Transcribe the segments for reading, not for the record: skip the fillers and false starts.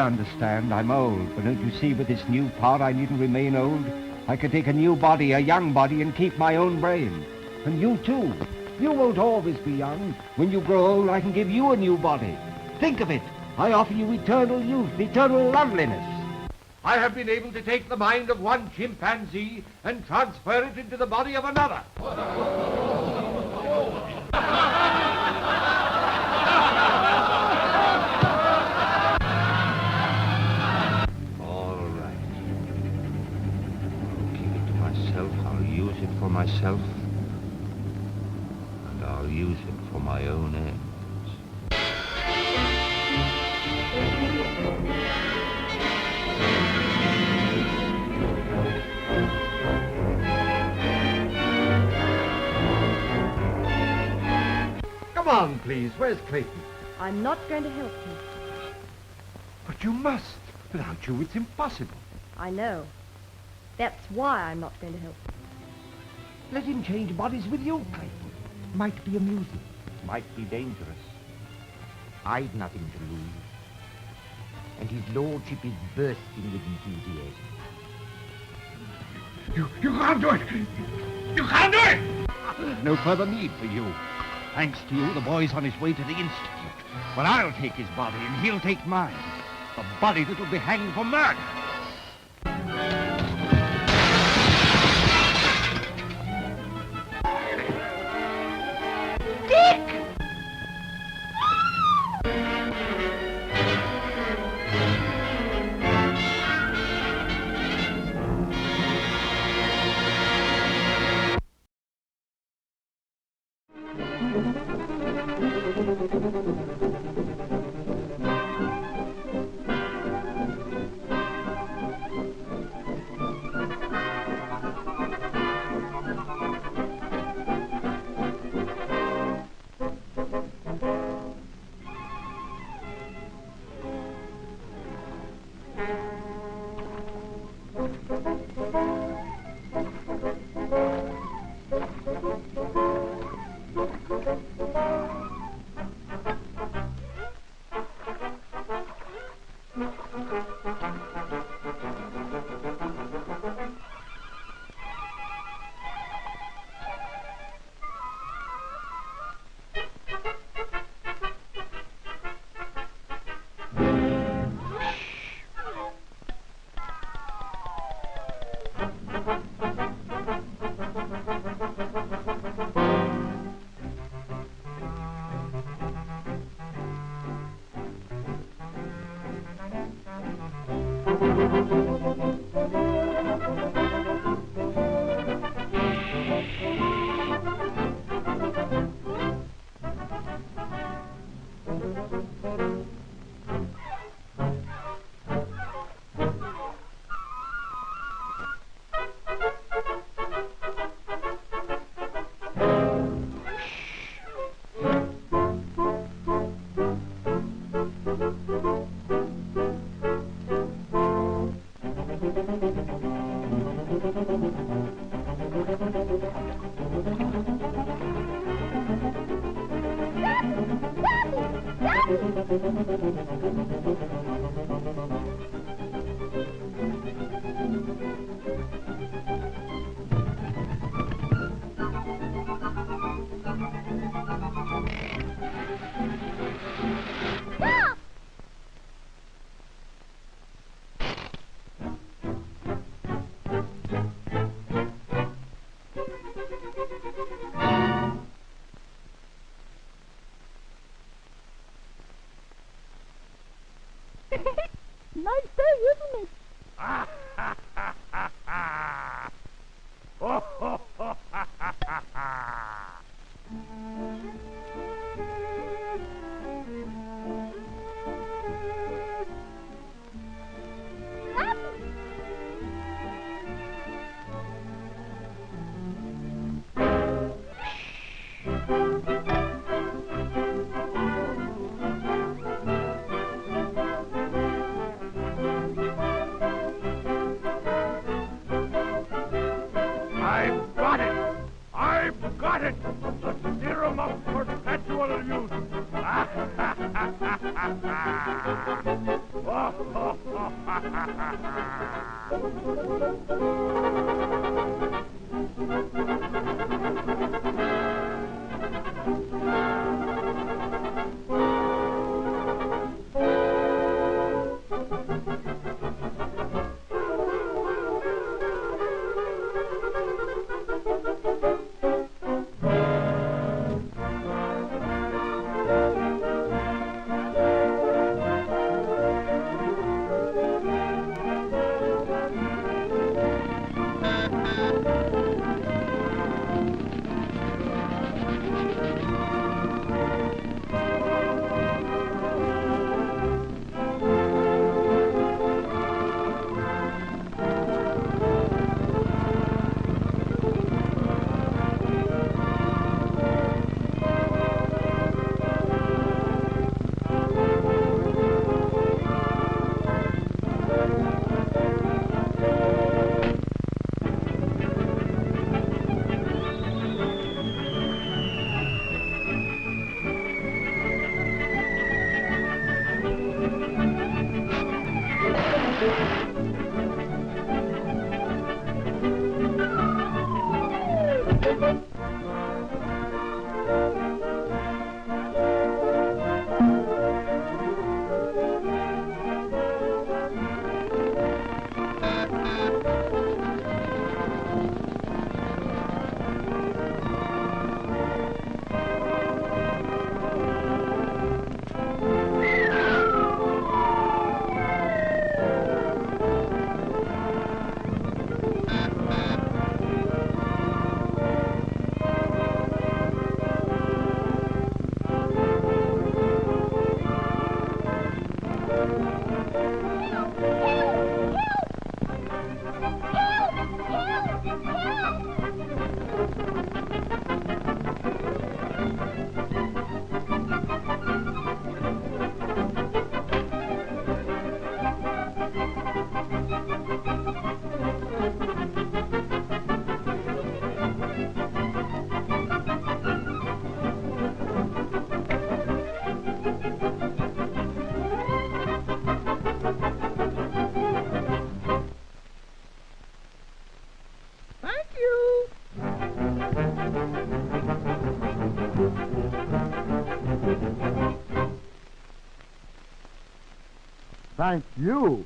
understand. I'm old. But don't you see, with this new part, I needn't remain old. I can take a new body, a young body, and keep my own brain. And you, too. You won't always be young. When you grow old, I can give you a new body. Think of it. I offer you eternal youth, eternal loveliness. I have been able to take the mind of one chimpanzee and transfer it into the body of another. I'll use it for myself, and I'll use it for my own ends. Come on, please. Where's Clayton? I'm not going to help him. But you must. Without you, it's impossible. I know. That's why I'm not going to help him. Let him change bodies with you, Clayton. Might be amusing. Might be dangerous. I've nothing to lose. And his lordship is bursting with enthusiasm. You can't do it! You can't do it! No further need for you. Thanks to you, the boy's on his way to the Institute. But I'll take his body and he'll take mine. The body that'll be hanged for murder. Nice day, isn't it? Thank you.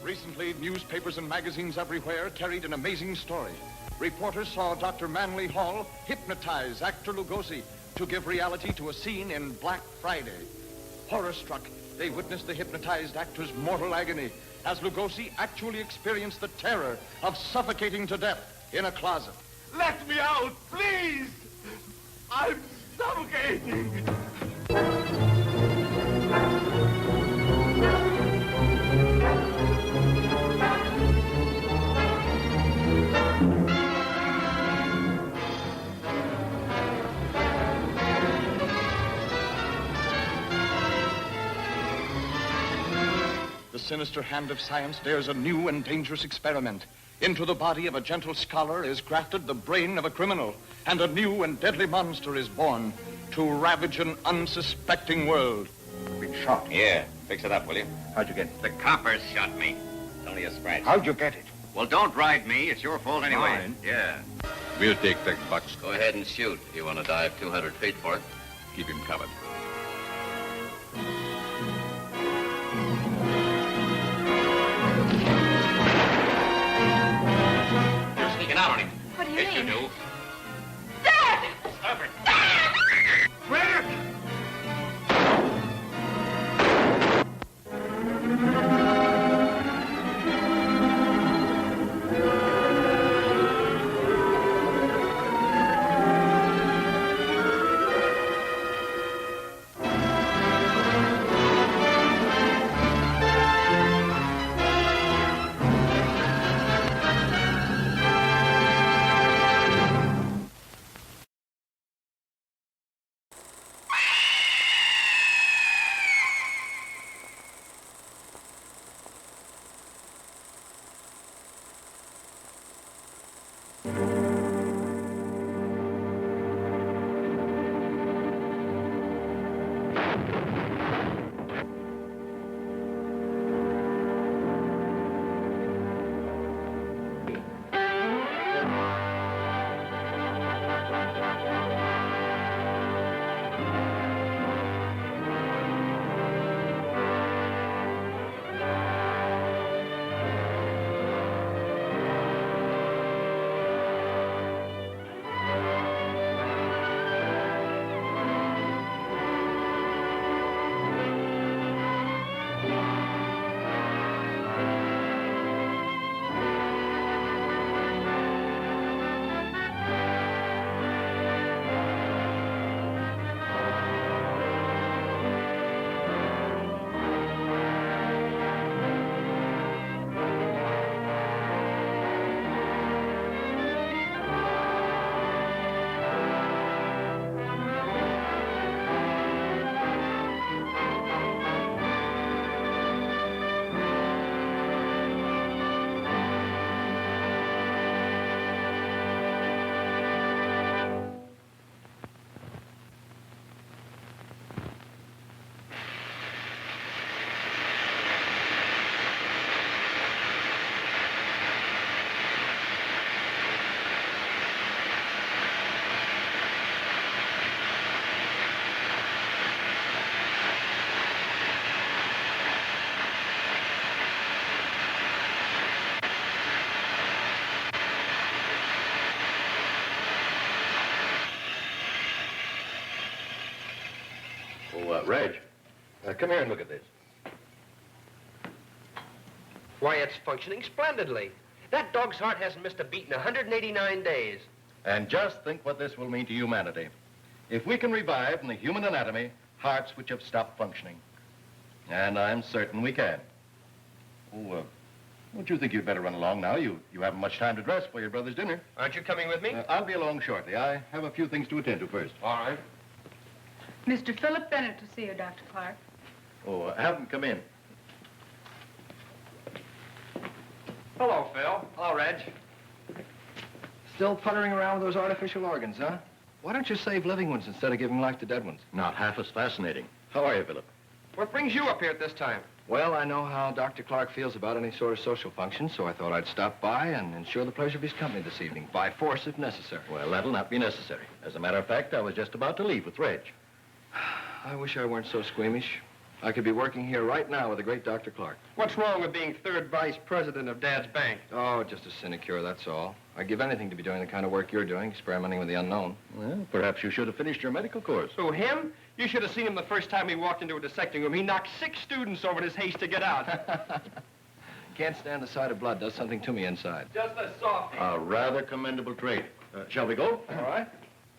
Recently, newspapers and magazines everywhere carried an amazing story. Reporters saw Dr. Manly Hall hypnotize actor Lugosi to give reality to a scene in Black Friday. Horror-struck, they witnessed the hypnotized actor's mortal agony as Lugosi actually experienced the terror of suffocating to death in a closet. Let me out, please! I'm suffocating! The sinister hand of science dares a new and dangerous experiment. Into the body of a gentle scholar is grafted the brain of a criminal, and a new and deadly monster is born to ravage an unsuspecting world. Been shot. Here, fix it up, will you? How'd you get it? The coppers shot me. It's only a scratch. How'd you get it? Well, don't ride me. It's your fault anyway. Fine. Yeah. We'll take $6. Go ahead and shoot. You want to dive 200 feet for it? Keep him covered. You're sneaking out on him. What do you Yes, mean? you do. Dad! Stop it. Rick! Reg, come here and look at this. Why, it's functioning splendidly. That dog's heart hasn't missed a beat in 189 days. And just think what this will mean to humanity. If we can revive in the human anatomy hearts which have stopped functioning. And I'm certain we can. Oh, don't you think you'd better run along now? You haven't much time to dress for your brother's dinner. Aren't you coming with me? I'll be along shortly. I have a few things to attend to first. All right. Mr. Philip Bennett to see you, Dr. Clark. Oh, have him come in. Hello, Phil. Hello, Reg. Still puttering around with those artificial organs, huh? Why don't you save living ones instead of giving life to dead ones? Not half as fascinating. How are you, Philip? What brings you up here at this time? Well, I know how Dr. Clark feels about any sort of social function, so I thought I'd stop by and ensure the pleasure of his company this evening, by force if necessary. Well, that'll not be necessary. As a matter of fact, I was just about to leave with Reg. I wish I weren't so squeamish. I could be working here right now with the great Dr. Clark. What's wrong with being third vice president of Dad's bank? Oh, just a sinecure, that's all. I'd give anything to be doing the kind of work you're doing, experimenting with the unknown. Well, perhaps you should have finished your medical course. Who, him? You should have seen him the first time he walked into a dissecting room. He knocked 6 students over in his haste to get out. Can't stand the sight of blood. Does something to me inside. Just a softie. A rather commendable trait. Shall we go? All right.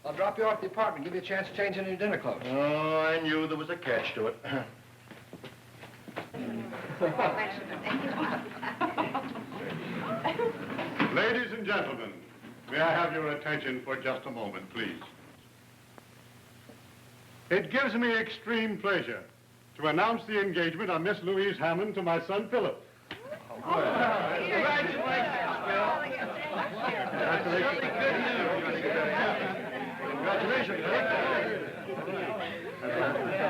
I'll drop you off at the apartment, give you a chance to change into your dinner clothes. Oh, I knew there was a catch to it. Ladies and gentlemen, may I have your attention for just a moment, please? It gives me extreme pleasure to announce the engagement of Miss Louise Hammond to my son, Philip. Congratulations, Phil. Congratulations.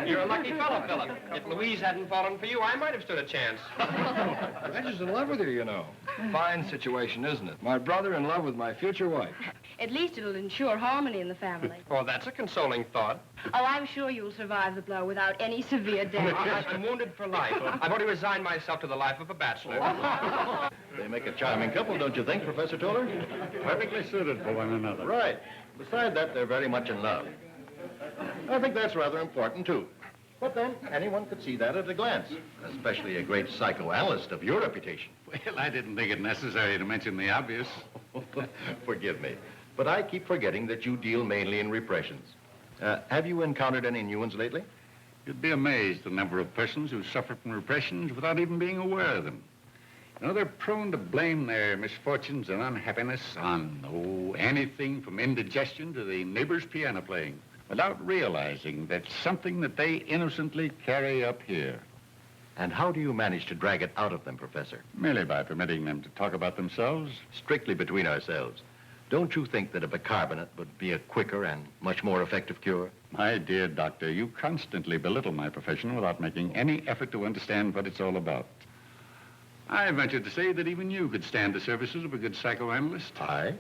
You're a lucky fellow, Philip. If Louise hadn't fallen for you, I might have stood a chance. Reggie's in love with you, you know. Fine situation, isn't it? My brother in love with my future wife. At least it'll ensure harmony in the family. Oh, that's a consoling thought. Oh, I'm sure you'll survive the blow without any severe damage. I'm wounded for life. I've already resigned myself to the life of a bachelor. They make a charming couple, don't you think, Professor Toller? Perfectly suited for one another. Right. Besides that, they're very much in love. I think that's rather important, too. But then, anyone could see that at a glance, especially a great psychoanalyst of your reputation. Well, I didn't think it necessary to mention the obvious. Forgive me, but I keep forgetting that you deal mainly in repressions. Have you encountered any new ones lately? You'd be amazed the number of persons who suffer from repressions without even being aware of them. You know, they're prone to blame their misfortunes and unhappiness on, anything from indigestion to the neighbor's piano playing, without realizing that's something that they innocently carry up here. And how do you manage to drag it out of them, Professor? Merely by permitting them to talk about themselves. Strictly between ourselves. Don't you think that a bicarbonate would be a quicker and much more effective cure? My dear doctor, you constantly belittle my profession without making any effort to understand what it's all about. I venture to say that even you could stand the services of a good psychoanalyst. I?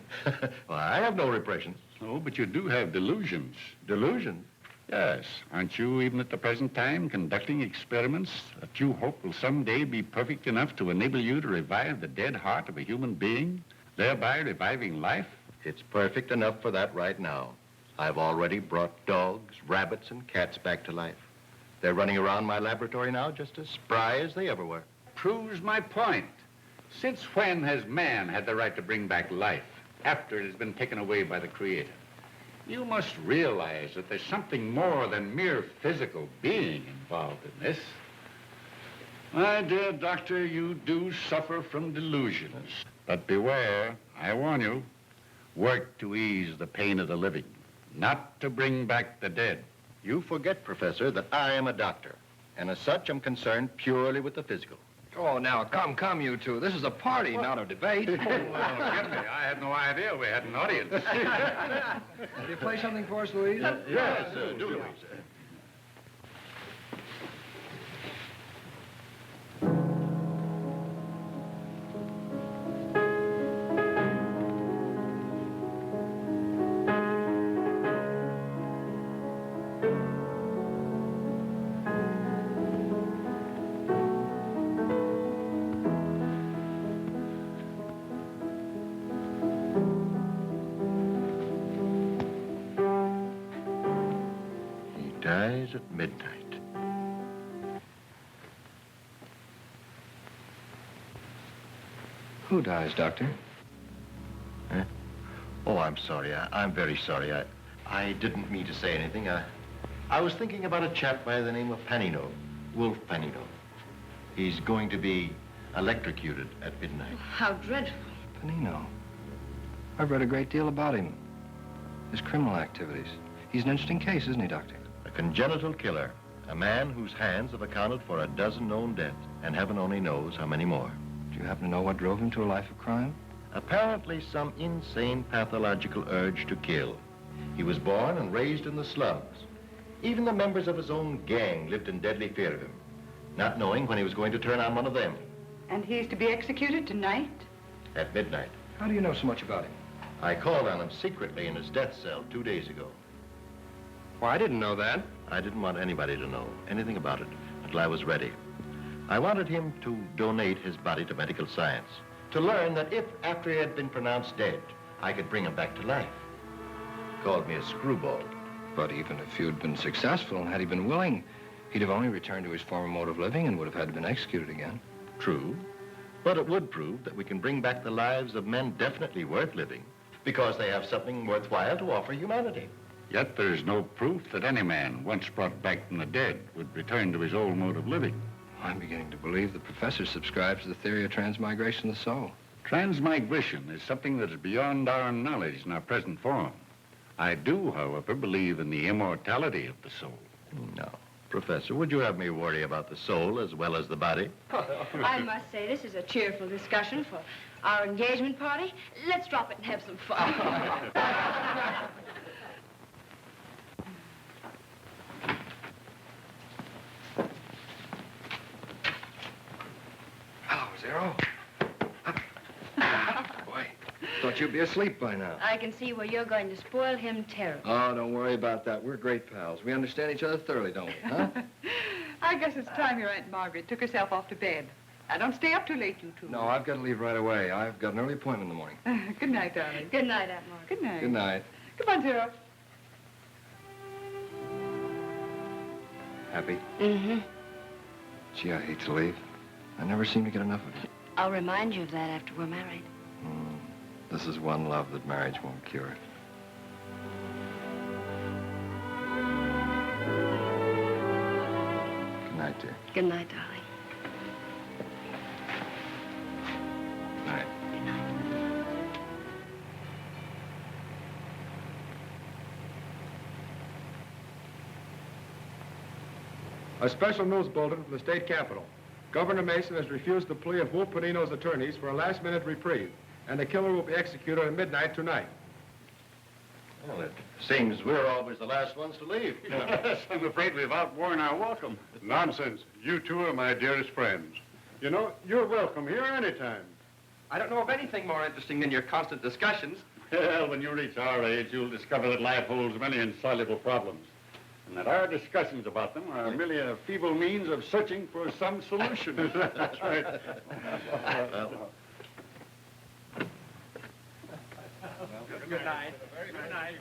Well, I have no repressions. Oh, but you do have delusions. Delusions? Yes. Aren't you, even at the present time, conducting experiments that you hope will someday be perfect enough to enable you to revive the dead heart of a human being, thereby reviving life? It's perfect enough for that right now. I've already brought dogs, rabbits, and cats back to life. They're running around my laboratory now just as spry as they ever were. Proves my point. Since when has man had the right to bring back life after it has been taken away by the Creator? You must realize that there's something more than mere physical being involved in this. My dear doctor, you do suffer from delusions. But beware, I warn you, work to ease the pain of the living, not to bring back the dead. You forget, Professor, that I am a doctor, and as such, I'm concerned purely with the physical. Oh, now, come, you two. This is a party, not a debate. Well, forgive me. I had no idea we had an audience. Will you play something for us, Louise? Yes, do, Louise. Dies at midnight. Who dies, Doctor? Huh? Oh, I'm sorry. I'm very sorry. I didn't mean to say anything. I was thinking about a chap by the name of Panino, Wolf Panino. He's going to be electrocuted at midnight. How dreadful. Panino. I've read a great deal about him. His criminal activities. He's an interesting case, isn't he, Doctor? A congenital killer. A man whose hands have accounted for a dozen known deaths, and heaven only knows how many more. Do you happen to know what drove him to a life of crime? Apparently some insane pathological urge to kill. He was born and raised in the slums. Even the members of his own gang lived in deadly fear of him, not knowing when he was going to turn on one of them. And he's to be executed tonight? At midnight. How do you know so much about him? I called on him secretly in his death cell 2 days ago. Well, I didn't know that. I didn't want anybody to know anything about it until I was ready. I wanted him to donate his body to medical science, to learn that if, after he had been pronounced dead, I could bring him back to life. He called me a screwball. But even if you'd been successful and had he been willing, he'd have only returned to his former mode of living and would have had to been executed again. True, but it would prove that we can bring back the lives of men definitely worth living because they have something worthwhile to offer humanity. Yet there's no proof that any man, once brought back from the dead, would return to his old mode of living. I'm beginning to believe the professor subscribes to the theory of transmigration of the soul. Transmigration is something that is beyond our knowledge in our present form. I do, however, believe in the immortality of the soul. No. Professor, would you have me worry about the soul as well as the body? I must say, this is a cheerful discussion for our engagement party. Let's drop it and have some fun. Zero. Boy, thought you'd be asleep by now. I can see where you're going to spoil him terribly. Oh, don't worry about that. We're great pals. We understand each other thoroughly, don't we, huh? I guess it's time your Aunt Margaret took herself off to bed. Now, don't stay up too late, you two. No, I've got to leave right away. I've got an early appointment in the morning. Good night, darling. Good night, Aunt Margaret. Good night. Good night. Come on, Zero. Happy? Mm-hmm. Gee, I hate to leave. I never seem to get enough of you. I'll remind you of that after we're married. This is one love that marriage won't cure. Good night, dear. Good night, darling. Good night. Good night. A special news bulletin from the state capitol. Governor Mason has refused the plea of Wolf Panino's attorneys for a last-minute reprieve, and the killer will be executed at midnight tonight. Well, it seems we're always the last ones to leave. Yes, I'm afraid we've outworn our welcome. Nonsense. You two are my dearest friends. You know, you're welcome here anytime. I don't know of anything more interesting than your constant discussions. Well, when you reach our age, you'll discover that life holds many insoluble problems, and that our discussions about them are merely a feeble means of searching for some solution. That's right. Good night. Good night.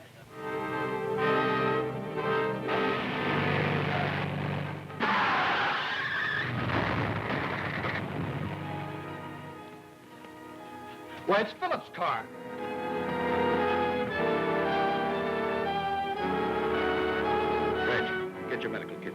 Why, it's Philip's car. Reg, get your medical kit.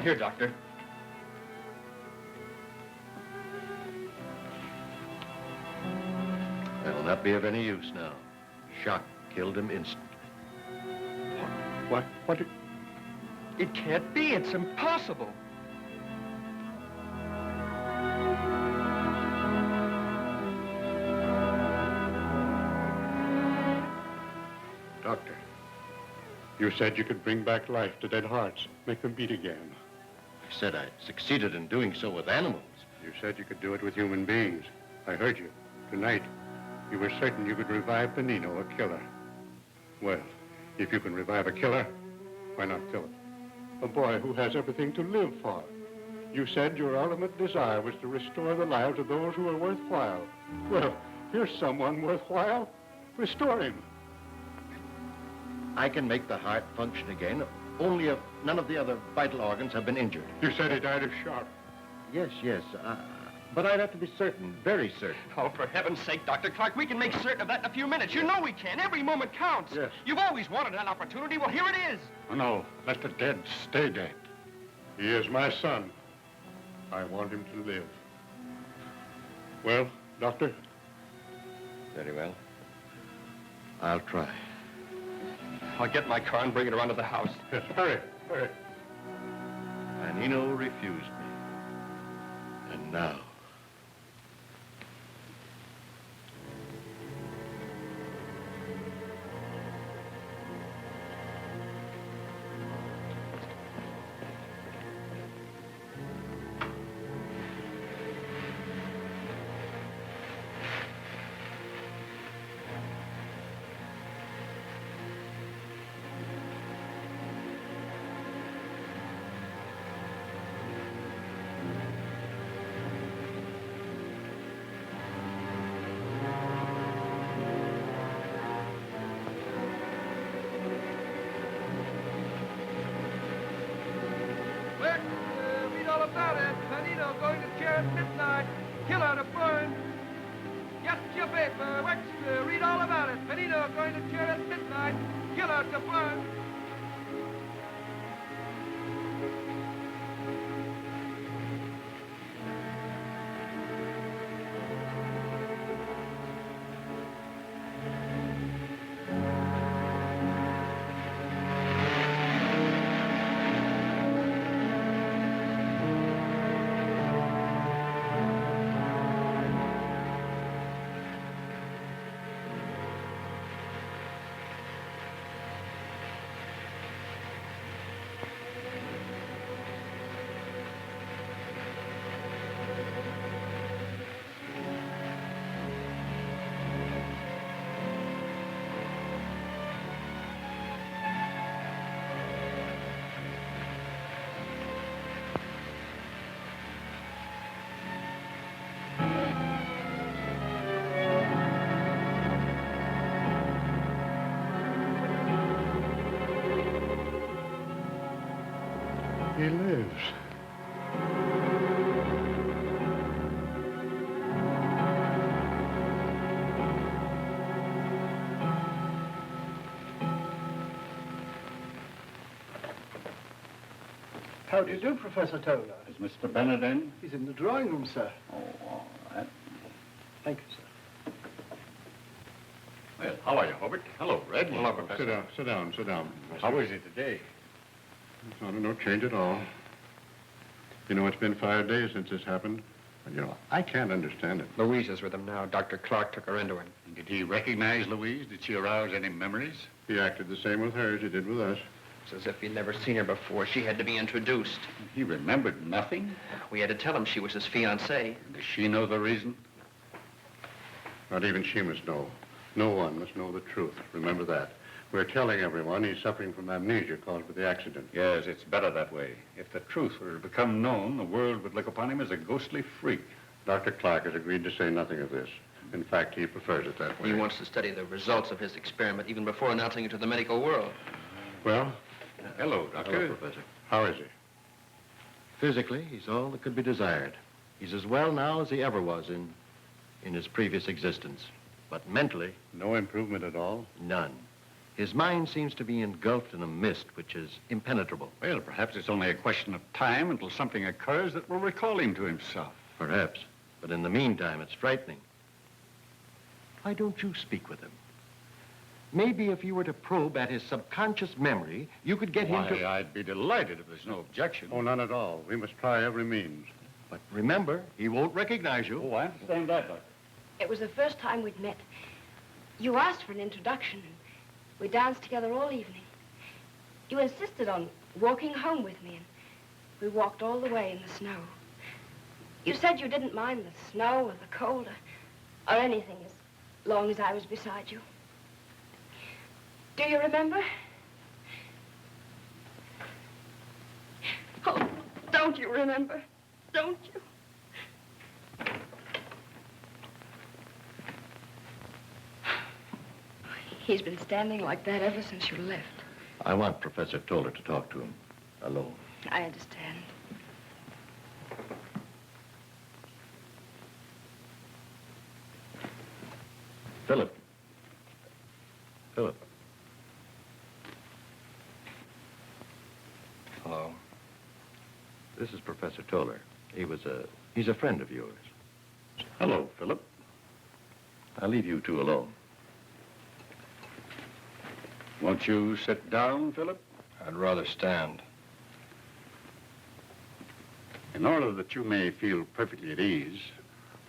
Here, Doctor. That'll not be of any use now. Shock killed him instantly. What? It can't be. It's impossible. Doctor, you said you could bring back life to dead hearts, make them beat again. I said I succeeded in doing so with animals. You said you could do it with human beings. I heard you. Tonight, you were certain you could revive Benino, a killer. Well, if you can revive a killer, why not Philip? A boy who has everything to live for. You said your ultimate desire was to restore the lives of those who are worthwhile. Well, here's someone worthwhile. Restore him. I can make the heart function again, only if none of the other vital organs have been injured. You said he died of shock. Yes. But I'd have to be certain, very certain. Oh, for heaven's sake, Dr. Clark, we can make certain of that in a few minutes. You know we can. Every moment counts. Yes. You've always wanted that opportunity. Well, here it is. Oh, no, let the dead stay dead. He is my son. I want him to live. Well, Doctor? Very well. I'll try. I'll get my car and bring it around to the house. Yes, hurry. Benino refused me. And now... Read all about it. Benino going to chair at midnight. Killer to burn. Get your paper. Wexter, read all about it. Benino going to chair at midnight. Killer to burn. He lives. How do you do, Professor Toller? Is Mr. Bennett in? He's in the drawing room, sir. Oh, all right. Thank you, sir. Well, how are you, Hobart? Hello, Red. Hello, Professor. Sit down, Professor. How is it today? It's not no change at all. You know, it's been 5 days since this happened. And, you know, I can't understand it. Louise is with him now. Dr. Clark took her into him. And did he recognize Louise? Did she arouse any memories? He acted the same with her as he did with us. It's as if he'd never seen her before. She had to be introduced. He remembered nothing? We had to tell him she was his fiancée. Does she know the reason? Not even she must know. No one must know the truth. Remember that. We're telling everyone he's suffering from amnesia caused by the accident. Yes, it's better that way. If the truth were to become known, the world would look upon him as a ghostly freak. Dr. Clark has agreed to say nothing of this. In fact, he prefers it that way. He wants to study the results of his experiment even before announcing it to the medical world. Well? Hello, Doctor. Hello, Professor. How is he? Physically, he's all that could be desired. He's as well now as he ever was in his previous existence. But mentally... No improvement at all? None. His mind seems to be engulfed in a mist which is impenetrable. Well, perhaps it's only a question of time until something occurs that will recall him to himself. Perhaps. But in the meantime, it's frightening. Why don't you speak with him? Maybe if you were to probe at his subconscious memory, you could get him to... I'd be delighted if there's no objection. Oh, none at all. We must try every means. But remember, he won't recognize you. Oh, I understand that, Doctor. It was the first time we'd met. You asked for an introduction. We danced together all evening. You insisted on walking home with me, and we walked all the way in the snow. You said you didn't mind the snow or the cold or anything as long as I was beside you. Do you remember? Oh, don't you remember? Don't you? He's been standing like that ever since you left. I want Professor Toller to talk to him alone. I understand. Philip. Philip. Hello. This is Professor Toller. He's a friend of yours. Hello, Philip. I'll leave you two alone. Won't you sit down, Philip? I'd rather stand. In order that you may feel perfectly at ease,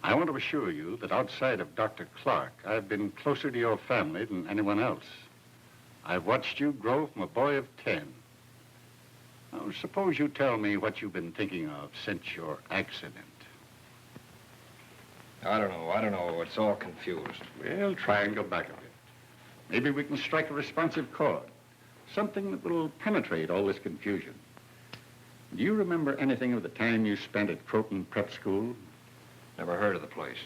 I want to assure you that outside of Dr. Clark, I've been closer to your family than anyone else. I've watched you grow from a boy of 10. Now, suppose you tell me what you've been thinking of since your accident. I don't know. It's all confused. Well, try and go back a bit. Maybe we can strike a responsive chord. Something that will penetrate all this confusion. Do you remember anything of the time you spent at Croton Prep School? Never heard of the place.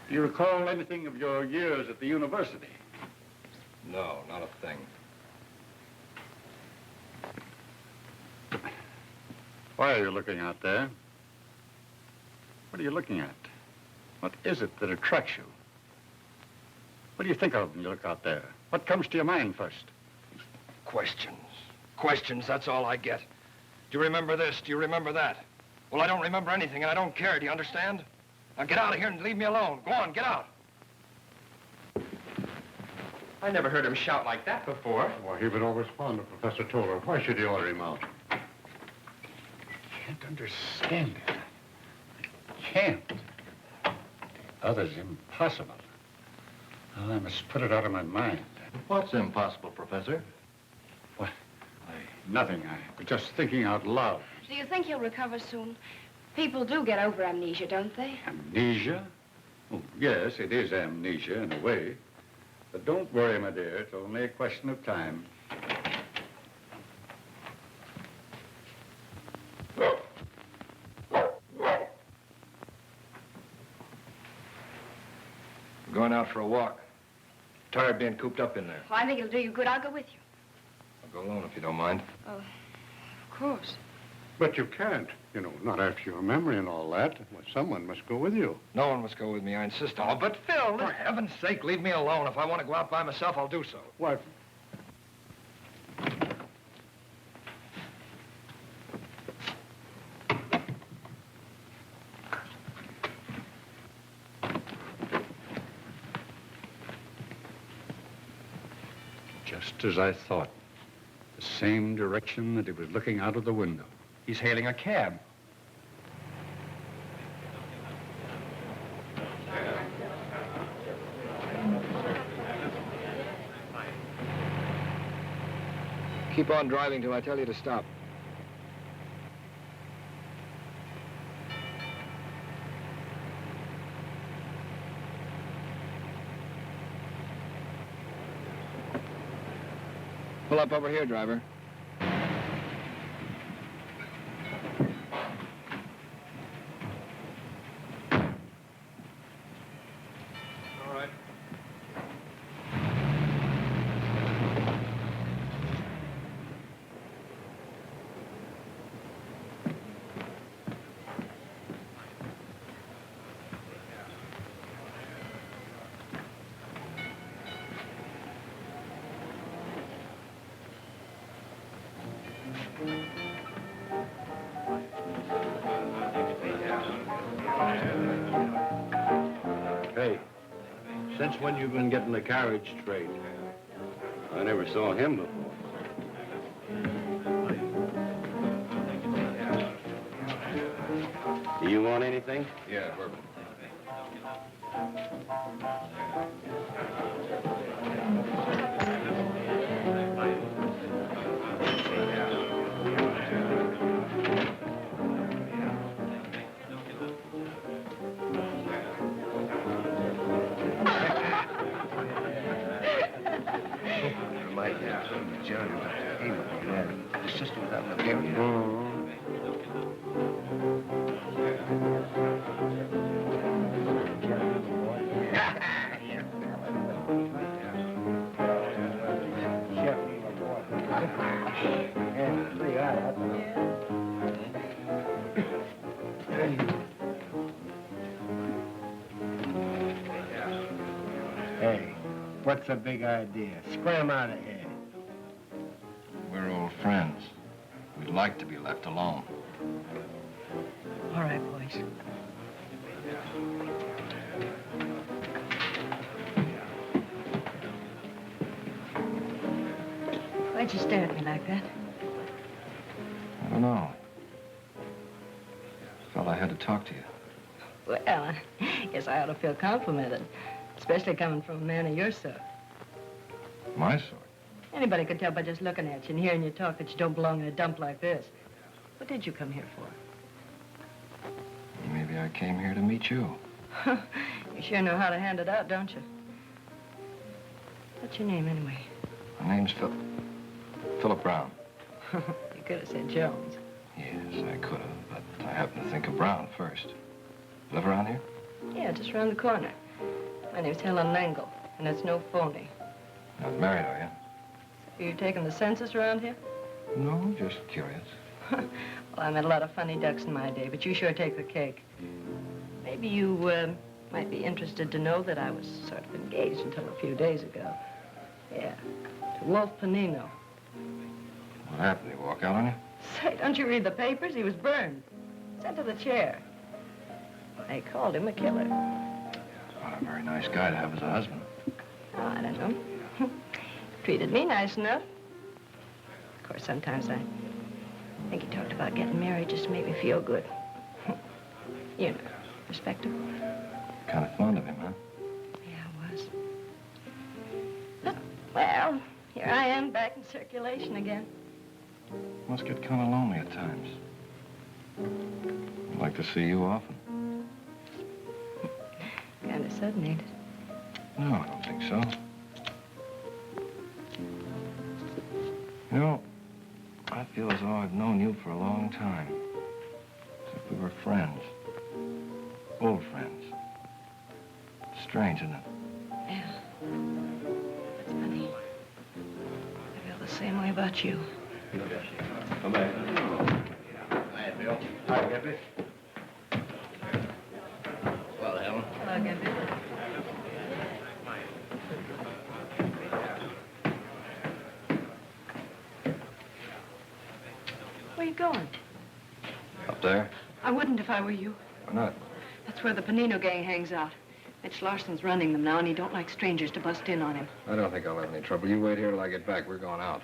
Do you recall anything of your years at the university? No, not a thing. Why are you looking out there? What are you looking at? What is it that attracts you? What do you think of when you look out there? What comes to your mind first? Questions. Questions, that's all I get. Do you remember this? Do you remember that? Well, I don't remember anything, and I don't care. Do you understand? Now get out of here and leave me alone. Go on, get out. I never heard him shout like that before. Well, he would always respond to Professor Toller. Why should you order him out? I can't understand it. I can't. The other's impossible. Well, I must put it out of my mind. What's impossible, Professor? What? Nothing. I was just thinking out loud. Do you think he'll recover soon? People do get over amnesia, don't they? Amnesia? Oh, yes, it is amnesia in a way. But don't worry, my dear. It's only a question of time. I'm going out for a walk. Tired being cooped up in there. Well, I think it'll do you good. I'll go with you. I'll go alone if you don't mind. Oh, course. But you can't, you know, not after your memory and all that. Well, someone must go with you. No one must go with me, I insist. Oh, but Phil, for heaven's sake, leave me alone. If I want to go out by myself, I'll do so. What? Just as I thought. The same direction that he was looking out of the window. He's hailing a cab. Keep on driving till I tell you to stop. Pull up over here, driver. All right. Hey, since when you been getting the carriage straight? I never saw him before. Do you want anything? Yeah, bourbon. John, hey, man, his sister was out in the area. Hey, what's the big idea? Scram out of here. We're old friends. We'd like to be left alone. All right, boys. Why'd you stare at me like that? I don't know. Felt I had to talk to you. Well, I guess I ought to feel complimented, especially coming from a man of your sort. My sort? Anybody could tell by just looking at you and hearing you talk that you don't belong in a dump like this. What did you come here for? Maybe I came here to meet you. You sure know how to hand it out, don't you? What's your name, anyway? My name's Philip Brown. You could have said Jones. Yes, I could have, but I happened to think of Brown first. Live around here? Yeah, just around the corner. My name's Helen Langle, and it's no phony. Not married, are you? Are you taking the census around here? No, just curious. Well, I met a lot of funny ducks in my day, but you sure take the cake. Maybe you might be interested to know that I was sort of engaged until a few days ago. Yeah, to Wolf Panino. What happened? He walk out on you? Say, don't you read the papers? He was burned. Sent to the chair. They called him a killer. What a very nice guy to have as a husband. Oh, I don't know. Treated me nice enough. Of course, sometimes I think he talked about getting married just to make me feel good. You know, respectable. Kind of fond of him, huh? Yeah, I was. But, well, here I am back in circulation again. Must get kind of lonely at times. I'd like to see you often. Kind of sudden, ain't it? No, I don't think so. You know, I feel as though I've known you for a long time. As if we were friends. Old friends. It's strange, isn't it? Yeah. That's funny. I feel the same way about you. Come back. Hi, Bill. Hi, Gippy. Well, Helen. Hello, Gippy. Where are you going? Up there? I wouldn't if I were you. Why not? That's where the Panino gang hangs out. Mitch Larson's running them now, and he don't like strangers to bust in on him. I don't think I'll have any trouble. You wait here till I get back. We're going out.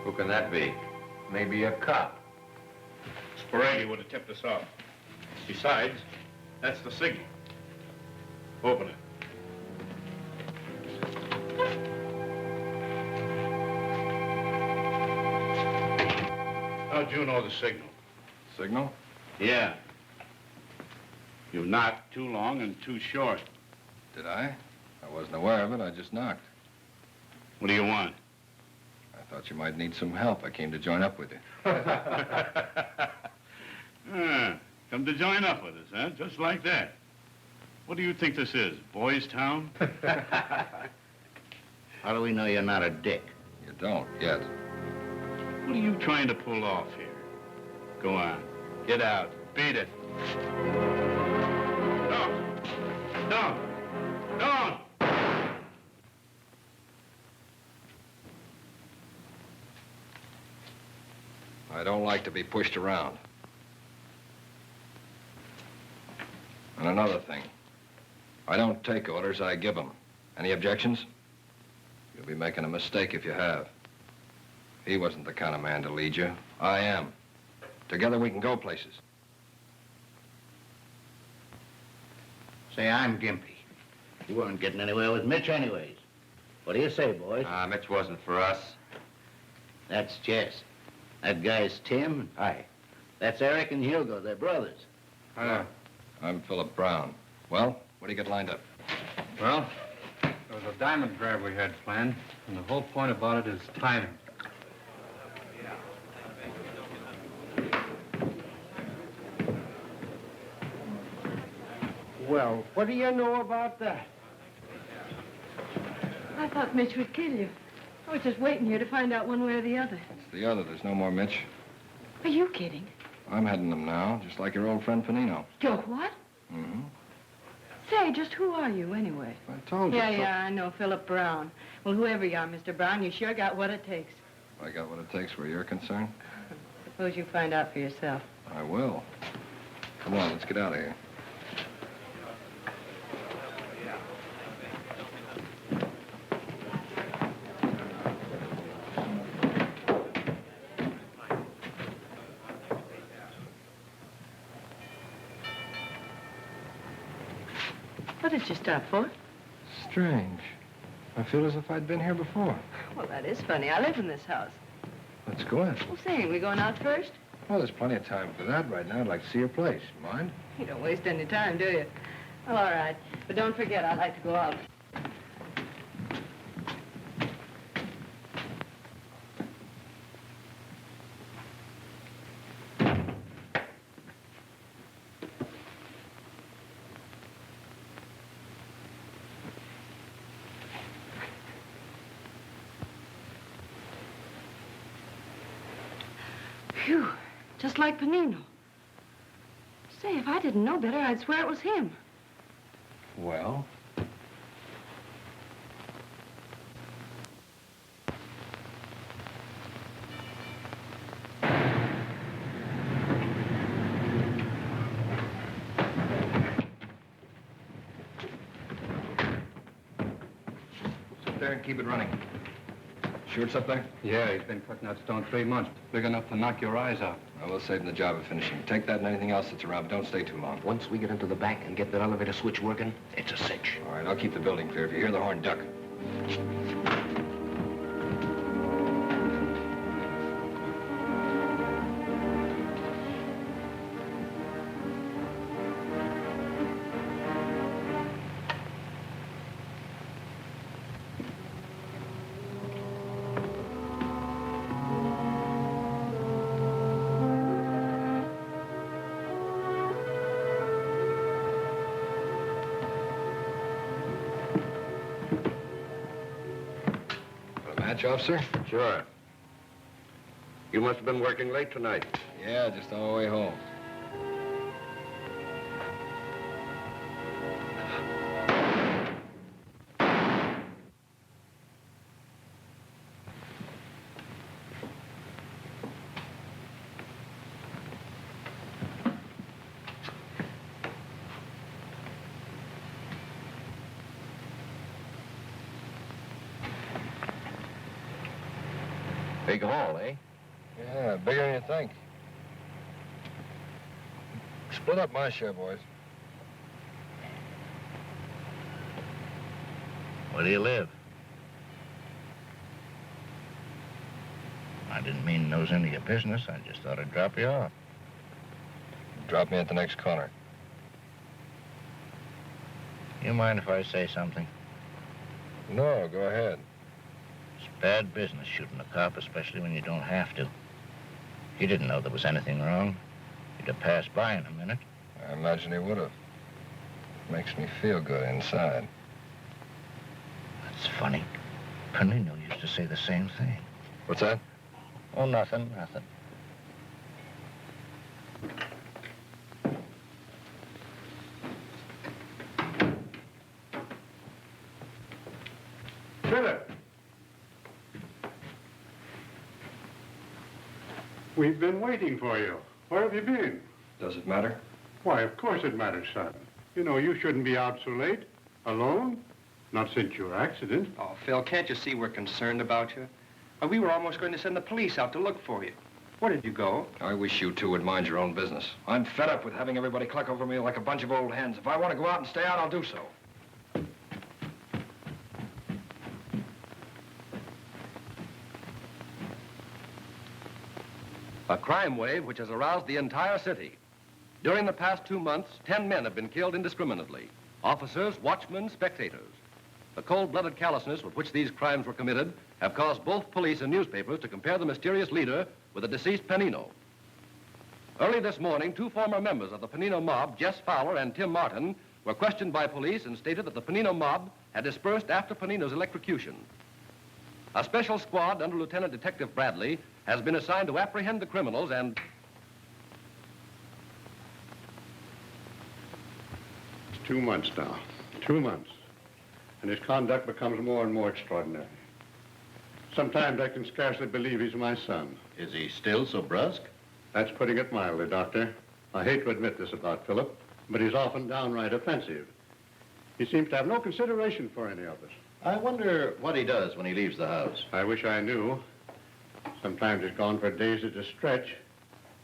Who can that be? Maybe a cop. Sporady would have tipped us off. Besides, that's the signal. Open it. How'd you know the signal? Signal? Yeah. You knocked too long and too short. Did I? I wasn't aware of it. I just knocked. What do you want? I thought you might need some help. I came to join up with you. Come to join up with us, huh? Just like that. What do you think this is, Boys Town? How do we know you're not a dick? You don't, yet. What are you trying to pull off here? Go on. Get out. Beat it. Don't. Don't. Don't. I don't like to be pushed around. And another thing. I don't take orders, I give them. Any objections? You'll be making a mistake if you have. He wasn't the kind of man to lead you. I am. Together we can go places. Say, I'm Gimpy. You weren't getting anywhere with Mitch anyways. What do you say, boys? Mitch wasn't for us. That's Jess. That guy's Tim. Hi. That's Eric and Hugo. They're brothers. Hi. I'm Philip Brown. Well, what do you get lined up? Well, there was a diamond grab we had planned, and the whole point about it is timing. Well, what do you know about that? I thought Mitch would kill you. I was just waiting here to find out one way or the other. It's the other. There's no more Mitch. Are you kidding? I'm heading them now, just like your old friend Panino. You're what? Mm-hmm. Say, just who are you, anyway? I told you. Yeah, I know, Philip Brown. Well, whoever you are, Mr. Brown, you sure got what it takes. I got what it takes where you're concerned. Suppose you find out for yourself. I will. Come on, let's get out of here. What did you stop for? Strange. I feel as if I'd been here before. Well, that is funny. I live in this house. Let's go in. Well, say, we going out first? Well, there's plenty of time for that right now. I'd like to see your place. Mind? You don't waste any time, do you? Well, all right. But don't forget, I'd like to go out. Phew, just like Panino. Say, if I didn't know better, I'd swear it was him. Well? Sit there and keep it running. Sure it's up there? Yeah, he's been cutting that stone 3 months. Big enough to knock your eyes out. Well, we'll save him the job of finishing. Take that and anything else that's around, but don't stay too long. Once we get into the back and get that elevator switch working, it's a cinch. All right, I'll keep the building clear. If you hear the horn, duck. match, officer? Sure. You must have been working late tonight. Yeah, just on my way home. Big haul, eh? Yeah, bigger than you think. Split up my share, boys. Where do you live? I didn't mean to nose into your business. I just thought I'd drop you off. Drop me at the next corner. You mind if I say something? No, go ahead. It's bad business shooting a cop, especially when you don't have to. He didn't know there was anything wrong. He'd have passed by in a minute. I imagine he would have. Makes me feel good inside. That's funny. Panino used to say the same thing. What's that? Oh, nothing. Philip! We've been waiting for you. Where have you been? Does it matter? Why, of course it matters, son. You know, you shouldn't be out so late. Alone? Not since your accident. Oh, Phil, can't you see we're concerned about you? We were almost going to send the police out to look for you. Where did you go? I wish you two would mind your own business. I'm fed up with having everybody cluck over me like a bunch of old hens. If I want to go out and stay out, I'll do so. A crime wave which has aroused the entire city. During the past 2 months, 10 men have been killed indiscriminately. Officers, watchmen, spectators. The cold-blooded callousness with which these crimes were committed have caused both police and newspapers to compare the mysterious leader with the deceased Panino. Early this morning, 2 former members of the Panino mob, Jess Fowler and Tim Martin, were questioned by police and stated that the Panino mob had dispersed after Panino's electrocution. A special squad under Lieutenant Detective Bradley has been assigned to apprehend the criminals and... It's 2 months now. 2 months. And his conduct becomes more and more extraordinary. Sometimes I can scarcely believe he's my son. Is he still so brusque? That's putting it mildly, Doctor. I hate to admit this about Philip, but he's often downright offensive. He seems to have no consideration for any of us. I wonder what he does when he leaves the house. I wish I knew. Sometimes he's gone for days at a stretch,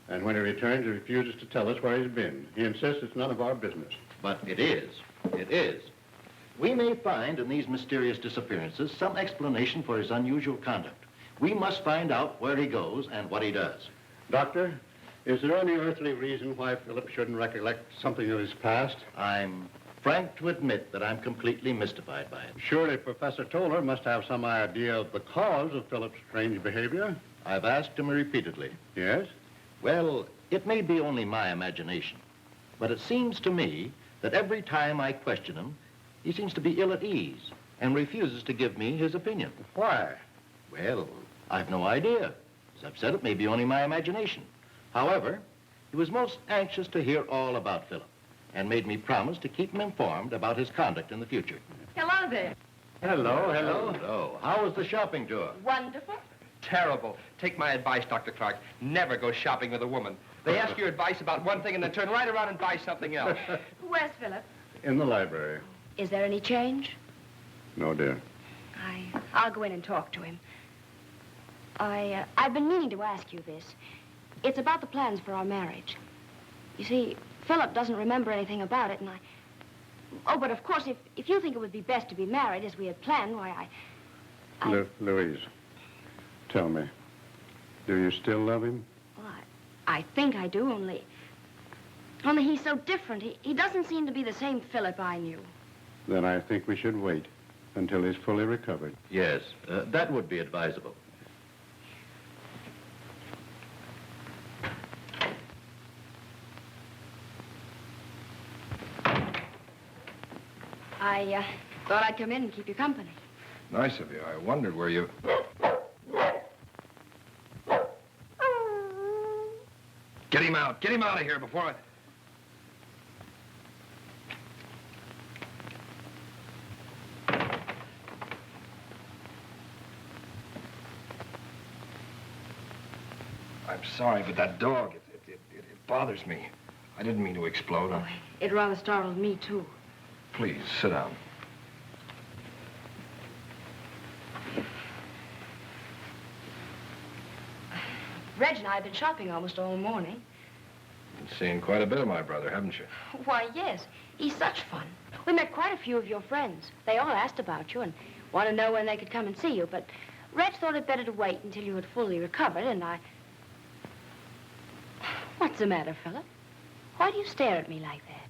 and when he returns, he refuses to tell us where he's been. He insists it's none of our business. But it is. It is. We may find in these mysterious disappearances some explanation for his unusual conduct. We must find out where he goes and what he does. Doctor, is there any earthly reason why Philip shouldn't recollect something of his past? I'm frank to admit that I'm completely mystified by it. Surely Professor Toller must have some idea of the cause of Philip's strange behavior. I've asked him repeatedly. Yes? Well, it may be only my imagination, but it seems to me that every time I question him, he seems to be ill at ease and refuses to give me his opinion. Why? Well, I've no idea. As I've said, it may be only my imagination. However, he was most anxious to hear all about Philip and made me promise to keep him informed about his conduct in the future. Hello there. Hello. Hello. How was the shopping tour? Wonderful. Terrible. Take my advice, Dr. Clark. Never go shopping with a woman. They ask your advice about one thing and then turn right around and buy something else. Where's Philip? In the library. Is there any change? No, dear. I'll go in and talk to him. I've been meaning to ask you this. It's about the plans for our marriage. You see, Philip doesn't remember anything about it, and Oh, but of course, if you think it would be best to be married as we had planned, why, Louise, tell me, do you still love him? Well, I think I do, only he's so different. He doesn't seem to be the same Philip I knew. Then I think we should wait until he's fully recovered. Yes, that would be advisable. I thought I'd come in and keep you company. Nice of you. I wondered where you... Get him out. Get him out of here before I... I'm sorry, but that dog, it bothers me. I didn't mean to explode. Oh, it rather startled me, too. Please, sit down. Reg and I have been shopping almost all morning. Been seeing quite a bit of my brother, haven't you? Why, yes. He's such fun. We met quite a few of your friends. They all asked about you and wanted to know when they could come and see you, but Reg thought it better to wait until you had fully recovered, and I... What's the matter, Philip? Why do you stare at me like that?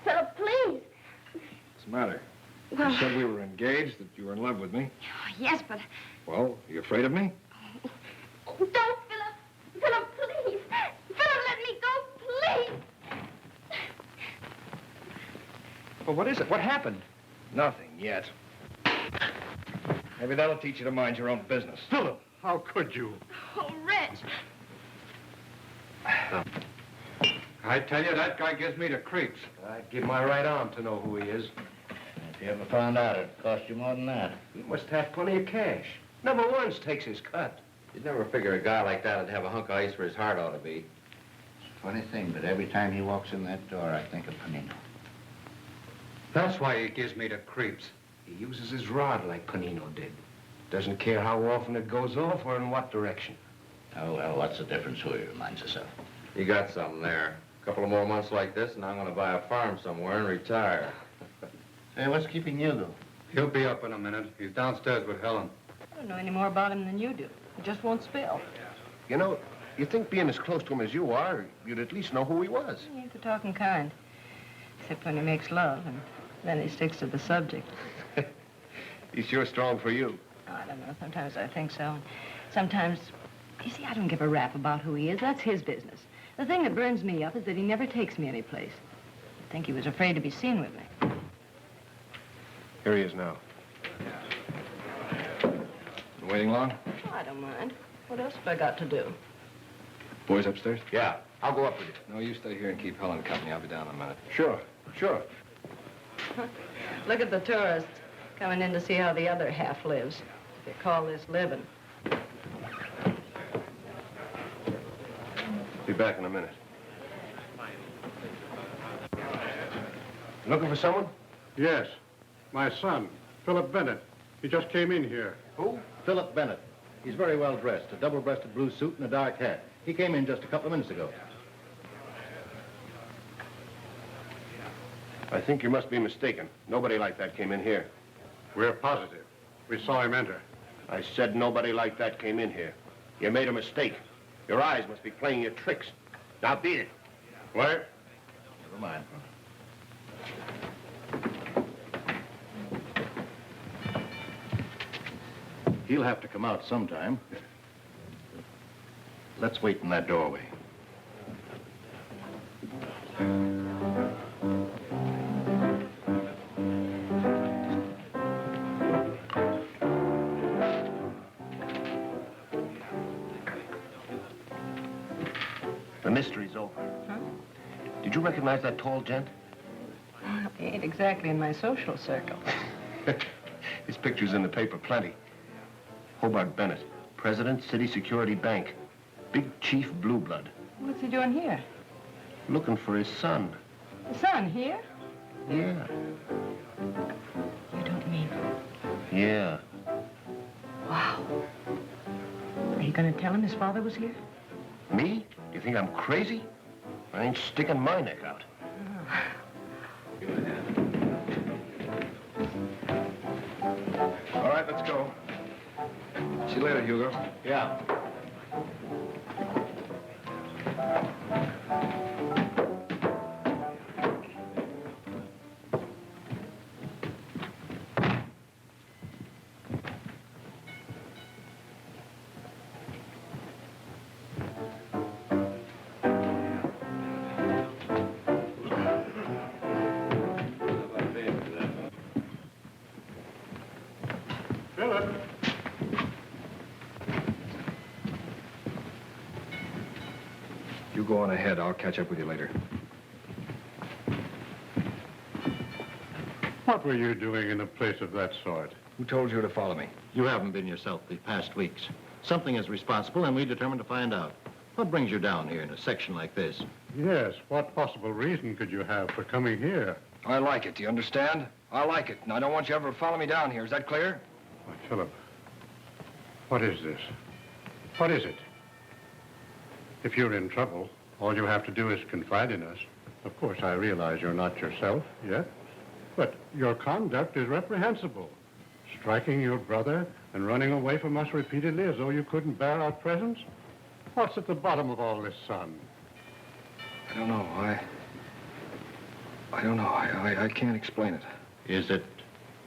Philip, please. What's the matter? Well... You said we were engaged, that you were in love with me. Yes, but... Well, you afraid of me? Don't, Philip. Philip, please. Philip, let me go, please. Well, what is it? What happened? Nothing yet. Maybe that'll teach you to mind your own business. Philip, how could you? Oh, Reg. I tell you, that guy gives me the creeps. I'd give my right arm to know who he is. If you ever found out, it'd cost you more than that. He must have plenty of cash. Number one's takes his cut. You'd never figure a guy like that would have a hunk of ice where his heart ought to be. Funny thing, but every time he walks in that door, I think of Panino. That's why he gives me the creeps. He uses his rod like Panino did. Doesn't care how often it goes off or in what direction. Oh, well, what's the difference who he reminds us of? You got something there. A couple of more months like this, and I'm going to buy a farm somewhere and retire. Say, what's keeping you, though? He'll be up in a minute. He's downstairs with Helen. I don't know any more about him than you do. He just won't spill. You know, you'd think being as close to him as you are, you'd at least know who he was. He's the talking kind. Except when he makes love, and then he sticks to the subject. He's sure strong for you. Oh, I don't know. Sometimes I think so. And sometimes, you see, I don't give a rap about who he is. That's his business. The thing that burns me up is that he never takes me anyplace. I think he was afraid to be seen with me. Here he is now. Been waiting long? Oh, I don't mind. What else have I got to do? Boys upstairs? Yeah, I'll go up with you. No, you stay here and keep Helen company. I'll be down in a minute. Sure, sure. Look at the tourists coming in to see how the other half lives. They call this living. Be back in a minute. Looking for someone? Yes. My son, Philip Bennett. He just came in here. Who? Philip Bennett. He's very well dressed, a double-breasted blue suit and a dark hat. He came in just a couple of minutes ago. I think you must be mistaken. Nobody like that came in here. We're positive. We saw him enter. I said nobody like that came in here. You made a mistake. Your eyes must be playing you tricks. Now beat it. Where? Never mind. He'll have to come out sometime. Let's wait in that doorway. The mystery's over. Huh? Did you recognize that tall gent? He ain't exactly in my social circle. His picture's in the paper plenty. Hobart Bennett, President, City Security Bank. Big Chief Blue Blood. What's he doing here? Looking for his son. The son here? Yeah. You don't mean... Yeah. Wow. Are you going to tell him his father was here? Me? Do you think I'm crazy? I ain't sticking my neck out. All right, let's go. See you later, Hugo. Yeah. Philip. You go on ahead. I'll catch up with you later. What were you doing in a place of that sort? Who told you to follow me? You haven't been yourself the past weeks. Something is responsible, and we determined to find out. What brings you down here in a section like this? Yes, what possible reason could you have for coming here? I like it, do you understand? I like it, and I don't want you ever to follow me down here. Is that clear? Why, Philip, what is this? What is it? If you're in trouble, all you have to do is confide in us. Of course, I realize you're not yourself yet, but your conduct is reprehensible. Striking your brother and running away from us repeatedly as though you couldn't bear our presence? What's at the bottom of all this, son? I don't know. I don't know. I can't explain it. Is it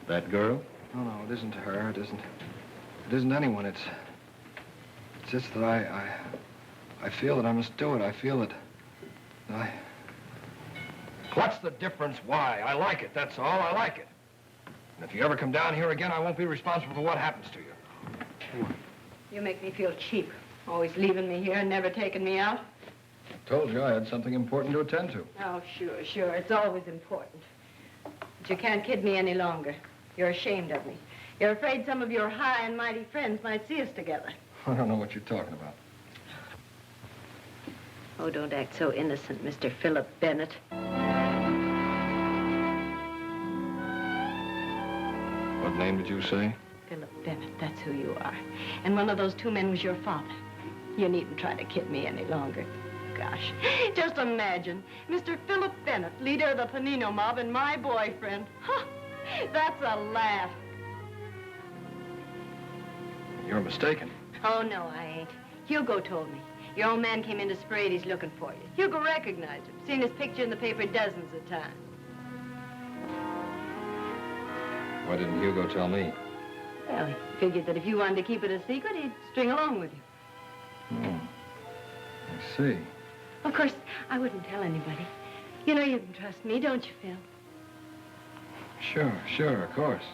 that girl? No, it isn't her. It isn't anyone. It's just that I feel that I must do it. I feel that What's the difference? Why? I like it, that's all. I like it. And if you ever come down here again, I won't be responsible for what happens to you. You make me feel cheap. Always leaving me here and never taking me out. I told you I had something important to attend to. Oh, sure. It's always important. But you can't kid me any longer. You're ashamed of me. You're afraid some of your high and mighty friends might see us together. I don't know what you're talking about. Oh, don't act so innocent, Mr. Philip Bennett. What name did you say? Philip Bennett, that's who you are. And one of those two men was your father. You needn't try to kid me any longer. Gosh, just imagine, Mr. Philip Bennett, leader of the Panino mob, and my boyfriend. Huh, that's a laugh. You're mistaken. Oh, no, I ain't. Hugo told me. Your old man came into Sprade. He's looking for you. Hugo recognized him. Seen his picture in the paper dozens of times. Why didn't Hugo tell me? Well, he figured that if you wanted to keep it a secret, he'd string along with you. Oh, I see. Of course, I wouldn't tell anybody. You know you can trust me, don't you, Phil? Sure, of course.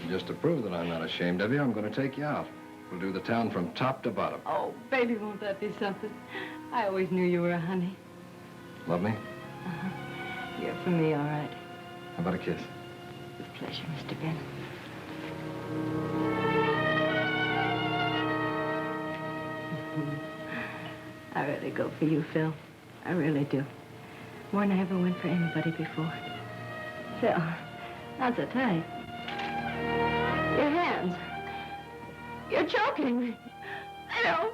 And just to prove that I'm not ashamed of you, I'm going to take you out. We'll do the town from top to bottom. Oh, baby, won't that be something? I always knew you were a honey. Love me? Uh-huh. You're for me, all right. How about a kiss? With pleasure, Mr. Bennett. I really go for you, Phil. I really do. More than I ever went for anybody before. Phil, not so tight. Your hands. You're choking me. I know.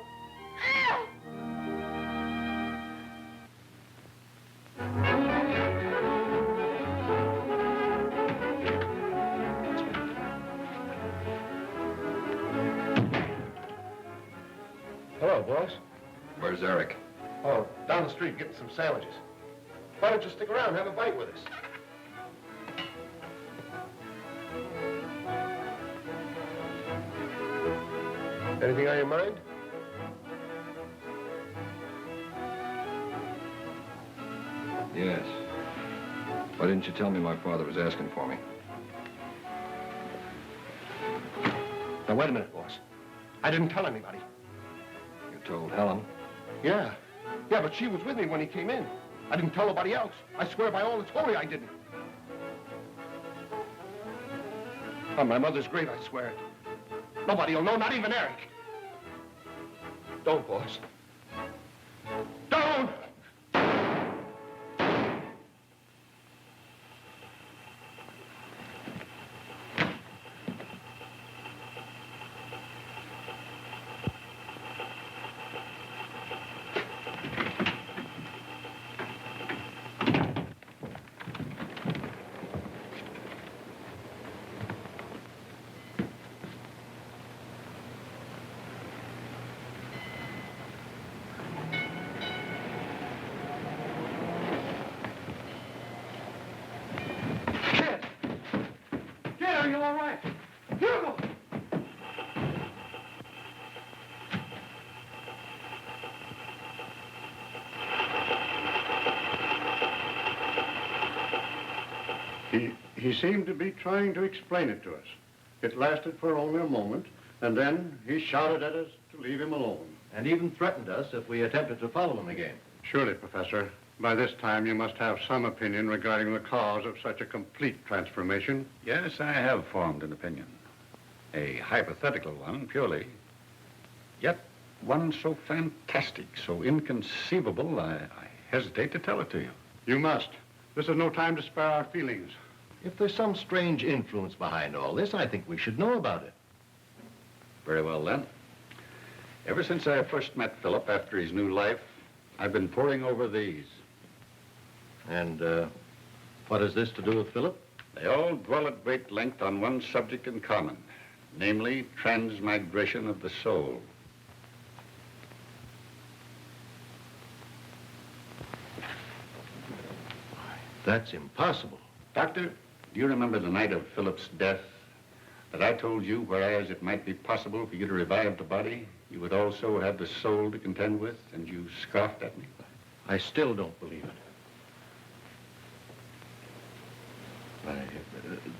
Hello, boss. Where's Eric? Oh, down the street getting some sandwiches. Why don't you stick around and have a bite with us? Anything on your mind? Yes. Why didn't you tell me my father was asking for me? Now, wait a minute, boss. I didn't tell anybody. You told Helen? Yeah, but she was with me when he came in. I didn't tell nobody else. I swear by all that's holy I didn't. On my mother's grave, I swear it. Nobody will know, not even Eric. Don't, boss. Don't! Are you all right? Hugo! He seemed to be trying to explain it to us. It lasted for only a moment, and then he shouted at us to leave him alone. and even threatened us if we attempted to follow him again. Surely, Professor. By this time, you must have some opinion regarding the cause of such a complete transformation. Yes, I have formed an opinion. A hypothetical one, purely. Yet one so fantastic, so inconceivable, I hesitate to tell it to you. You must. This is no time to spare our feelings. If there's some strange influence behind all this, I think we should know about it. Very well, then. Ever since I first met Philip after his new life, I've been poring over these. And what has this to do with Philip? They all dwell at great length on one subject in common, namely transmigration of the soul. That's impossible. Doctor, do you remember the night of Philip's death that I told you, whereas it might be possible for you to revive the body, you would also have the soul to contend with, and you scoffed at me? I still don't believe it.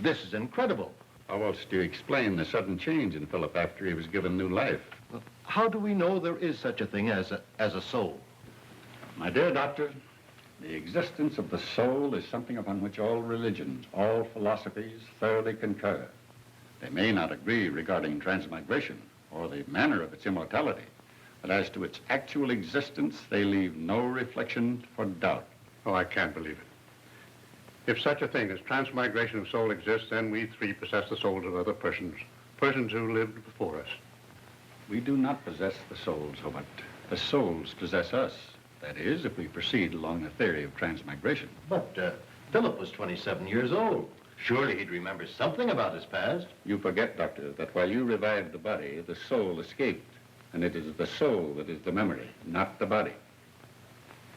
This is incredible. How else do you explain the sudden change in Philip after he was given new life? Well, how do we know there is such a thing as a soul? My dear doctor, the existence of the soul is something upon which all religions, all philosophies thoroughly concur. They may not agree regarding transmigration or the manner of its immortality, but as to its actual existence, they leave no reflection for doubt. Oh, I can't believe it. If such a thing as transmigration of soul exists, then we three possess the souls of other persons, persons who lived before us. We do not possess the souls, but the souls possess us. That is, if we proceed along the theory of transmigration. But Philip was 27 years old. Surely he'd remember something about his past. You forget, Doctor, that while you revived the body, the soul escaped. And it is the soul that is the memory, not the body.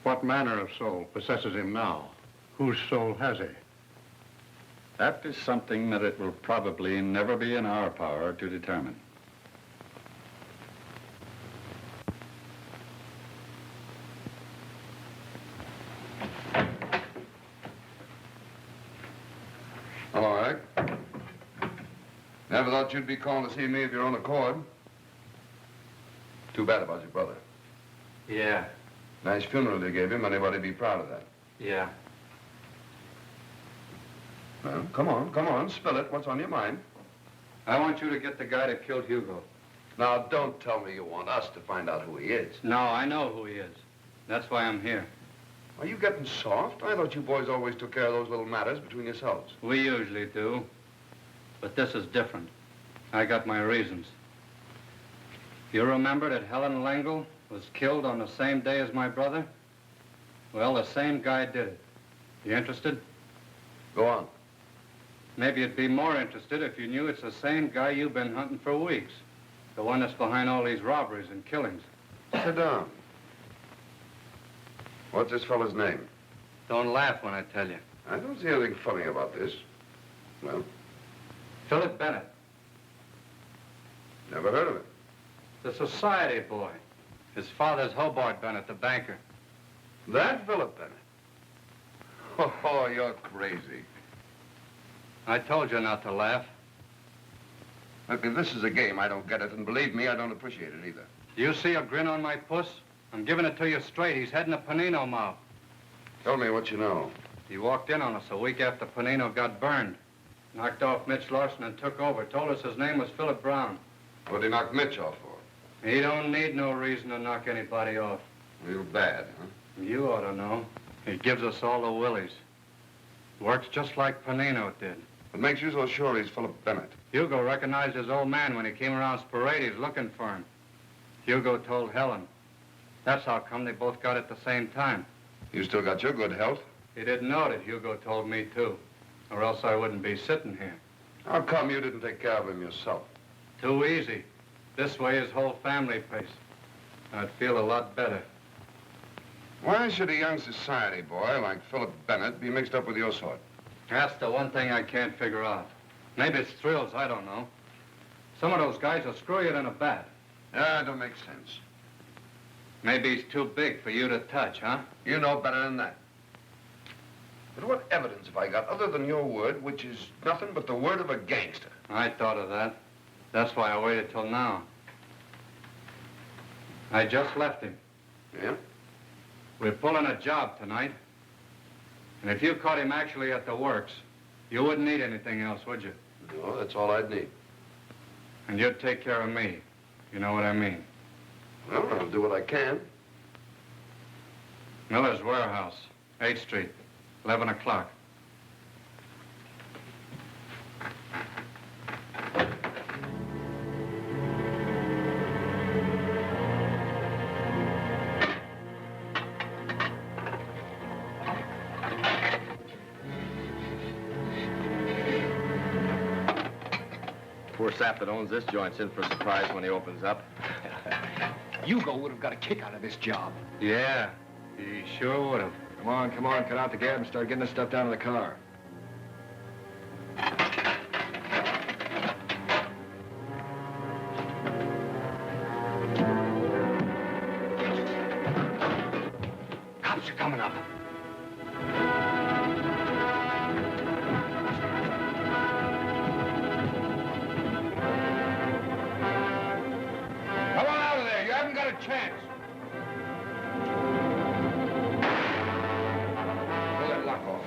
What manner of soul possesses him now? Whose soul has he? That is something that it will probably never be in our power to determine. All right. Never thought you'd be calling to see me of your own accord. Too bad about your brother. Yeah. Nice funeral you gave him. Anybody be proud of that? Yeah. Well, come on, spill it. What's on your mind? I want you to get the guy that killed Hugo. Now, don't tell me you want us to find out who he is. No, I know who he is. That's why I'm here. Are you getting soft? I thought you boys always took care of those little matters between yourselves. We usually do. But this is different. I got my reasons. You remember that Helen Langle was killed on the same day as my brother? Well, the same guy did it. You interested? Go on. Maybe you'd be more interested if you knew it's the same guy you've been hunting for weeks. The one that's behind all these robberies and killings. Sit down. What's this fellow's name? Don't laugh when I tell you. I don't see anything funny about this. Well? Philip Bennett. Never heard of it. The society boy. His father's Hobart Bennett, the banker. That Philip Bennett? Oh, you're crazy. I told you not to laugh. Look, if this is a game, I don't get it, and believe me, I don't appreciate it either. Do you see a grin on my puss? I'm giving it to you straight. He's heading to Panino mouth. Tell me what you know. He walked in on us a week after Panino got burned. Knocked off Mitch Larson and took over. Told us his name was Philip Brown. What'd he knock Mitch off for? He don't need no reason to knock anybody off. Real bad, huh? You ought to know. He gives us all the willies. Works just like Panino did. What makes you so sure he's Philip Bennett? Hugo recognized his old man when he came around Sporades looking for him. Hugo told Helen. That's how come they both got it the same time. You still got your good health? He didn't know it. Hugo told me, too. Or else I wouldn't be sitting here. How come you didn't take care of him yourself? Too easy. This way his whole family pays. I'd feel a lot better. Why should a young society boy like Philip Bennett be mixed up with your sort? That's the one thing I can't figure out. Maybe it's thrills, I don't know. Some of those guys will screw you in a bat. Yeah, it don't make sense. Maybe he's too big for you to touch, huh? You know better than that. But what evidence have I got other than your word, which is nothing but the word of a gangster? I thought of that. That's why I waited till now. I just left him. Yeah? We're pulling a job tonight. And if you caught him actually at the works, you wouldn't need anything else, would you? No, that's all I'd need. And you'd take care of me. You know what I mean? Well, I'll do what I can. Miller's Warehouse, 8th Street, 11 o'clock. Poor sap that owns this joint's in for a surprise when he opens up. Hugo would have got a kick out of this job. Yeah, he sure would have. Come on, cut out the gab and start getting this stuff down to the car. Cops are coming up. Come on out of there. You haven't got a chance. Pull that lock off.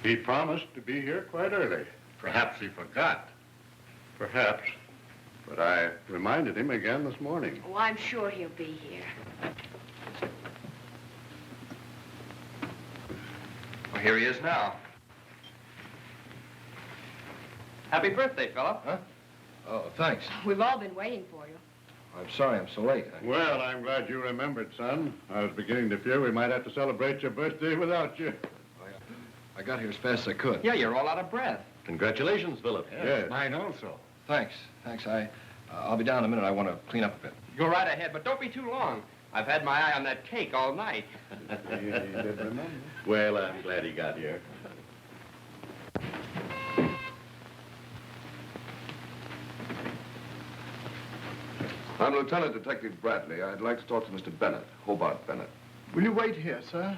He promised to be here quite early. Perhaps he forgot. Perhaps. But I reminded him again this morning. Oh, I'm sure he'll be here. Well, here he is now. Happy birthday, Philip. Huh? Oh, thanks. We've all been waiting for you. I'm sorry I'm so late. Well, I'm glad you remembered, son. I was beginning to fear we might have to celebrate your birthday without you. I got here as fast as I could. Yeah, you're all out of breath. Congratulations, Philip. Yes. Mine also. Thanks. I'll be down in a minute. I want to clean up a bit. Go right ahead, but don't be too long. I've had my eye on that cake all night. He did remember. Well, I'm glad he got here. I'm Lieutenant Detective Bradley. I'd like to talk to Mr. Bennett, Hobart Bennett. Will you wait here, sir?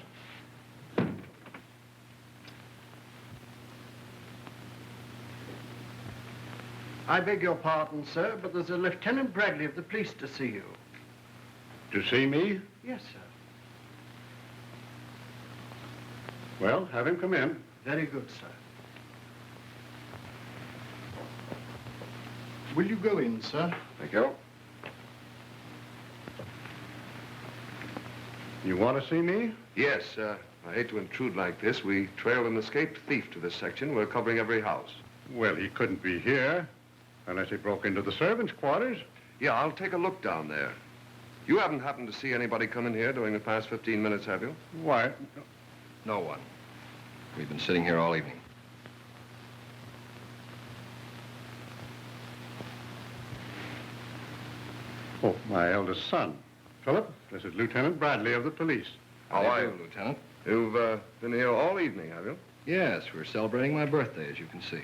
I beg your pardon, sir, but there's a Lieutenant Bradley of the police to see you. To see me? Yes, sir. Well, have him come in. Very good, sir. Will you go in, sir? Thank you. You want to see me? Yes, I hate to intrude like this. We trailed an escaped thief to this section. We're covering every house. Well, he couldn't be here unless he broke into the servants' quarters. Yeah, I'll take a look down there. You haven't happened to see anybody come in here during the past 15 minutes, have you? Why? No one. We've been sitting here all evening. Oh, my eldest son. Philip, this is Lieutenant Bradley of the police. How are you, Lieutenant? You've been here all evening, have you? Yes, we're celebrating my birthday, as you can see.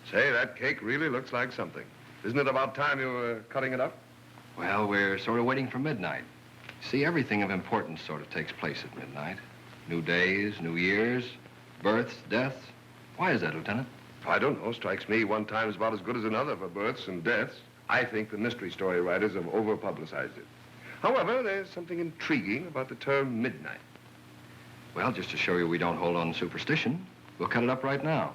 Say, that cake really looks like something. Isn't it about time you were cutting it up? Well, we're sort of waiting for midnight. See, everything of importance sort of takes place at midnight. New days, new years, births, deaths. Why is that, Lieutenant? I don't know. Strikes me one time is about as good as another for births and deaths. I think the mystery story writers have over-publicized it. However, there's something intriguing about the term midnight. Well, just to show you we don't hold on to superstition, we'll cut it up right now.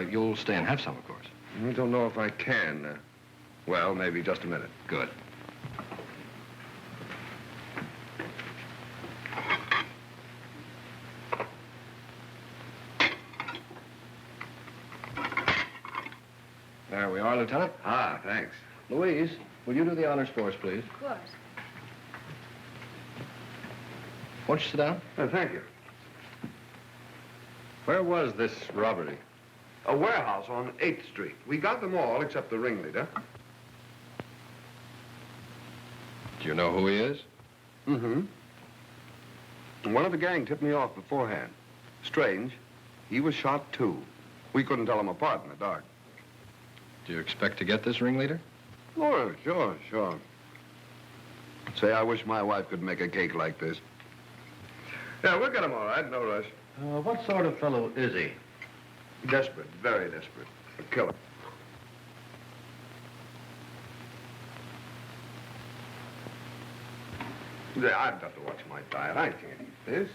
You'll stay and have some, of course. I don't know if I can. Well, maybe just a minute. Good. There we are, Lieutenant. Ah, thanks. Louise, will you do the honors for us, please? Of course. Won't you sit down? Thank you. Where was this robbery? A warehouse on 8th Street. We got them all except the ringleader. Do you know who he is? Mm-hmm. One of the gang tipped me off beforehand. Strange. He was shot, too. We couldn't tell them apart in the dark. Do you expect to get this ringleader? Oh, sure. Say, I wish my wife could make a cake like this. Yeah, we'll get him all right. No rush. What sort of fellow is he? Desperate, very desperate. A killer. Yeah, I've got to watch my diet. I can't eat this.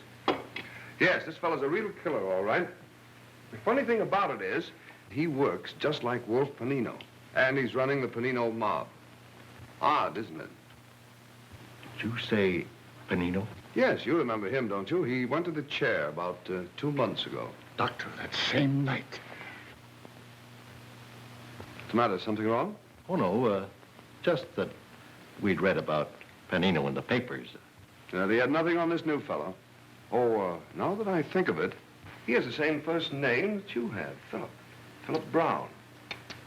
Yes, this fellow's a real killer, all right. The funny thing about it is, he works just like Wolf Panino. And he's running the Panino mob. Odd, isn't it? Did you say Panino? Yes, you remember him, don't you? He went to the chair about 2 months ago. Doctor, that same night. What's the matter? Something wrong? Oh, no, just that we'd read about Panino in the papers. They had nothing on this new fellow. Oh, now that I think of it, he has the same first name that you have, Philip. Philip Brown.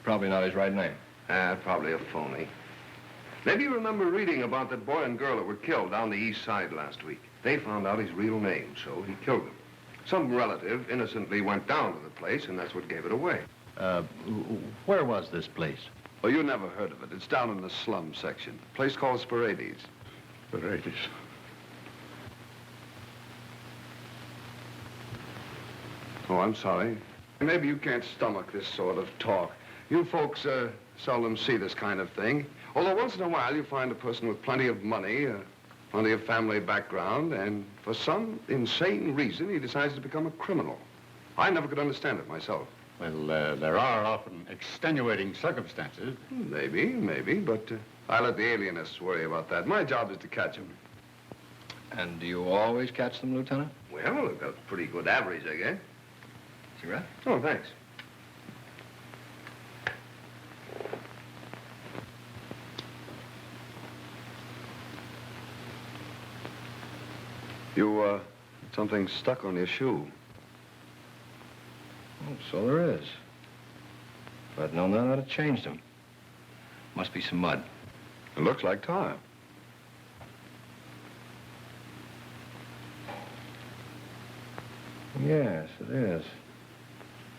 Probably not his right name. Probably a phony. Maybe you remember reading about that boy and girl that were killed down the east side last week. They found out his real name, so he killed them. Some relative innocently went down to the place, and that's what gave it away. Where was this place? Oh, you never heard of it. It's down in the slum section. A place called Sporades. Sporades. Oh, I'm sorry. Maybe you can't stomach this sort of talk. You folks seldom see this kind of thing. Although once in a while you find a person with plenty of money, plenty of family background, and for some insane reason he decides to become a criminal. I never could understand it myself. Well, there are often extenuating circumstances. Maybe, but I let the alienists worry about that. My job is to catch them. And do you always catch them, Lieutenant? Well, I've got a pretty good average, I guess. Cigarette? Oh, thanks. You, something stuck on your shoe. Oh, so there is. If I'd known that, I'd have changed them. Must be some mud. It looks like tar. Yes, it is.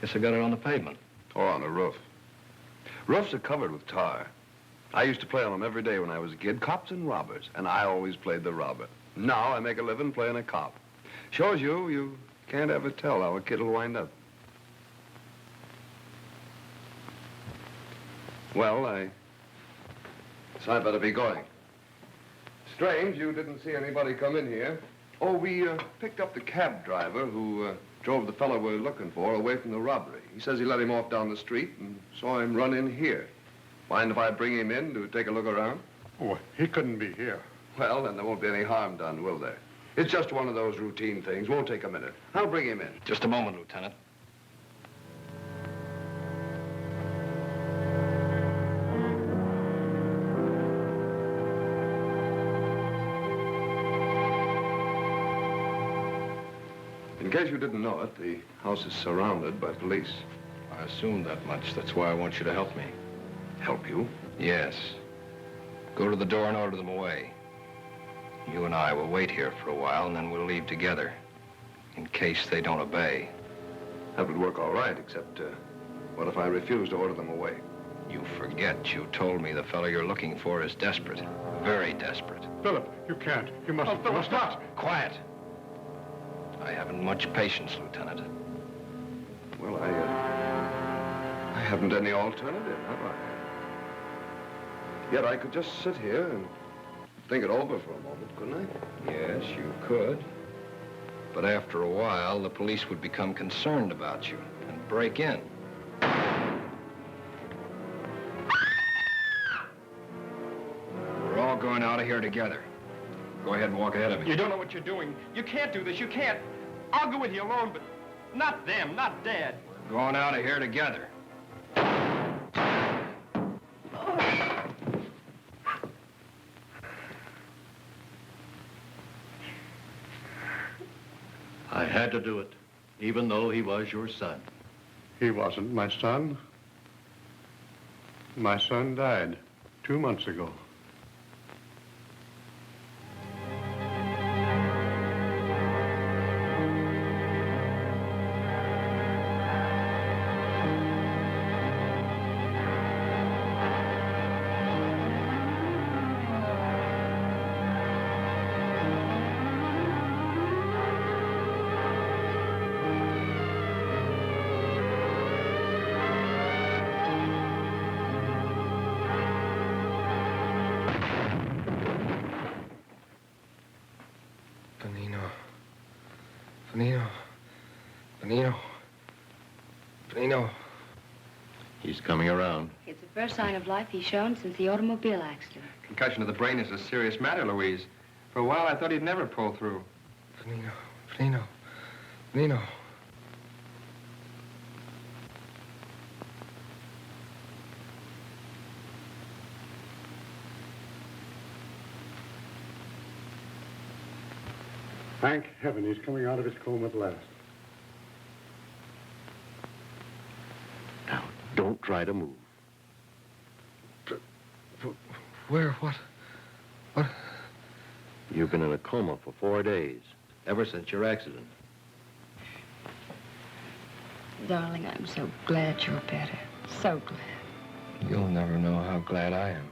Guess I got it on the pavement. Or on the roof. Roofs are covered with tar. I used to play on them every day when I was a kid, cops and robbers, and I always played the robber. Now I make a living playing a cop. Shows you can't ever tell how a kid will wind up. Well, so I better be going. Strange, you didn't see anybody come in here. Oh, we picked up the cab driver who drove the fellow we're looking for away from the robbery. He says he let him off down the street and saw him run in here. Mind if I bring him in to take a look around? Oh, he couldn't be here. Well, then there won't be any harm done, will there? It's just one of those routine things. Won't take a minute. I'll bring him in. Just a moment, Lieutenant. In case you didn't know it, the house is surrounded by police. I assumed that much. That's why I want you to help me. Help you? Yes. Go to the door and order them away. You and I will wait here for a while, and then we'll leave together, in case they don't obey. That would work all right, except, what if I refuse to order them away? You forget you told me the fellow you're looking for is desperate. Very desperate. Philip, you can't. You must... Oh, Philip, stop! Quiet! I haven't much patience, Lieutenant. Well, I haven't any alternative, have I? Yet I could just sit here and think it over for a moment, couldn't I? Yes, you could. But after a while, the police would become concerned about you and break in. We're all going out of here together. Go ahead and walk ahead of me. You don't know what you're doing. You can't do this. You can't. I'll go with you alone, but not them, not Dad. We're going out of here together. I had to do it, even though he was your son. He wasn't my son. My son died 2 months ago. Benino. He's coming around. It's the first sign of life he's shown since the automobile accident. Concussion of the brain is a serious matter, Louise. For a while, I thought he'd never pull through. Benino. Thank heaven he's coming out of his coma at last. Now, don't try to move. Where? What? You've been in a coma for 4 days, ever since your accident. Darling, I'm so glad you're better. So glad. You'll never know how glad I am.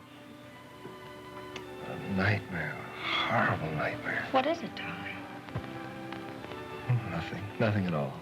A nightmare, a horrible nightmare. What is it, darling? Nothing at all.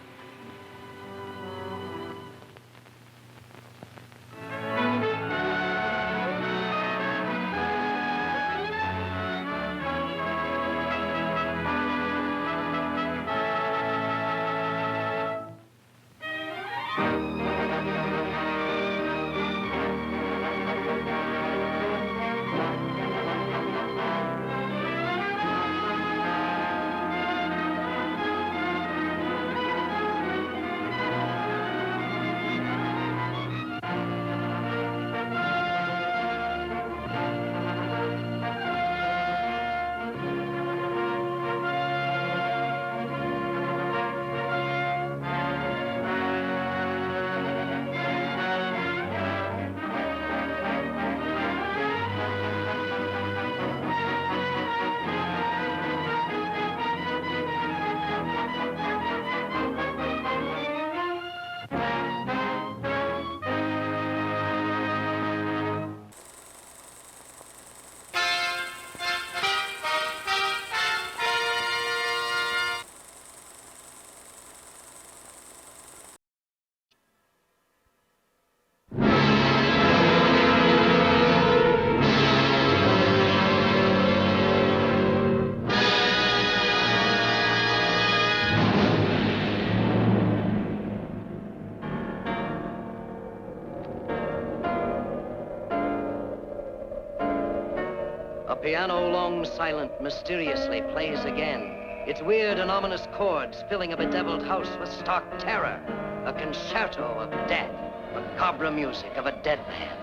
A piano long silent mysteriously plays again, its weird and ominous chords filling a bedeviled house with stark terror. A concerto of death, macabre music of a dead man,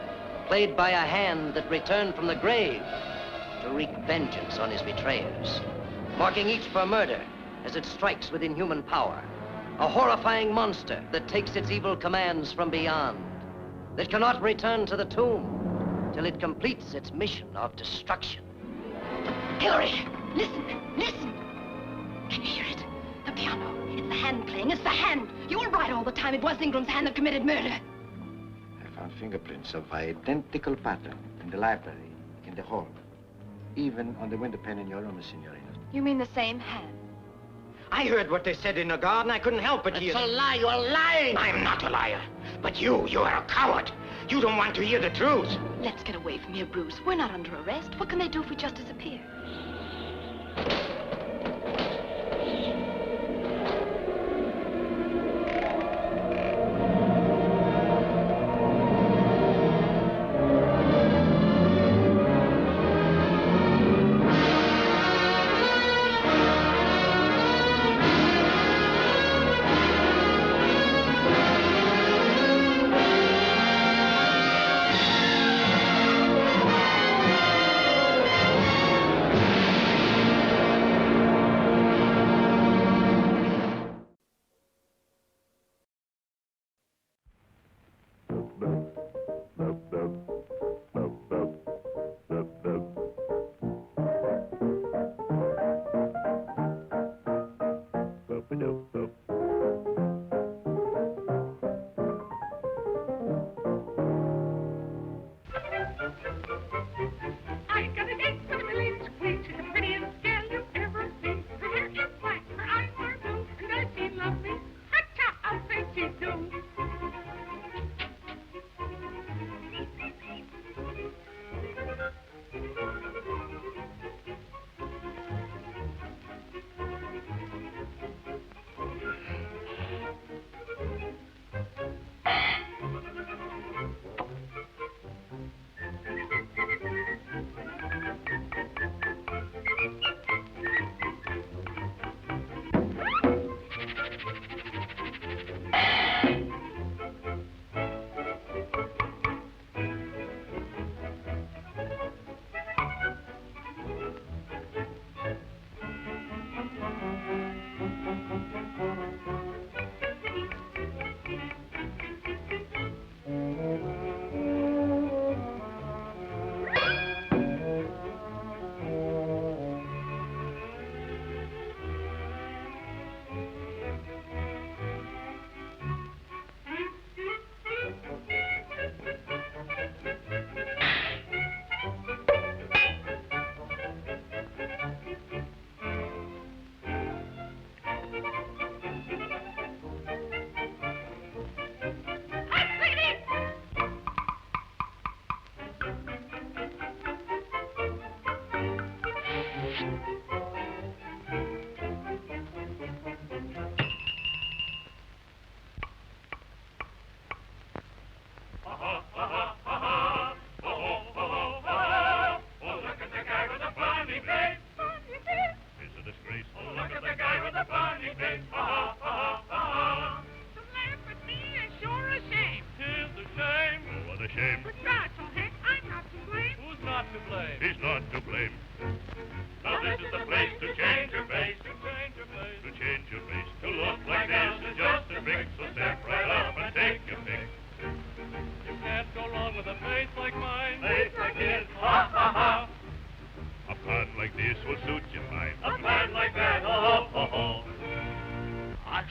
played by a hand that returned from the grave to wreak vengeance on his betrayers, marking each for murder as it strikes with inhuman power. A horrifying monster that takes its evil commands from beyond, that cannot return to the tomb till it completes its mission of destruction. Hillary, listen, listen. Can you hear it? The piano. It's the hand playing. It's the hand. You were right all the time. It was Ingram's hand that committed murder. I found fingerprints of identical pattern in the library, in the hall. Even on the window pane in your room, Signorina. You mean the same hand? I heard what they said in the garden. I couldn't help but hear. It's a lie. You're lying. I'm not a liar. But you are a coward. You don't want to hear the truth. Let's get away from here, Bruce. We're not under arrest. What can they do if we just disappear?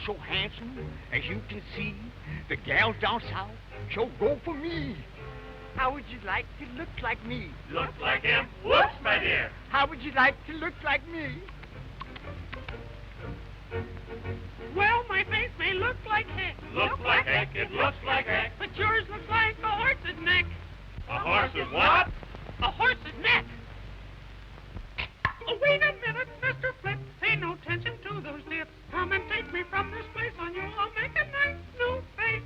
So handsome, as you can see, the gals down south sure go for me. How would you like to look like me? Look like him? Whoops, my dear. How would you like to look like me? Well, my face may look like heck. Look like heck, it looks like heck. But yours looks like a horse's neck. A horse's what? A horse's neck. Oh, wait a minute, Mr. Flip. Pay no attention to those lips. Come and take me from this place on you. I'll make a nice new face.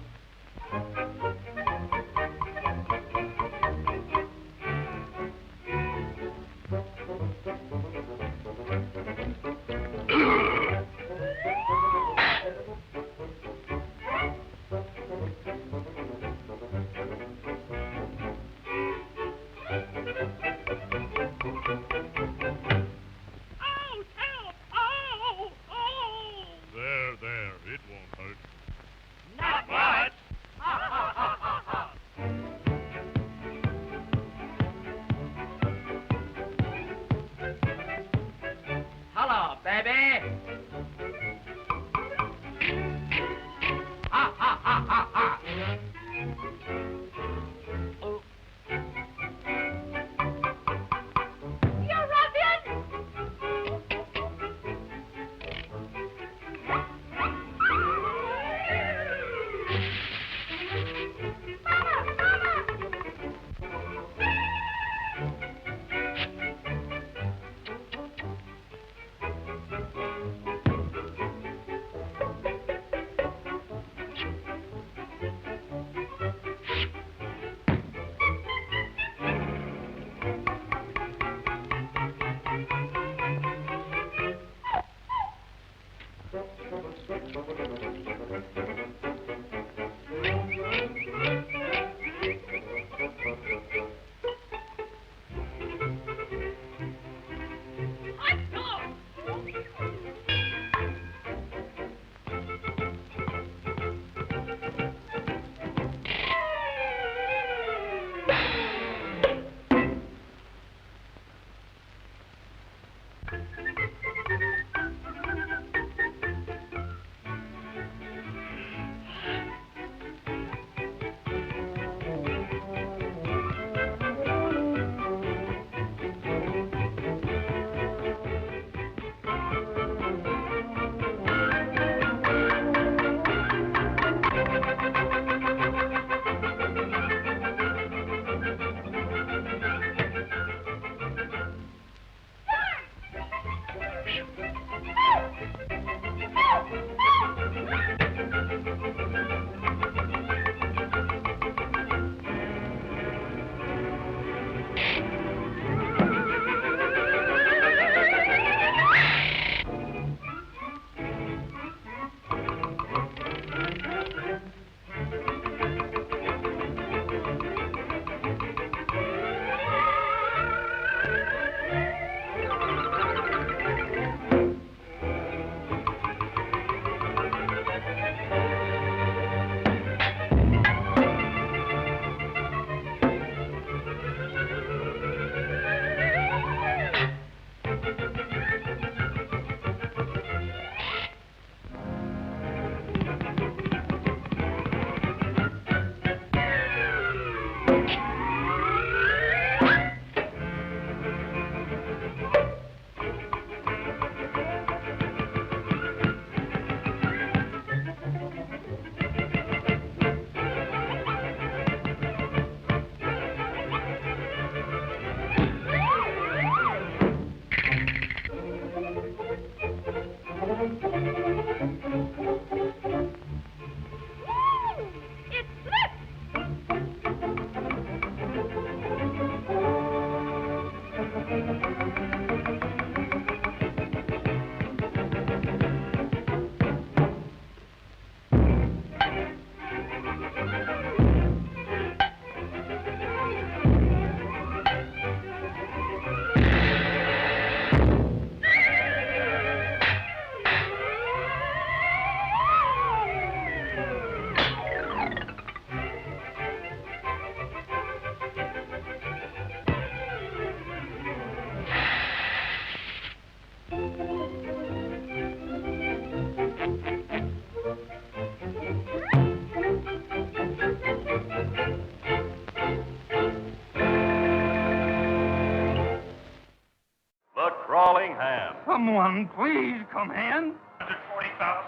Someone, please, come in. 140,000.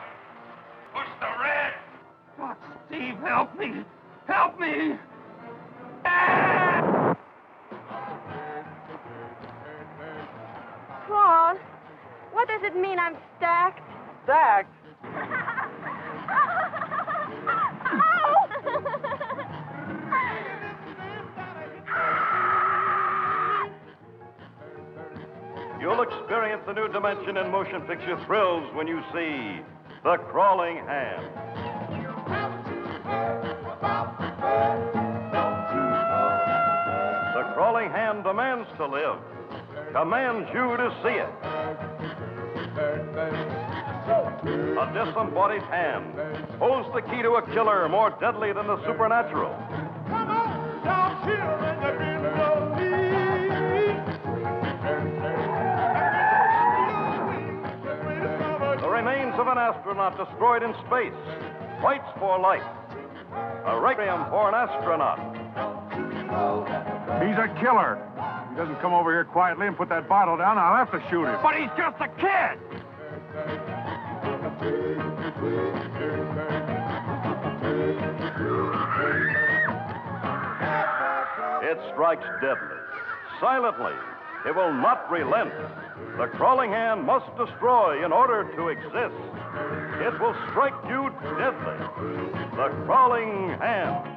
Push the red. God, Steve, help me. Help me. Claude, what does it mean I'm stacked? Stacked? You'll experience a new dimension in motion picture thrills when you see The Crawling Hand. The Crawling Hand demands to live, commands you to see it. A disembodied hand holds the key to a killer more deadly than the supernatural. Come on, down here in the middle of me. The remains of an astronaut destroyed in space fights for life. A requiem for an astronaut. He's a killer. If he doesn't come over here quietly and put that bottle down, I'll have to shoot him. But he's just a kid. It strikes deadly, silently. It will not relent. The crawling hand must destroy in order to exist. It will strike you deadly. The crawling hand.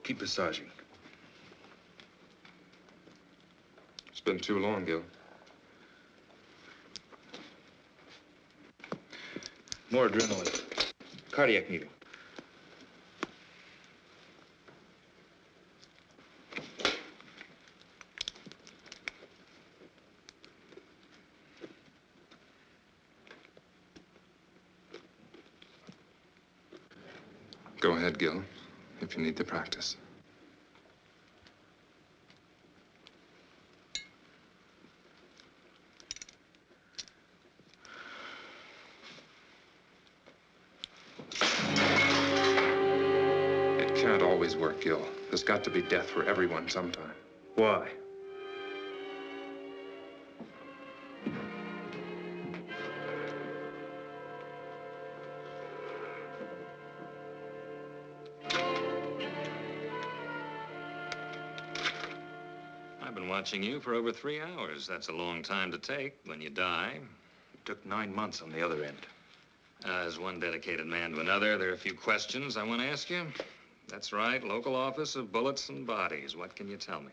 Keep massaging. It's been too long, Gil. More adrenaline. Cardiac needle. Go ahead, Gil, if you need the practice. It can't always work, Gil. There's got to be death for everyone sometime. Why? I've been watching you for over 3 hours. That's a long time to take when you die. It took 9 months on the other end. As one dedicated man to another, there are a few questions I want to ask you. That's right, local office of bullets and bodies. What can you tell me?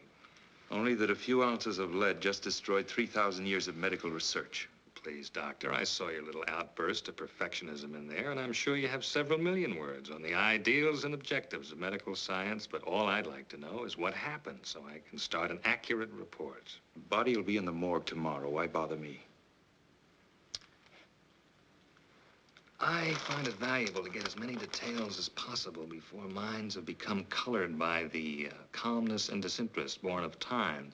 Only that a few ounces of lead just destroyed 3,000 years of medical research. Please, Doctor, I saw your little outburst of perfectionism in there, and I'm sure you have several million words on the ideals and objectives of medical science, but all I'd like to know is what happened so I can start an accurate report. Body will be in the morgue tomorrow. Why bother me? I find it valuable to get as many details as possible before minds have become colored by the calmness and disinterest born of time.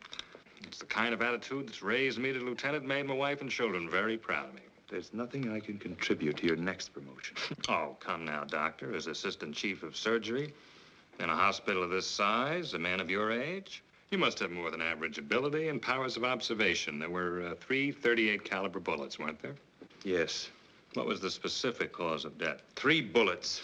It's the kind of attitude that's raised me to lieutenant, made my wife and children very proud of me. There's nothing I can contribute to your next promotion. Oh, come now, Doctor. As assistant chief of surgery in a hospital of this size, a man of your age, you must have more than average ability and powers of observation. There were 3 .38 caliber bullets, weren't there? Yes. What was the specific cause of death? 3 bullets.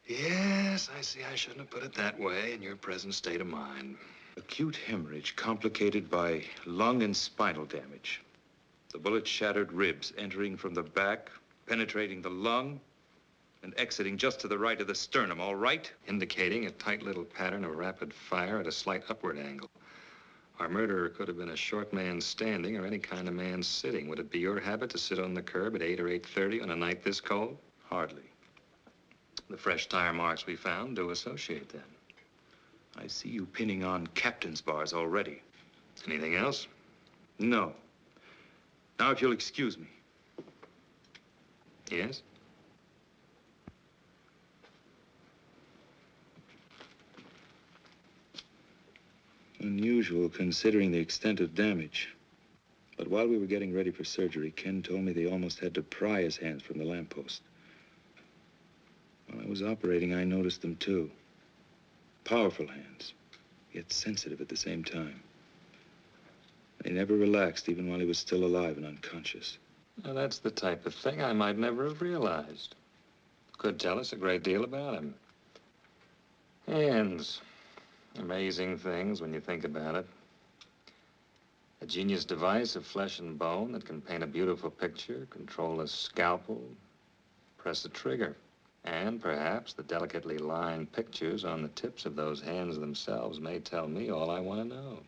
Yes, I see I shouldn't have put it that way in your present state of mind. Acute hemorrhage complicated by lung and spinal damage. The bullet shattered ribs, entering from the back, penetrating the lung, and exiting just to the right of the sternum, all right? Indicating a tight little pattern of rapid fire at a slight upward angle. Our murderer could have been a short man standing or any kind of man sitting. Would it be your habit to sit on the curb at 8 or 8:30 on a night this cold? Hardly. The fresh tire marks we found do associate then. I see you pinning on captain's bars already. Anything else? No. Now, if you'll excuse me. Yes? Unusual considering the extent of damage. But while we were getting ready for surgery, Ken told me they almost had to pry his hands from the lamppost. While I was operating, I noticed them too. Powerful hands, yet sensitive at the same time. They never relaxed, even while he was still alive and unconscious. Now, that's the type of thing I might never have realized. Could tell us a great deal about him. Hands. Amazing things when you think about it. A genius device of flesh and bone that can paint a beautiful picture, control a scalpel, press a trigger. And perhaps the delicately lined pictures on the tips of those hands themselves may tell me all I want to know.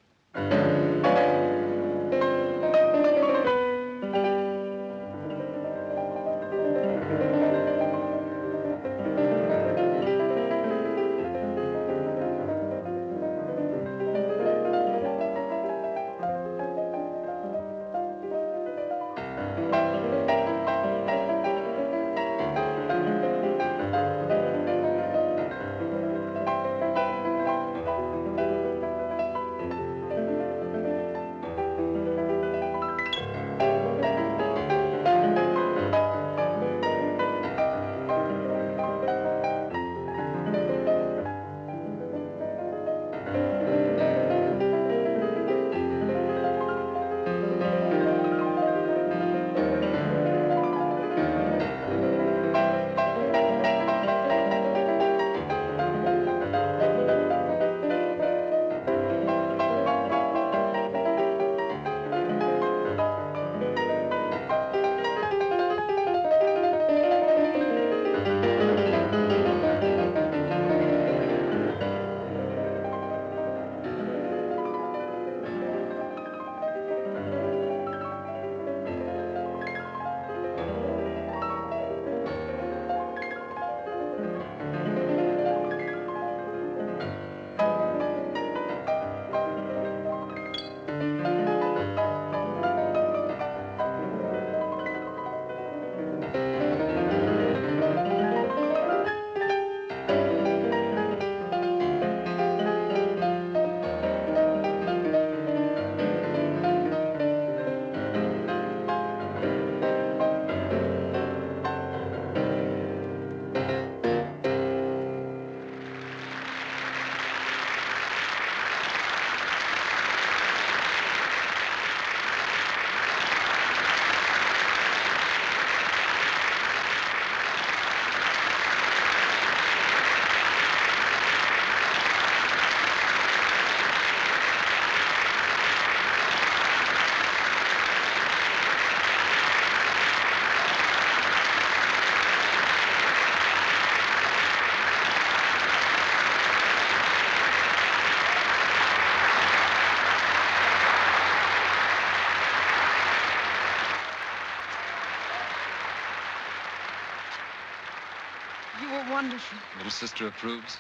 Wonderful. Little sister approves?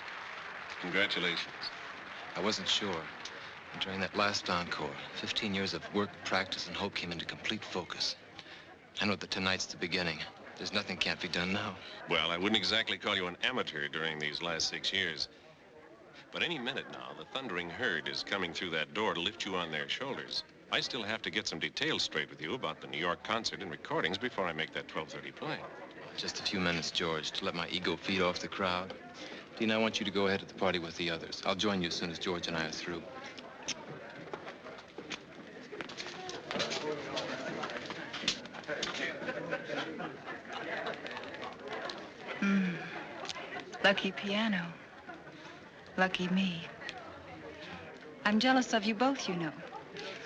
Congratulations. I wasn't sure. During that last encore, 15 years of work, practice, and hope came into complete focus. I know that tonight's the beginning. There's nothing can't be done now. Well, I wouldn't exactly call you an amateur during these last 6 years. But any minute now, the thundering herd is coming through that door to lift you on their shoulders. I still have to get some details straight with you about the New York concert and recordings before I make that 12:30 play. Just a few minutes, George, to let my ego feed off the crowd. Dean, I want you to go ahead to the party with the others. I'll join you as soon as George and I are through. Lucky piano. Lucky me. I'm jealous of you both, you know.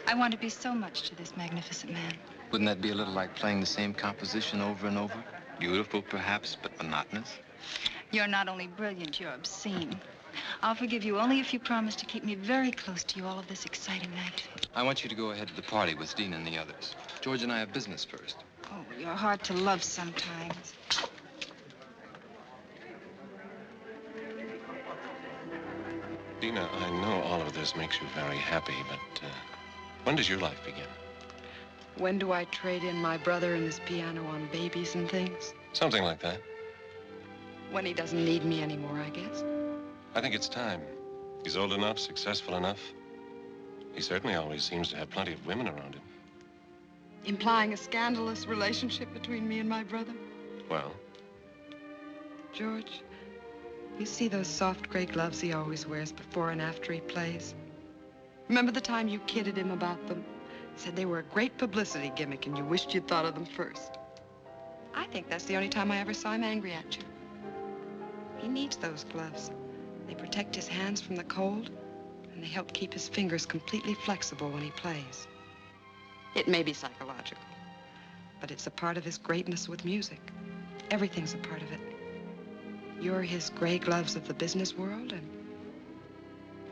I want to be so much to this magnificent man. Wouldn't that be a little like playing the same composition over and over? Beautiful, perhaps, but monotonous? You're not only brilliant, you're obscene. I'll forgive you only if you promise to keep me very close to you all of this exciting night. I want you to go ahead to the party with Dean and the others. George and I have business first. Oh, you're hard to love sometimes. Dina, I know all of this makes you very happy, but when does your life begin? When do I trade in my brother and his piano on babies and things? Something like that. When he doesn't need me anymore, I guess. I think it's time. He's old enough, successful enough. He certainly always seems to have plenty of women around him. Implying a scandalous relationship between me and my brother? Well? George, you see those soft gray gloves he always wears before and after he plays? Remember the time you kidded him about them? Said they were a great publicity gimmick and you wished you'd thought of them first. I think that's the only time I ever saw him angry at you. He needs those gloves. They protect his hands from the cold, and they help keep his fingers completely flexible when he plays. It may be psychological, but it's a part of his greatness with music. Everything's a part of it. You're his gray gloves of the business world,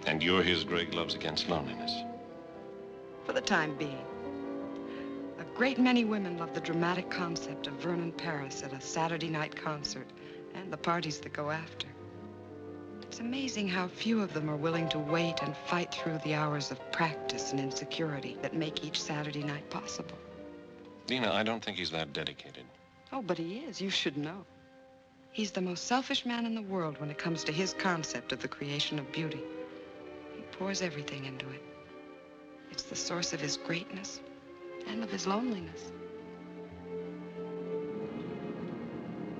And you're his gray gloves against loneliness. for the time being. A great many women love the dramatic concept of Vernon Paris at a Saturday night concert and the parties that go after. It's amazing how few of them are willing to wait and fight through the hours of practice and insecurity that make each Saturday night possible. Dina, I don't think he's that dedicated. Oh, but he is. You should know. He's the most selfish man in the world when it comes to his concept of the creation of beauty. He pours everything into it. It's the source of his greatness and of his loneliness.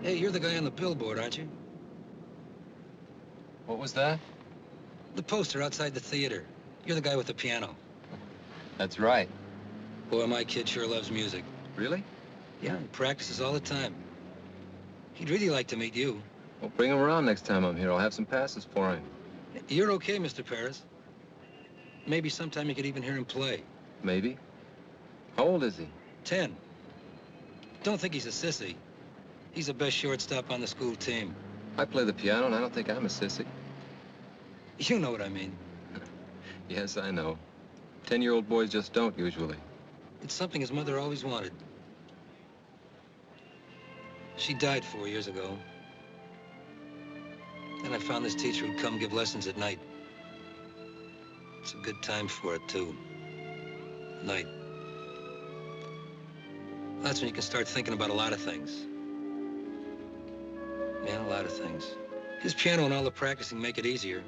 Hey, you're the guy on the billboard, aren't you? What was that? The poster outside the theater. You're the guy with the piano. That's right. Boy, my kid sure loves music. Really? Yeah, he practices all the time. He'd really like to meet you. Well, bring him around next time I'm here. I'll have some passes for him. You're okay, Mr. Paris. Maybe sometime you could even hear him play. Maybe. How old is he? 10. Don't think he's a sissy. He's the best shortstop on the school team. I play the piano, and I don't think I'm a sissy. You know what I mean. Yes, I know. 10-year-old boys just don't, usually. It's something his mother always wanted. She died 4 years ago. Then I found this teacher who'd come give lessons at night. It's a good time for it, too. Night. That's when you can start thinking about a lot of things. Yeah, a lot of things. His piano and all the practicing make it easier.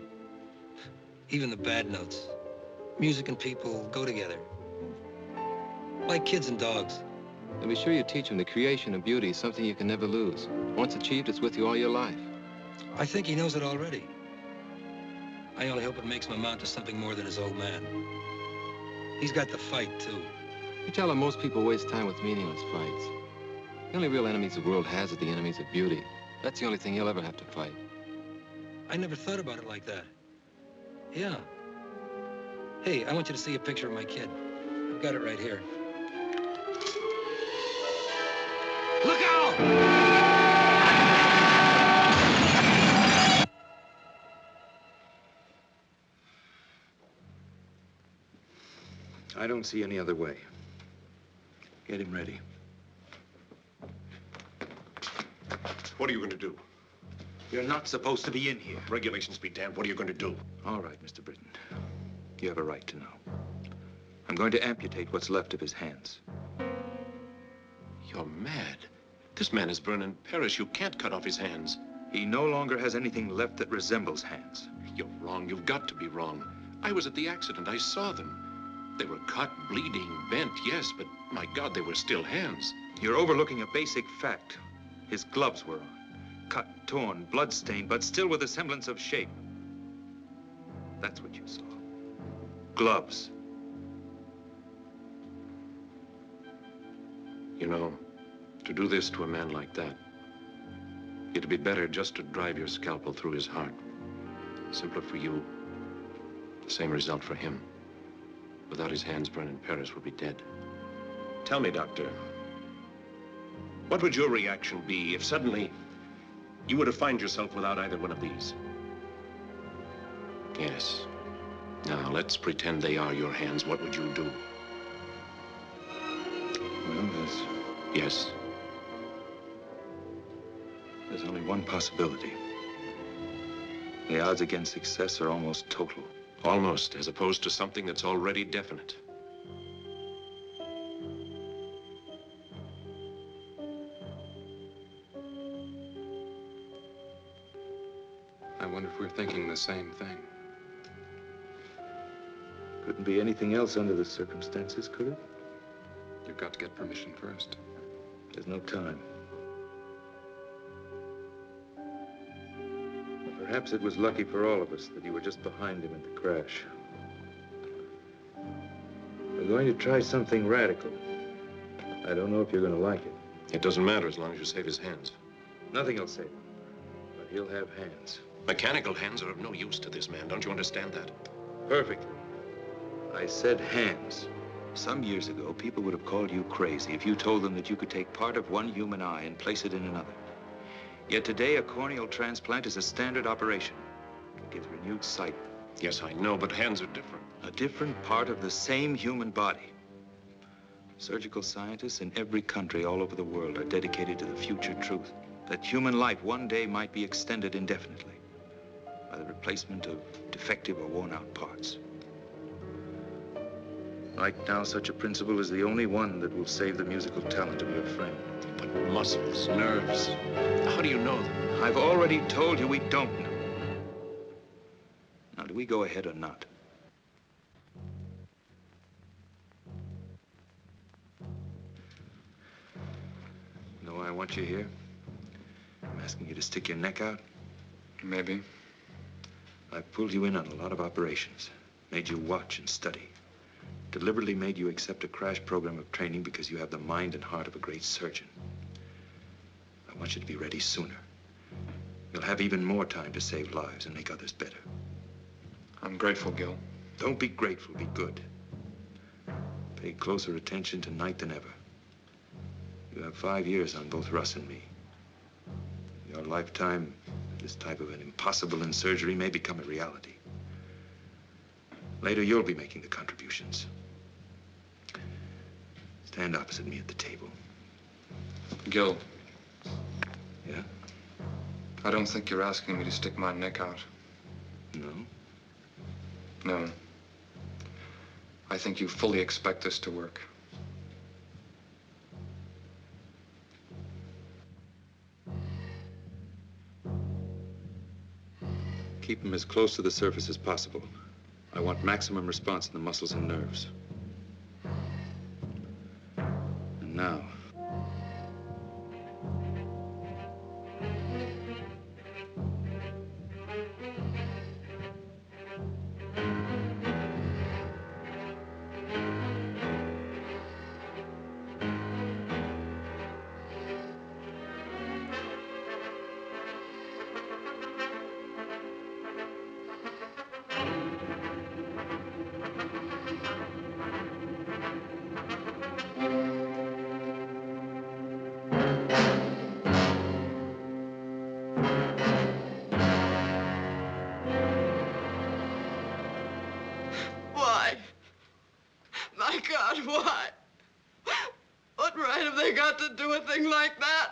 Even the bad notes. Music and people go together. Like kids and dogs. And be sure you teach him the creation of beauty is something you can never lose. Once achieved, it's with you all your life. I think he knows it already. I only hope it makes him amount to something more than his old man. He's got the fight, too. You tell him most people waste time with meaningless fights. The only real enemies the world has are the enemies of beauty. That's the only thing he'll ever have to fight. I never thought about it like that. Yeah. Hey, I want you to see a picture of my kid. I've got it right here. Look out! I don't see any other way. Get him ready. What are you going to do? You're not supposed to be in here. Regulations be damned. What are you going to do? All right, Mr. Britton. You have a right to know. I'm going to amputate what's left of his hands. You're mad. This man is Vernon Paris. You can't cut off his hands. He no longer has anything left that resembles hands. You're wrong. You've got to be wrong. I was at the accident. I saw them. They were cut, bleeding, bent, yes, but my God, they were still hands. You're overlooking a basic fact. His gloves were on. Cut, torn, blood-stained, but still with a semblance of shape. That's what you saw. Gloves. You know, to do this to a man like that, it'd be better just to drive your scalpel through his heart. Simpler for you, the same result for him. Without his hands, Vernon Paris would be dead. Tell me, Doctor, what would your reaction be if suddenly you were to find yourself without either one of these? Yes. Now, let's pretend they are your hands. What would you do? Well, Yes. There's only one possibility. The odds against success are almost total. Almost, as opposed to something that's already definite. I wonder if we're thinking the same thing. Couldn't be anything else under the circumstances, could it? You've got to get permission first. There's no time. Perhaps it was lucky for all of us that you were just behind him in the crash. We're going to try something radical. I don't know if you're going to like it. It doesn't matter as long as you save his hands. Nothing will save him, but he'll have hands. Mechanical hands are of no use to this man. Don't you understand that? Perfectly. I said hands. Some years ago, people would have called you crazy if you told them that you could take part of one human eye and place it in another. Yet today, a corneal transplant is a standard operation. It gives renewed sight. Yes, I know, but hands are different. A different part of the same human body. Surgical scientists in every country all over the world are dedicated to the future truth that human life one day might be extended indefinitely by the replacement of defective or worn-out parts. Right now, such a principle is the only one that will save the musical talent of your friend. But muscles, nerves, how do you know them? I've already told you we don't know. Now, do we go ahead or not? You know why I want you here? I'm asking you to stick your neck out. Maybe. I've pulled you in on a lot of operations, made you watch and study, deliberately made you accept a crash program of training because you have the mind and heart of a great surgeon. I want you to be ready sooner. You'll have even more time to save lives and make others better. I'm grateful, Gil. Don't be grateful, be good. Pay closer attention tonight than ever. You have 5 years on both Russ and me. In your lifetime, this type of an impossible in surgery may become a reality. Later, you'll be making the contributions. Stand opposite me at the table. Gil. Yeah? I don't think you're asking me to stick my neck out. No? No. I think you fully expect this to work. Keep him as close to the surface as possible. I want maximum response in the muscles and nerves. And now. Why? My God, why? What right have they got to do a thing like that?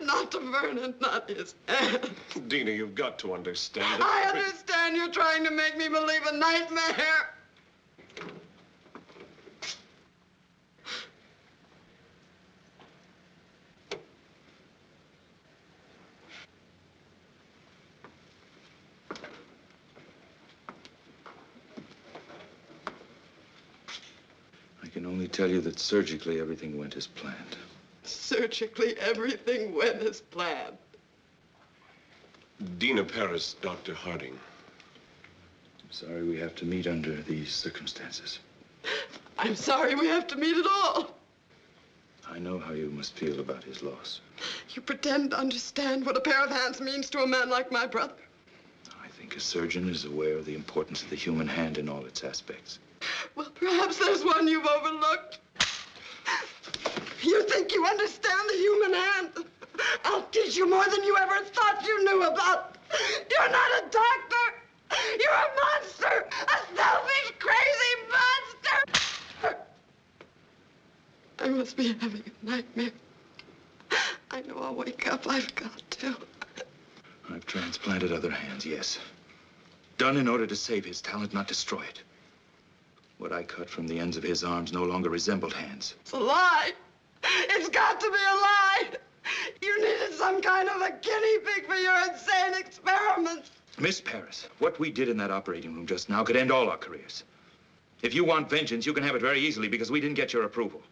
Not to Vernon, not his hand. Dina, you've got to understand. I understand you're trying to make me believe a nightmare. I can only tell you that surgically everything went as planned. Surgically, everything went as planned. Dina Paris, Dr. Harding. I'm sorry we have to meet under these circumstances. I'm sorry we have to meet at all. I know how you must feel about his loss. You pretend to understand what a pair of hands means to a man like my brother. I think a surgeon is aware of the importance of the human hand in all its aspects. Well, perhaps there's one you've overlooked. You think you understand the human hand? I'll teach you more than you ever thought you knew about. You're not a doctor. You're a monster. A selfish, crazy monster. I must be having a nightmare. I know I'll wake up. I've got to. I've transplanted other hands, yes. Done in order to save his talent, not destroy it. What I cut from the ends of his arms no longer resembled hands. It's a lie. It's got to be a lie. You needed some kind of a guinea pig for your insane experiments. Miss Paris, what we did in that operating room just now could end all our careers. If you want vengeance, you can have it very easily because we didn't get your approval.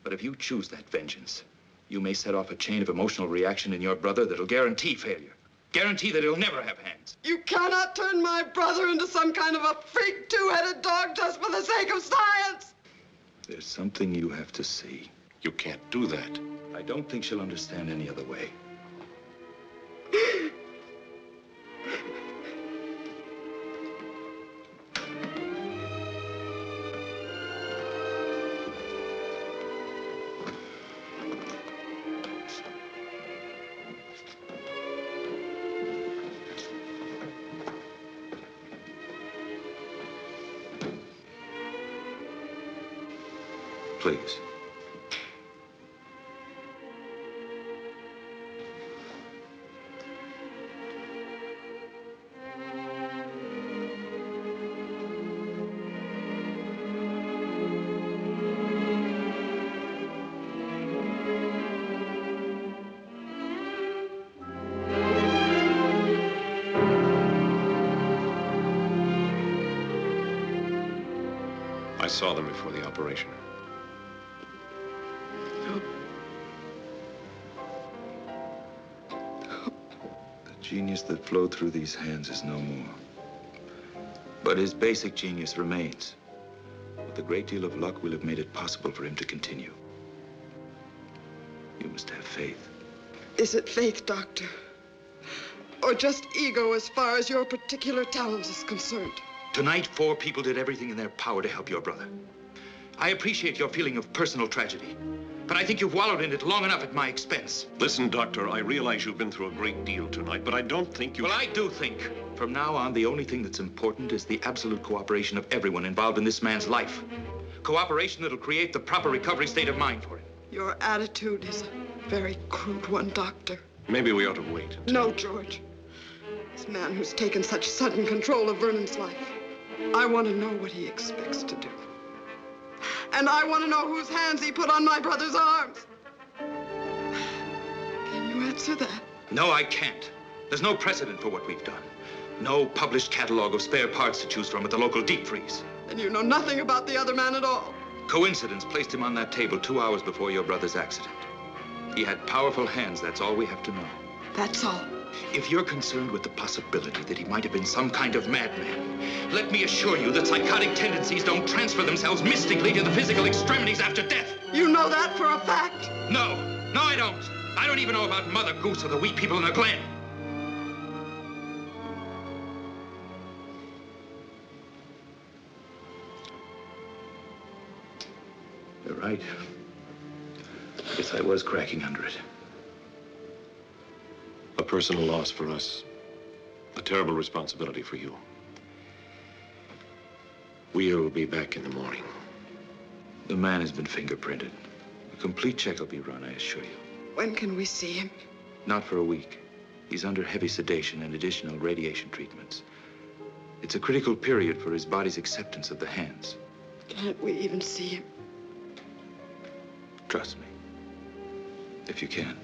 But if you choose that vengeance, you may set off a chain of emotional reaction in your brother that'll guarantee failure. Guarantee that he'll never have hands. You cannot turn my brother into some kind of a freak two-headed dog just for the sake of science. There's something you have to see. You can't do that. I don't think she'll understand any other way. Please. I saw them before the operation. The genius that flowed through these hands is no more. But his basic genius remains. With a great deal of luck, we'll have made it possible for him to continue. You must have faith. Is it faith, Doctor? Or just ego as far as your particular talent is concerned? Tonight, 4 people did everything in their power to help your brother. I appreciate your feeling of personal tragedy, but I think you've wallowed in it long enough at my expense. Listen, Doctor, I realize you've been through a great deal tonight, but I don't think you... Well, I do think. From now on, the only thing that's important is the absolute cooperation of everyone involved in this man's life. Cooperation that'll create the proper recovery state of mind for him. Your attitude is a very crude one, Doctor. Maybe we ought to wait. No, George. This man who's taken such sudden control of Vernon's life, I want to know what he expects to do. And I want to know whose hands he put on my brother's arms. Can you answer that? No, I can't. There's no precedent for what we've done. No published catalog of spare parts to choose from at the local deep freeze. And you know nothing about the other man at all. Coincidence placed him on that table 2 hours before your brother's accident. He had powerful hands, that's all we have to know. That's all. If you're concerned with the possibility that he might have been some kind of madman, let me assure you that psychotic tendencies don't transfer themselves mystically to the physical extremities after death. You know that for a fact? No, I don't. I don't even know about Mother Goose or the wee people in the glen. You're right. I guess I was cracking under it. A personal loss for us. A terrible responsibility for you. We'll be back in the morning. The man has been fingerprinted. A complete check will be run, I assure you. When can we see him? Not for a week. He's under heavy sedation and additional radiation treatments. It's a critical period for his body's acceptance of the hands. Can't we even see him? Trust me. If you can.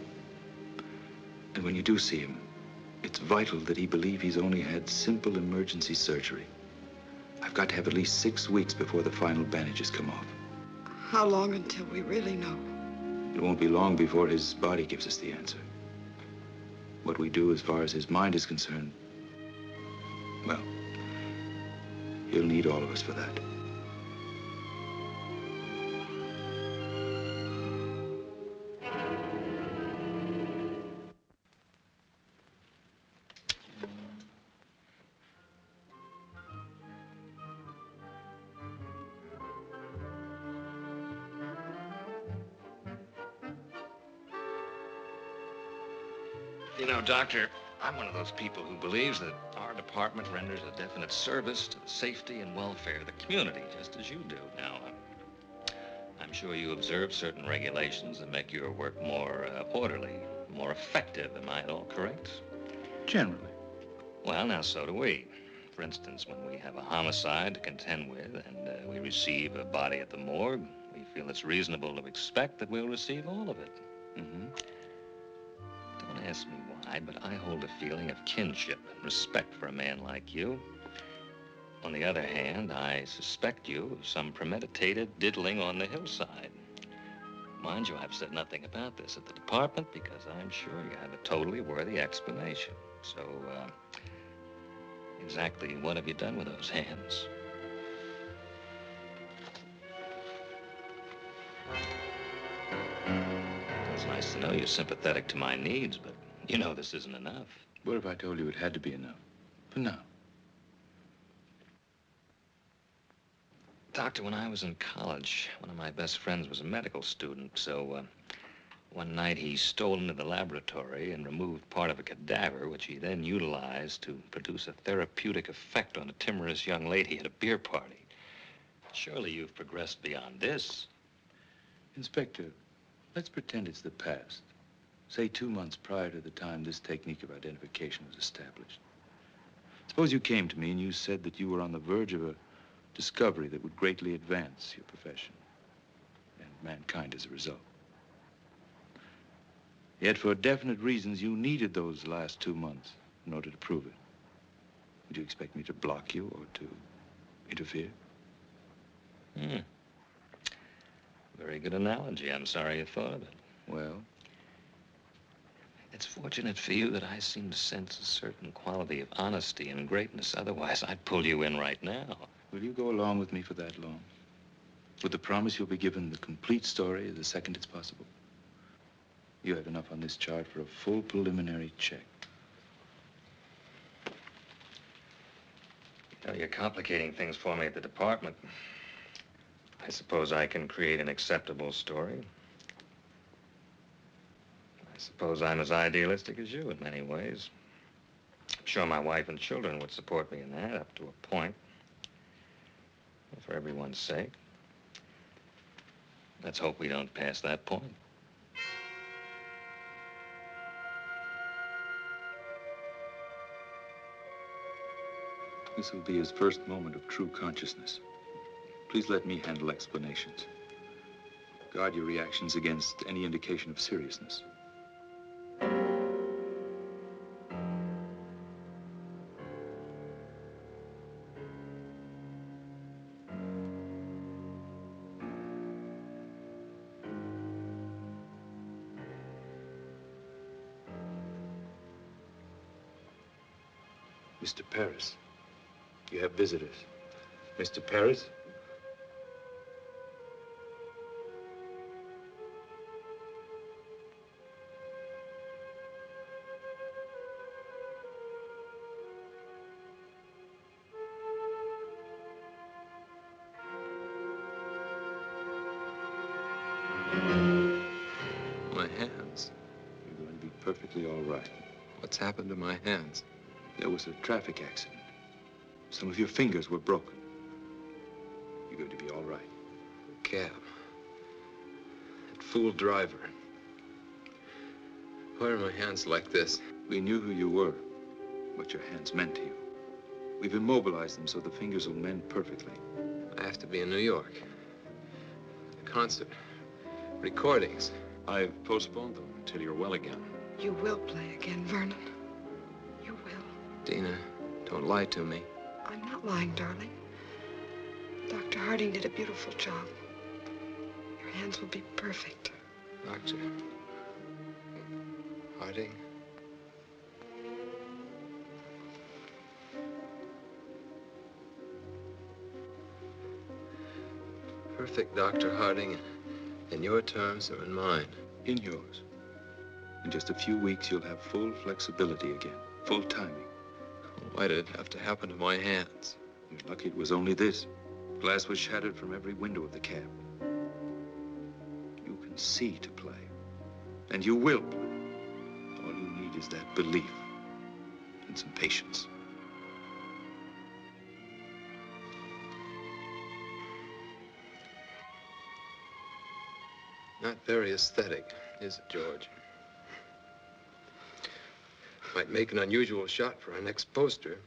And when you do see him, it's vital that he believe he's only had simple emergency surgery. I've got to have at least 6 weeks before the final bandages come off. How long until we really know? It won't be long before his body gives us the answer. What we do as far as his mind is concerned, well, he'll need all of us for that. You know, Doctor, I'm one of those people who believes that our department renders a definite service to the safety and welfare of the community, just as you do. Now, I'm sure you observe certain regulations that make your work more orderly, more effective. Am I at all correct? Generally. Well, now, so do we. For instance, when we have a homicide to contend with and we receive a body at the morgue, we feel it's reasonable to expect that we'll receive all of it. Mm-hmm. Don't ask me why, but I hold a feeling of kinship and respect for a man like you. On the other hand, I suspect you of some premeditated diddling on the hillside. Mind you, I've said nothing about this at the department because I'm sure you have a totally worthy explanation. So, exactly what have you done with those hands? It's nice to know you're sympathetic to my needs, but you know this isn't enough. What if I told you it had to be enough? For now. Doctor, when I was in college, one of my best friends was a medical student, so one night he stole into the laboratory and removed part of a cadaver, which he then utilized to produce a therapeutic effect on a timorous young lady at a beer party. Surely you've progressed beyond this. Inspector, let's pretend it's the past. Say 2 months prior to the time this technique of identification was established. Suppose you came to me and you said that you were on the verge of a discovery that would greatly advance your profession and mankind as a result. Yet for definite reasons, you needed those last 2 months in order to prove it. Would you expect me to block you or to interfere? Very good analogy. I'm sorry you thought of it. Well? It's fortunate for you that I seem to sense a certain quality of honesty and greatness. Otherwise, I'd pull you in right now. Will you go along with me for that long? With the promise you'll be given the complete story the second it's possible? You have enough on this chart for a full preliminary check. You know, you're complicating things for me at the department. I suppose I can create an acceptable story. I suppose I'm as idealistic as you in many ways. I'm sure my wife and children would support me in that up to a point. For everyone's sake. Let's hope we don't pass that point. This will be his first moment of true consciousness. Please let me handle explanations. Guard your reactions against any indication of seriousness. Mr. Paris, you have visitors. Mr. Paris? My hands. You're going to be perfectly all right. What's happened to my hands? There was a traffic accident. Some of your fingers were broken. You're going to be all right. The cab. That fool driver. Why are my hands like this? We knew who you were, what your hands meant to you. We've immobilized them so the fingers will mend perfectly. I have to be in New York. A concert. Recordings. I've postponed them until you're well again. You will play again, Vernon. You will. Dina, don't lie to me. I'm not lying, darling. Dr. Harding did a beautiful job. Your hands will be perfect. Doctor Harding? Perfect, Dr. Harding, in your terms or in mine? In yours. In just a few weeks, you'll have full flexibility again, full timing. Why did it have to happen to my hands? You're lucky it was only this. Glass was shattered from every window of the cab. You can see to play, and you will play. All you need is that belief and some patience. Not very aesthetic, is it, George? Might make an unusual shot for our next poster.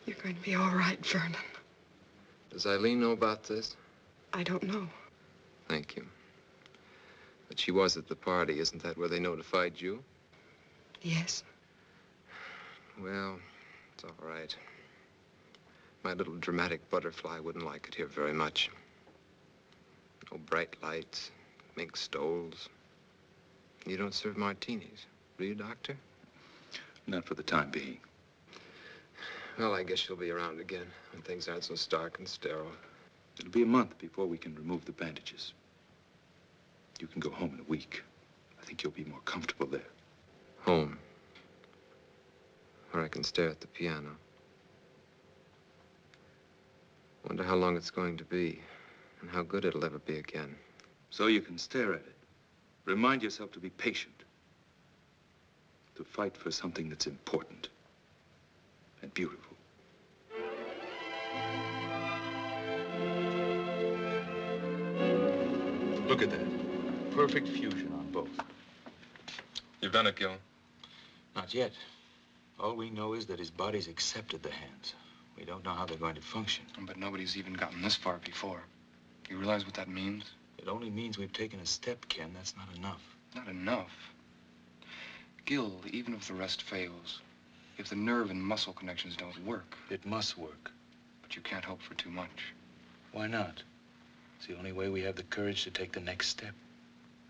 You're going to be all right, Vernon. Does Eileen know about this? I don't know. Thank you. But she was at the party. Isn't that where they notified you? Yes. Well, it's all right. My little dramatic butterfly wouldn't like it here very much. No bright lights, mink stoles. You don't serve martinis, do you, Doctor? Not for the time being. Well, I guess you'll be around again when things aren't so stark and sterile. It'll be a month before we can remove the bandages. You can go home in a week. I think you'll be more comfortable there. Home. Where I can stare at the piano. Wonder how long it's going to be and how good it'll ever be again. So you can stare at it. Remind yourself to be patient. To fight for something that's important and beautiful. Look at that. Perfect fusion on both. You've done it, Gil. Not yet. All we know is that his body's accepted the hands. We don't know how they're going to function. But nobody's even gotten this far before. You realize what that means? It only means we've taken a step, Ken. That's not enough. Not enough. Gil, even if the rest fails, if the nerve and muscle connections don't work... It must work. But you can't hope for too much. Why not? It's the only way we have the courage to take the next step.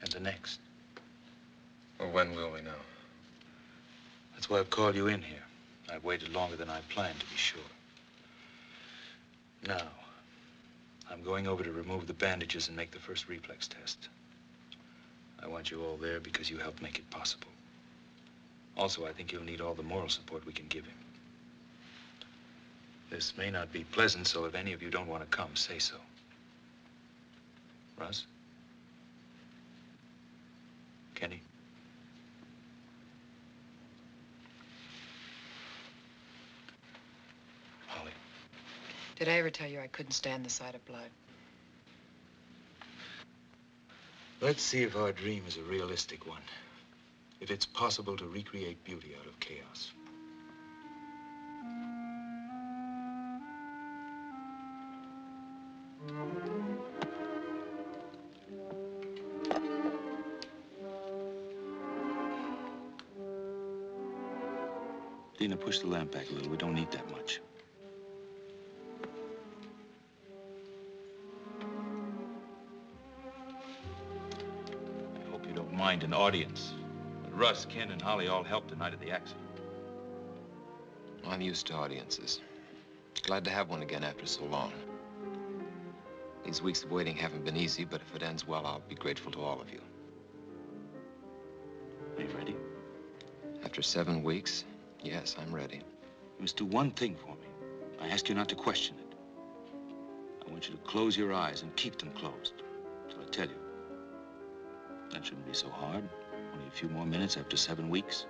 And the next. Well, when will we know? That's why I've called you in here. I've waited longer than I planned, to be sure. Now, I'm going over to remove the bandages and make the first reflex test. I want you all there because you helped make it possible. Also, I think you'll need all the moral support we can give him. This may not be pleasant, so if any of you don't want to come, say so. Russ? Kenny? Holly? Did I ever tell you I couldn't stand the sight of blood? Let's see if our dream is a realistic one. If it's possible to recreate beauty out of chaos. Dina, push the lamp back a little. We don't need that much. I hope you don't mind an audience. But Russ, Ken, and Holly all helped the night of the accident. I'm used to audiences. Glad to have one again after so long. These weeks of waiting haven't been easy, but if it ends well, I'll be grateful to all of you. Are you ready? After 7 weeks, yes, I'm ready. You must do one thing for me. I ask you not to question it. I want you to close your eyes and keep them closed. So I tell you. That shouldn't be so hard. Only a few more minutes after 7 weeks.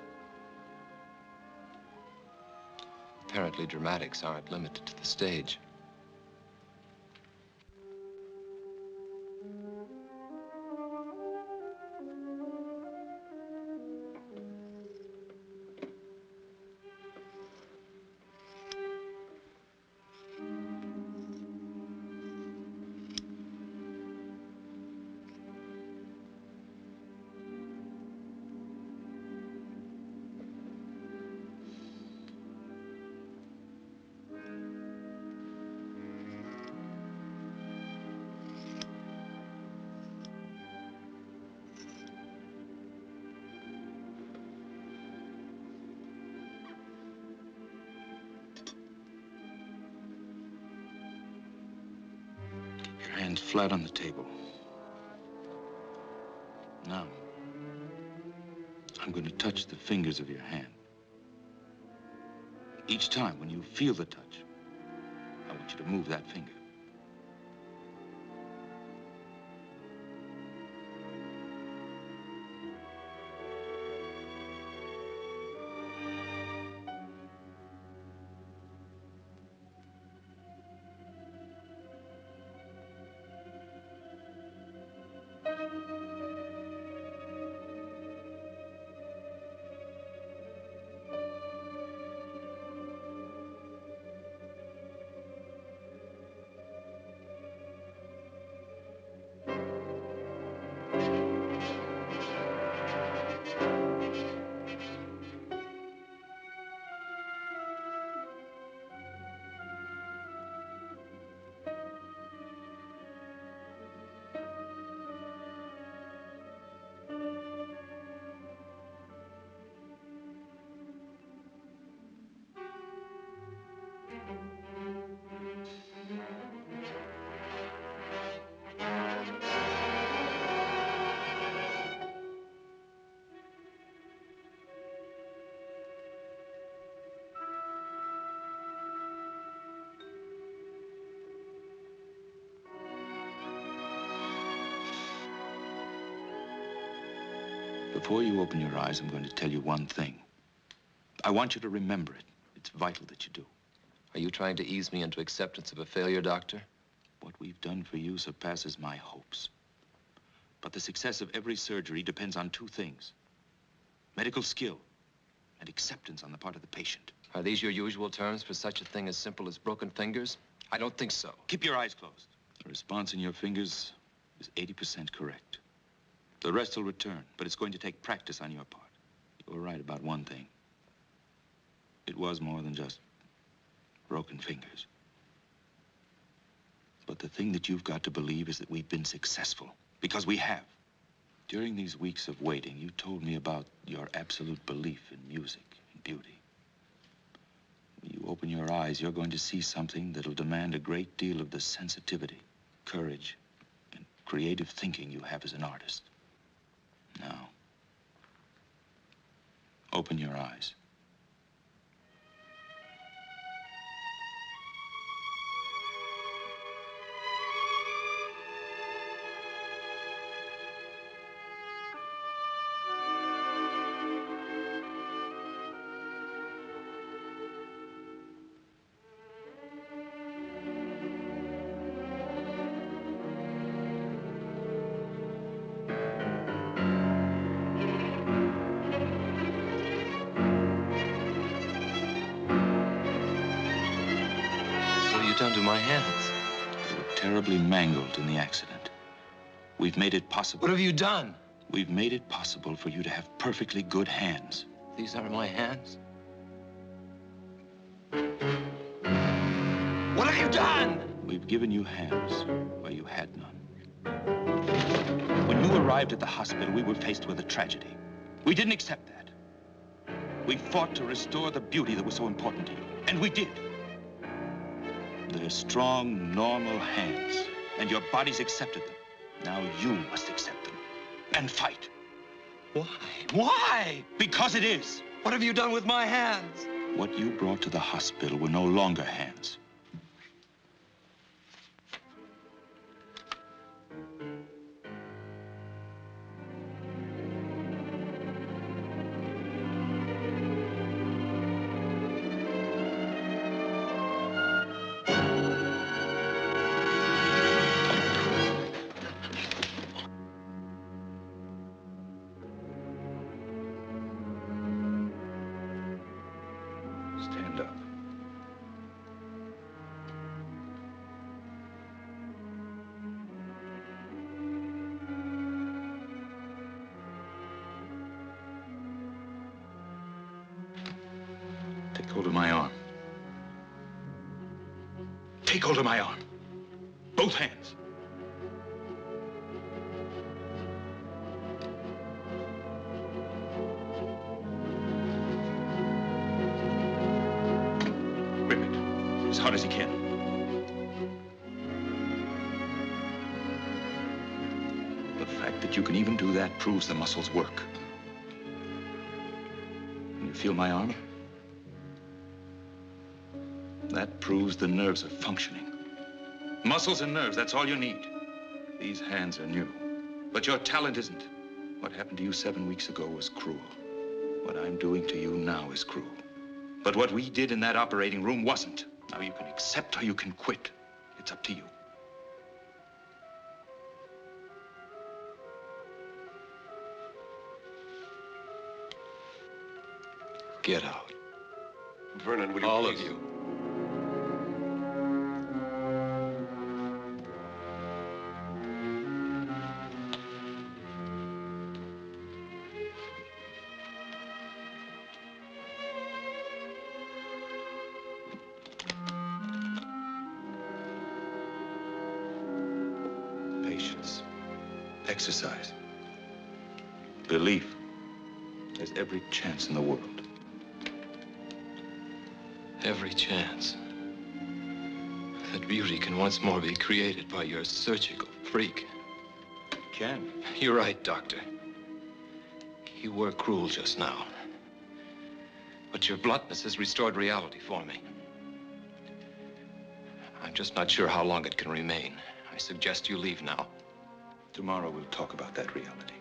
Apparently, dramatics aren't limited to the stage. Hands flat on the table. Now, I'm going to touch the fingers of your hand. Each time when you feel the touch, I want you to move that finger. Before you open your eyes, I'm going to tell you one thing. I want you to remember it. It's vital that you do. Are you trying to ease me into acceptance of a failure, Doctor? What we've done for you surpasses my hopes. But the success of every surgery depends on two things: medical skill and acceptance on the part of the patient. Are these your usual terms for such a thing as simple as broken fingers? I don't think so. Keep your eyes closed. The response in your fingers is 80% correct. The rest will return, but it's going to take practice on your part. You were right about one thing. It was more than just broken fingers. But the thing that you've got to believe is that we've been successful, because we have. During these weeks of waiting, you told me about your absolute belief in music and beauty. When you open your eyes, you're going to see something that'll demand a great deal of the sensitivity, courage, and creative thinking you have as an artist. Now, open your eyes. Done to my hands? They were terribly mangled in the accident. We've made it possible. What have you done? We've made it possible for you to have perfectly good hands. These are my hands? What have you done? We've given you hands where you had none. When you arrived at the hospital, we were faced with a tragedy. We didn't accept that. We fought to restore the beauty that was so important to you, and we did. They're strong, normal hands, and your body's accepted them. Now you must accept them and fight. Why? Why? Because it is. What have you done with my hands? What you brought to the hospital were no longer hands. Stand up. Take hold of my arm. Take hold of my arm. Both hands. Grip it as hard as you can. The fact that you can even do that proves the muscles work. Can you feel my arm? That proves the nerves are functioning. Muscles and nerves, that's all you need. These hands are new, but your talent isn't. What happened to you 7 weeks ago was cruel. What I'm doing to you now is cruel. But what we did in that operating room wasn't. Now you can accept or you can quit. It's up to you. Get out. Vernon, will you All please? of you. Patience. Exercise. Belief. There's every chance in the world. Every chance that beauty can once more be created by your surgical freak. Can. You're right, Doctor. You were cruel just now. But your bluntness has restored reality for me. I'm just not sure how long it can remain. I suggest you leave now. Tomorrow we'll talk about that reality.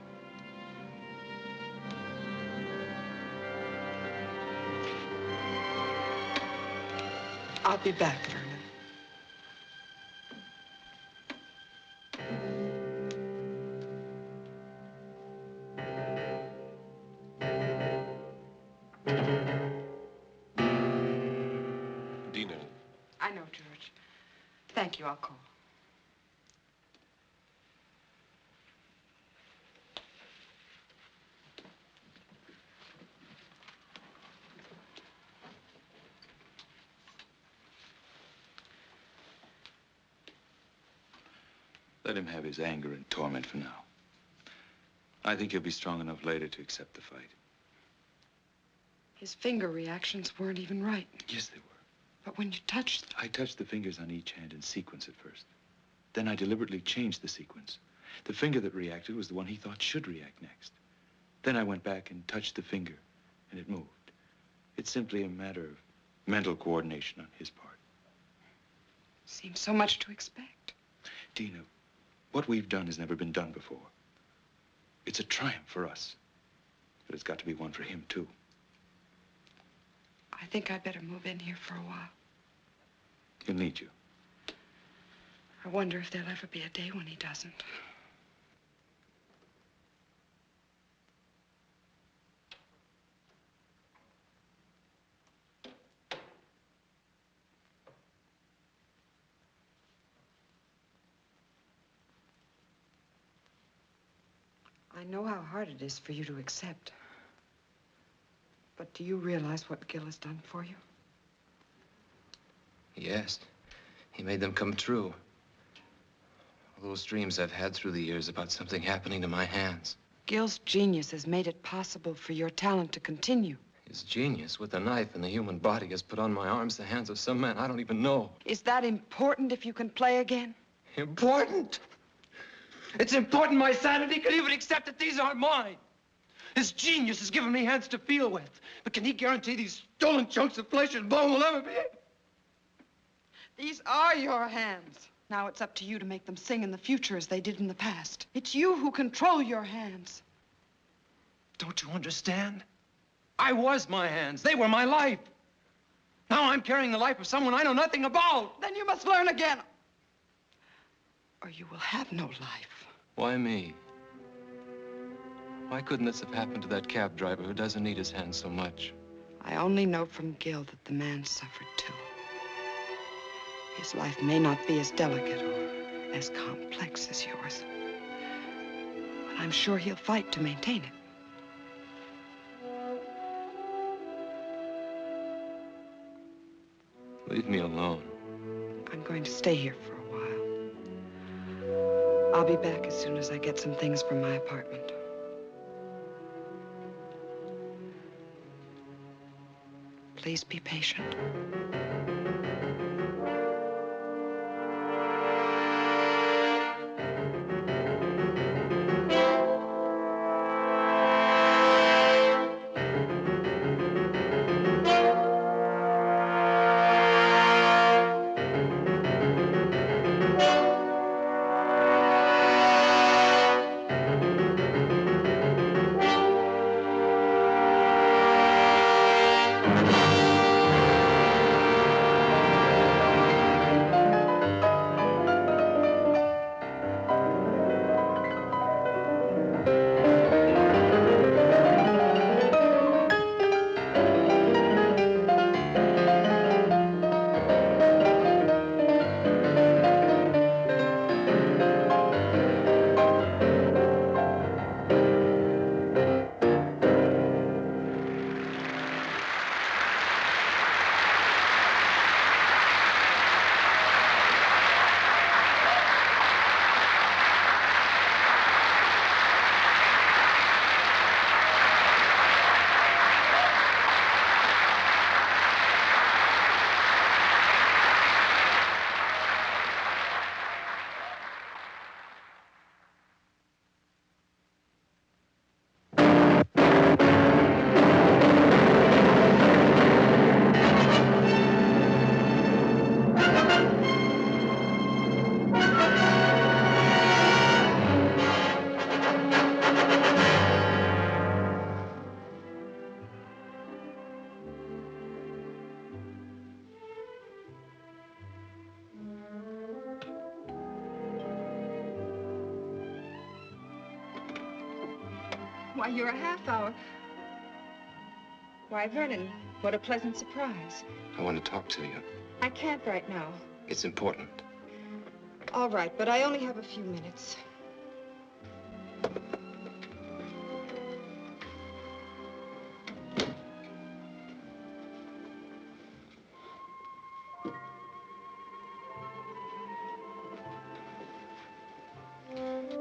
I'll be back, Vernon. Dina. I know, George. Thank you. I'll call. Let him have his anger and torment for now. I think he'll be strong enough later to accept the fight. His finger reactions weren't even right. Yes, they were. But when you touched... I touched the fingers on each hand in sequence at first. Then I deliberately changed the sequence. The finger that reacted was the one he thought should react next. Then I went back and touched the finger, and it moved. It's simply a matter of mental coordination on his part. Seems so much to expect. Dina, what we've done has never been done before. It's a triumph for us, but it's got to be one for him, too. I think I'd better move in here for a while. He'll need you. I wonder if there'll ever be a day when he doesn't. I know how hard it is for you to accept. But do you realize what Gil has done for you? Yes. He made them come true. All those dreams I've had through the years about something happening to my hands. Gil's genius has made it possible for your talent to continue. His genius with a knife in the human body has put on my arms the hands of some man I don't even know. Is that important if you can play again? Important? It's important my sanity could even accept that these aren't mine. His genius has given me hands to feel with. But can he guarantee these stolen chunks of flesh and bone will ever be? These are your hands. Now it's up to you to make them sing in the future as they did in the past. It's you who control your hands. Don't you understand? I was my hands. They were my life. Now I'm carrying the life of someone I know nothing about. Then you must learn again. Or you will have no life. Why me? Why couldn't this have happened to that cab driver who doesn't need his hands so much? I only know from Gil that the man suffered too. His life may not be as delicate or as complex as yours, but I'm sure he'll fight to maintain it. Leave me alone. I'm going to stay here for a while. I'll be back as soon as I get some things from my apartment. Please be patient. Why, you're a half hour. Why, Vernon, what a pleasant surprise. I want to talk to you. I can't right now. It's important. All right, but I only have a few minutes.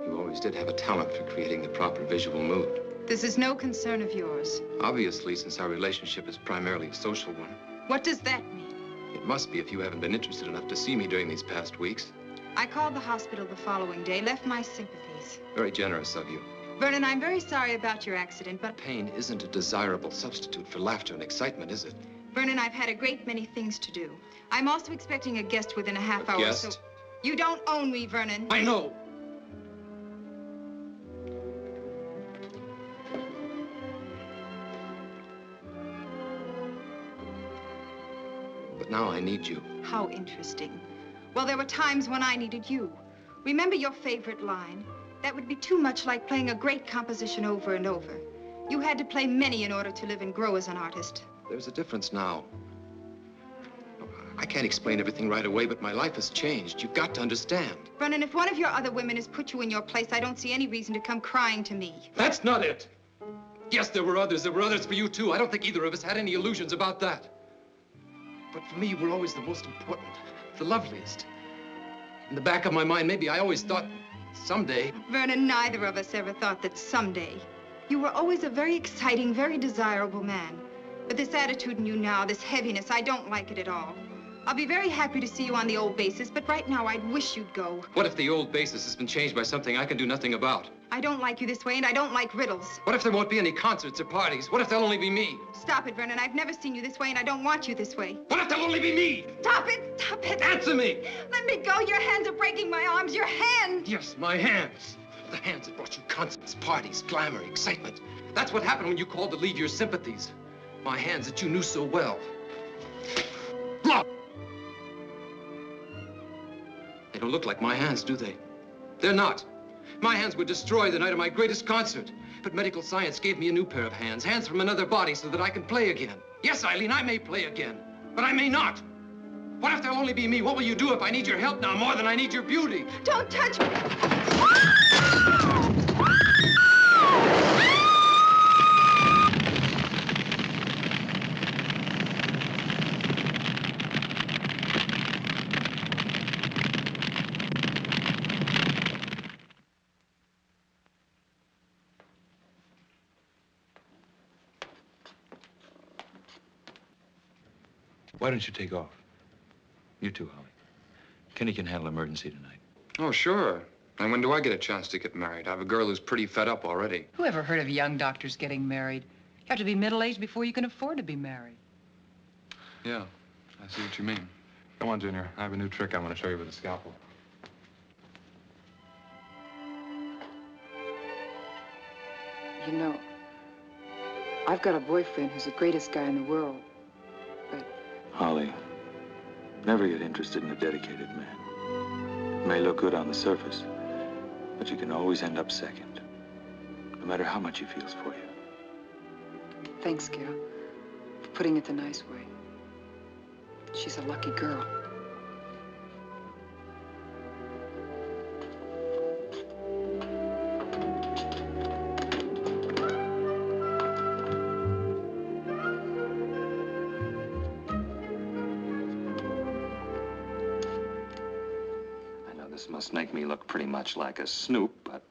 You always did have a talent for creating the proper visual mood. This is no concern of yours. Obviously, since our relationship is primarily a social one. What does that mean? It must be if you haven't been interested enough to see me during these past weeks. I called the hospital the following day, left my sympathies. Very generous of you. Vernon, I'm very sorry about your accident, but... Pain isn't a desirable substitute for laughter and excitement, is it? Vernon, I've had a great many things to do. I'm also expecting a guest within a half hour, guest? so... You don't own me, Vernon. I know! But now I need you. How interesting. Well, there were times when I needed you. Remember your favorite line? That would be too much like playing a great composition over and over. You had to play many in order to live and grow as an artist. There's a difference now. I can't explain everything right away, but my life has changed. You've got to understand. Vernon, if one of your other women has put you in your place, I don't see any reason to come crying to me. That's not it. Yes, there were others. There were others for you, too. I don't think either of us had any illusions about that. But for me, you were always the most important, the loveliest. In the back of my mind, maybe I always thought someday... Vernon, neither of us ever thought that someday. You were always a very exciting, very desirable man. But this attitude in you now, this heaviness, I don't like it at all. I'll be very happy to see you on the old basis, but right now I'd wish you'd go. What if the old basis has been changed by something I can do nothing about? I don't like you this way, and I don't like riddles. What if there won't be any concerts or parties? What if there'll only be me? Stop it, Vernon. I've never seen you this way, and I don't want you this way. What if there'll only be me? Stop it! Stop it! Answer me! Let me go! Your hands are breaking my arms! Your hands! Yes, my hands. The hands that brought you concerts, parties, glamour, excitement. That's what happened when you called to leave your sympathies. My hands that you knew so well. Look! They don't look like my hands, do they? They're not. My hands were destroyed the night of my greatest concert. But medical science gave me a new pair of hands, hands from another body, so that I can play again. Yes, Eileen, I may play again, but I may not. What if there'll only be me? What will you do if I need your help now more than I need your beauty? Don't touch me! Why don't you take off? You too, Holly. Kenny can handle emergency tonight. Oh, sure. And when do I get a chance to get married? I have a girl who's pretty fed up already. Who ever heard of young doctors getting married? You have to be middle-aged before you can afford to be married. Yeah, I see what you mean. Come on, Junior. I have a new trick I want to show you with a scalpel. You know, I've got a boyfriend who's the greatest guy in the world. Holly, never get interested in a dedicated man. It may look good on the surface, but you can always end up second, no matter how much he feels for you. Thanks, Gail, for putting it the nice way. She's a lucky girl. This must make me look pretty much like a snoop, but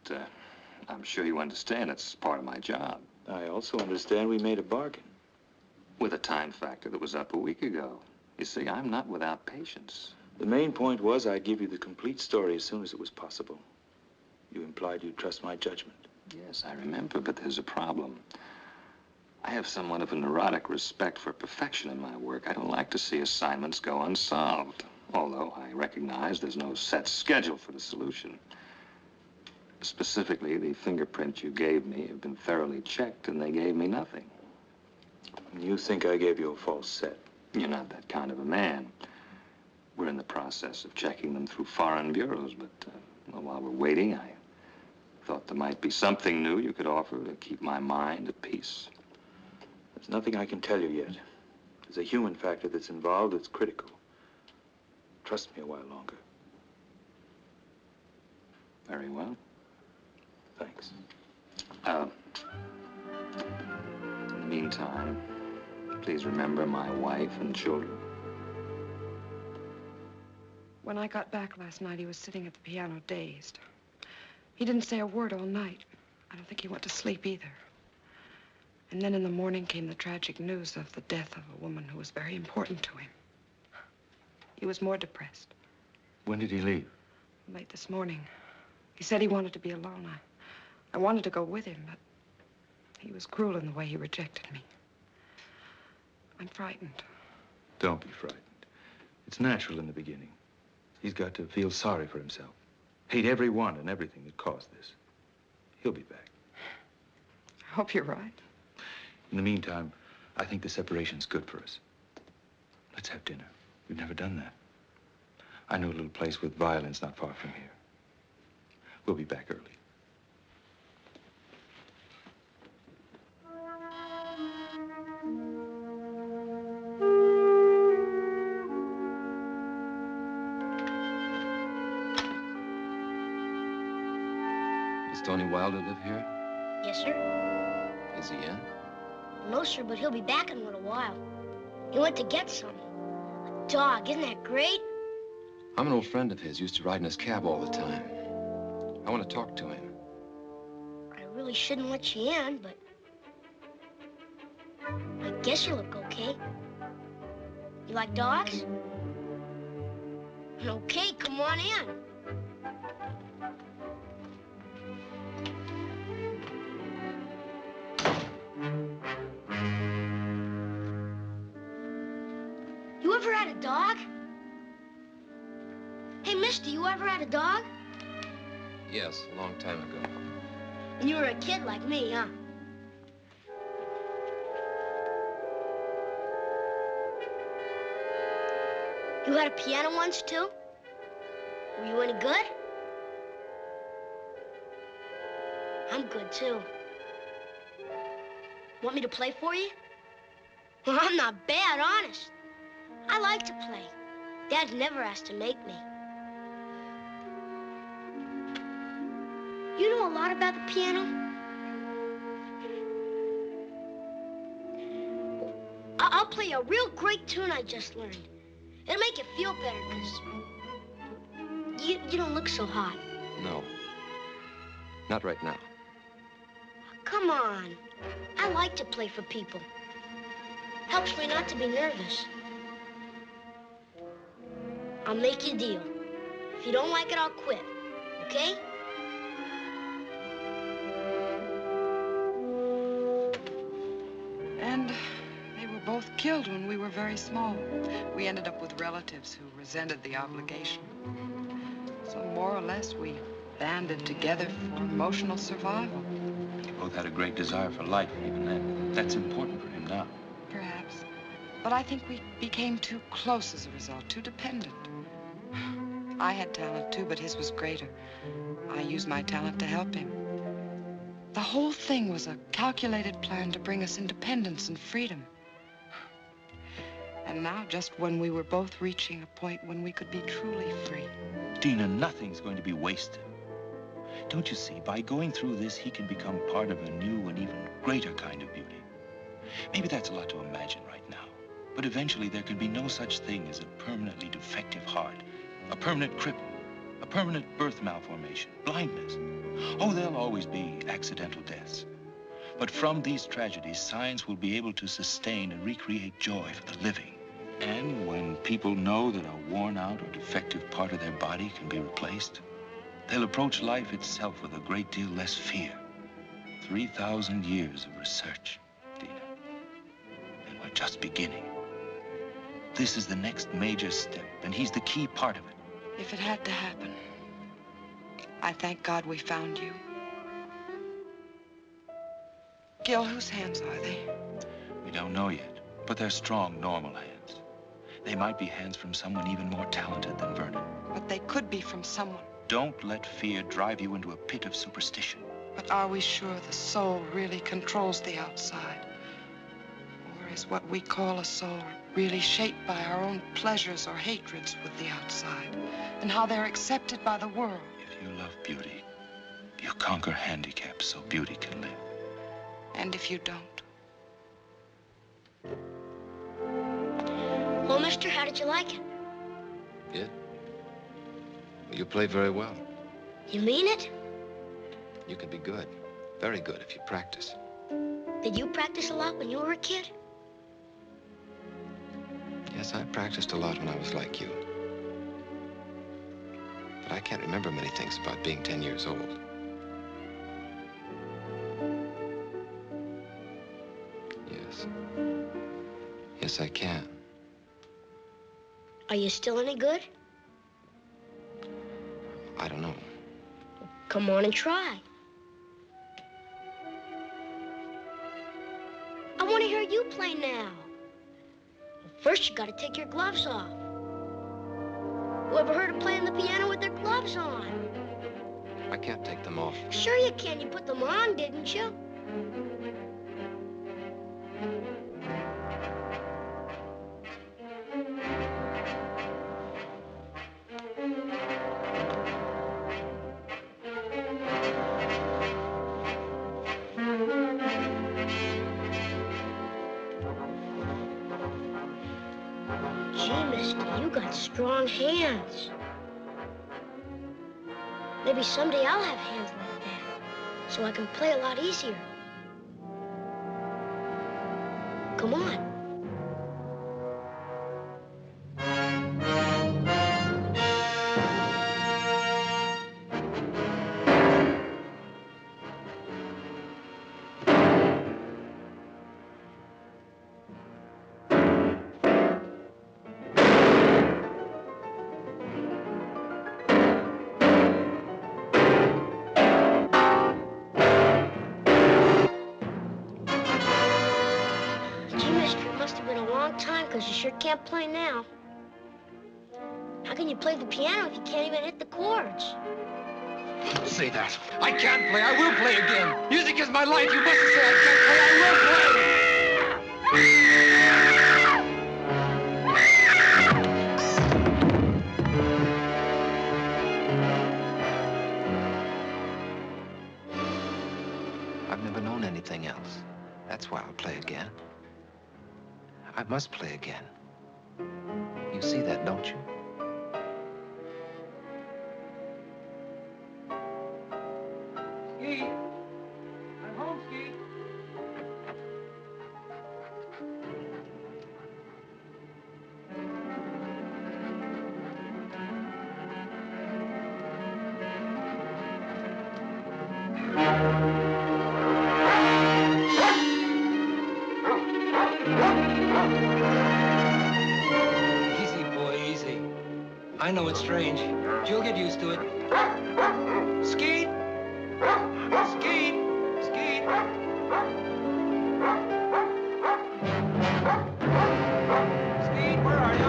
I'm sure you understand it's part of my job. I also understand we made a bargain. With a time factor that was up a week ago. You see, I'm not without patience. The main point was I'd give you the complete story as soon as it was possible. You implied you'd trust my judgment. Yes, I remember, but there's a problem. I have somewhat of a neurotic respect for perfection in my work. I don't like to see assignments go unsolved. Although I recognize there's no set schedule for the solution. Specifically, the fingerprints you gave me have been thoroughly checked, and they gave me nothing. You think I gave you a false set? You're not that kind of a man. We're in the process of checking them through foreign bureaus, but well, while we're waiting, I Thought there might be something new you could offer to keep my mind at peace. There's nothing I can tell you yet. There's a human factor that's involved that's critical. Trust me a while longer. Very well. Thanks. In the meantime, please remember my wife and children. When I got back last night, he was sitting at the piano dazed. He didn't say a word all night. I don't think he went to sleep either. And then in the morning came the tragic news of the death of a woman who was very important to him. He was more depressed. When did he leave? Late this morning. He said he wanted to be alone. I wanted to go with him, but he was cruel in the way he rejected me. I'm frightened. Don't be frightened. It's natural in the beginning. He's got to feel sorry for himself. Hate everyone and everything that caused this. He'll be back. I hope you're right. In the meantime, I think the separation's good for us. Let's have dinner. We've never done that. I know a little place with violins not far from here. We'll be back early. Does Tony Wilder live here? Yes, sir. Is he in? No, sir, but he'll be back in a little while. He went to get some. A dog, isn't that great? I'm an old friend of his. Used to ride in his cab all the time. I want to talk to him. I really shouldn't let you in, but I guess you look okay. You like dogs? Okay, come on in. You ever had a dog? Hey, mister, you ever had a dog? Yes, a long time ago. When you were a kid like me, huh? You had a piano once, too? Were you any good? I'm good, too. Want me to play for you? Well, I'm not bad, honest. I like to play. Dad never asked to make me. You know a lot about the piano? I'll play a real great tune I just learned. It'll make you feel better, because you don't look so hot. No. Not right now. Come on. I like to play for people. Helps me not to be nervous. I'll make you a deal. If you don't like it, I'll quit. Okay? And they were both killed when we were very small. We ended up with relatives who resented the obligation. So more or less, we banded together for emotional survival. You both had a great desire for life, even then. That's important for him now. Perhaps. But I think we became too close as a result, too dependent. I had talent, too, but his was greater. I used my talent to help him. The whole thing was a calculated plan to bring us independence and freedom. And now, just when we were both reaching a point when we could be truly free. Dina, nothing's going to be wasted. Don't you see, by going through this, he can become part of a new and even greater kind of beauty. Maybe that's a lot to imagine right now. But eventually, there can be no such thing as a permanently defective heart, a permanent cripple, a permanent birth malformation, blindness. Oh, there'll always be accidental deaths. But from these tragedies, science will be able to sustain and recreate joy for the living. And when people know that a worn-out or defective part of their body can be replaced, they'll approach life itself with a great deal less fear. 3,000 years of research, Dina. And we're just beginning. This is the next major step, and he's the key part of it. If it had to happen, I thank God we found you. Gil, whose hands are they? We don't know yet, but they're strong, normal hands. They might be hands from someone even more talented than Vernon. But they could be from someone Don't let fear drive you into a pit of superstition. But are we sure the soul really controls the outside? Or is what we call a soul really shaped by our own pleasures or hatreds with the outside, and how they're accepted by the world? If you love beauty, you conquer handicaps so beauty can live. And if you don't? Well, mister, how did you like it? It? You play very well. You mean it? You can be good. Very good if you practice. Did you practice a lot when you were a kid? Yes, I practiced a lot when I was like you. But I can't remember many things about being 10 years old. Yes. Yes, I can. Are you still any good? I don't know. Come on and try. I want to hear you play now. First, you got to take your gloves off. Whoever heard of playing the piano with their gloves on? I can't take them off. Sure you can. You put them on, didn't you? Gee, mister, you got strong hands. Maybe someday I'll have hands like that, so I can play a lot easier. Come on. Because you sure can't play now. How can you play the piano if you can't even hit the chords? Don't say that. I can't play. I will play again. Music is my life. You mustn't say I can't play. I will play. I've never known anything else. That's why I'll play again. I must play again. You see that, don't you? Skeet! I'm home, Skeet! I know it's strange, but you'll get used to it. Skeet! Skeet! Skeet! Skeet, where are you?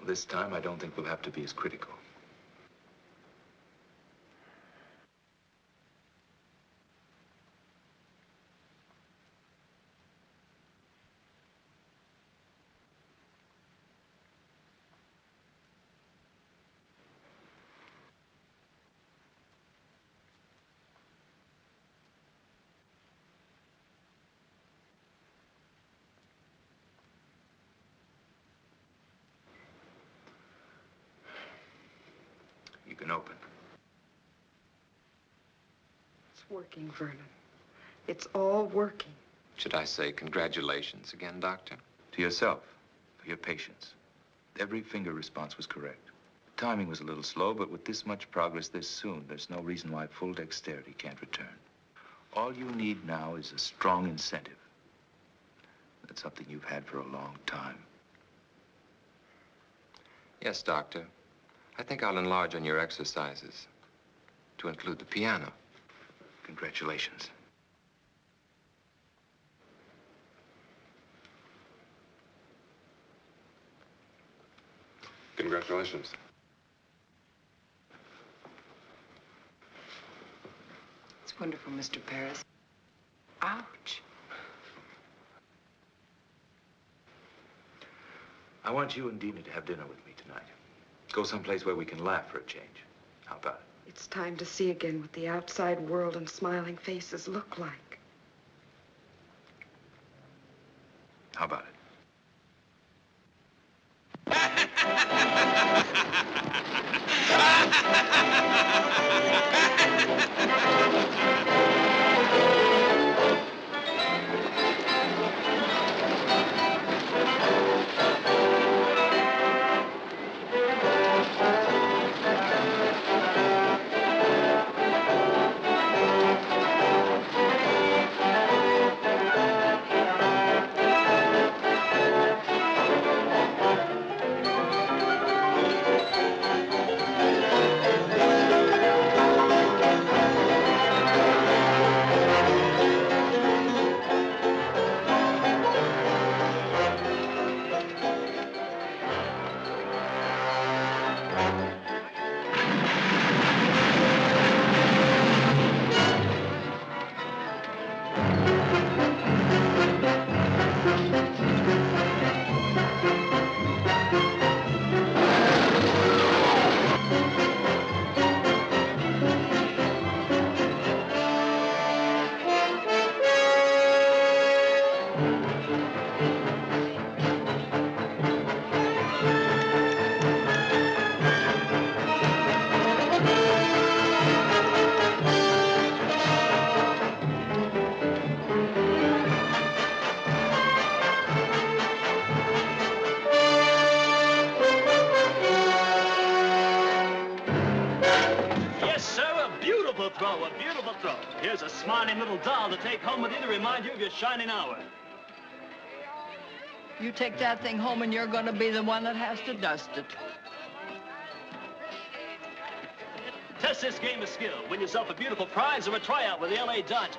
This time, I don't think we'll have to be as critical. working, Vernon. It's all working. Should I say congratulations again, Doctor? To yourself, for your patience. Every finger response was correct. Timing was a little slow, but with this much progress this soon, there's no reason why full dexterity can't return. All you need now is a strong incentive. That's something you've had for a long time. Yes, Doctor. I think I'll enlarge on your exercises to include the piano. Congratulations. Congratulations. It's wonderful, Mr. Paris. Ouch. I want you and Dina to have dinner with me tonight. Go someplace where we can laugh for a change. How about it? It's time to see again what the outside world and smiling faces look like. How about it? Here's a smiling little doll to take home with you to remind you of your shining hour. You take that thing home and you're going to be the one that has to dust it. Test this game of skill. Win yourself a beautiful prize or a tryout with the LA Dodgers.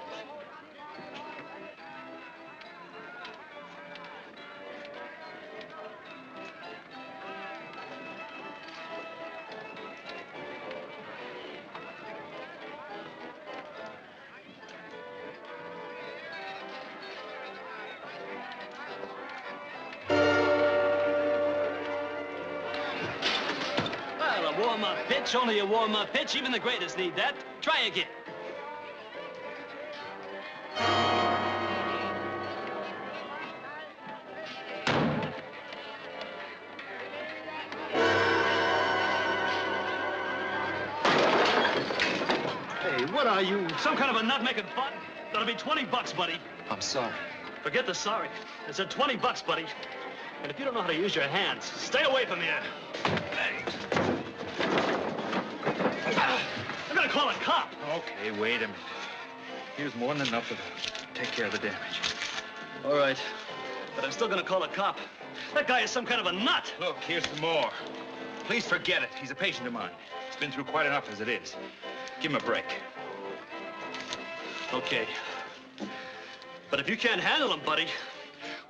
Warm-up pitch, only a warm-up pitch. Even the greatest need that. Try again. Hey, what are you? Some kind of a nut-making fun? That'll be $20, buddy. I'm sorry. Forget the sorry. I said $20, buddy. And if you don't know how to use your hands, stay away from here. Hey. I'm gonna call a cop. Okay, wait a minute. Here's more than enough of that. Take care of the damage. All right, but I'm still gonna call a cop. That guy is some kind of a nut. Look, here's some more. Please forget it. He's a patient of mine. He's been through quite enough as it is. Give him a break. Okay. But if you can't handle him, buddy,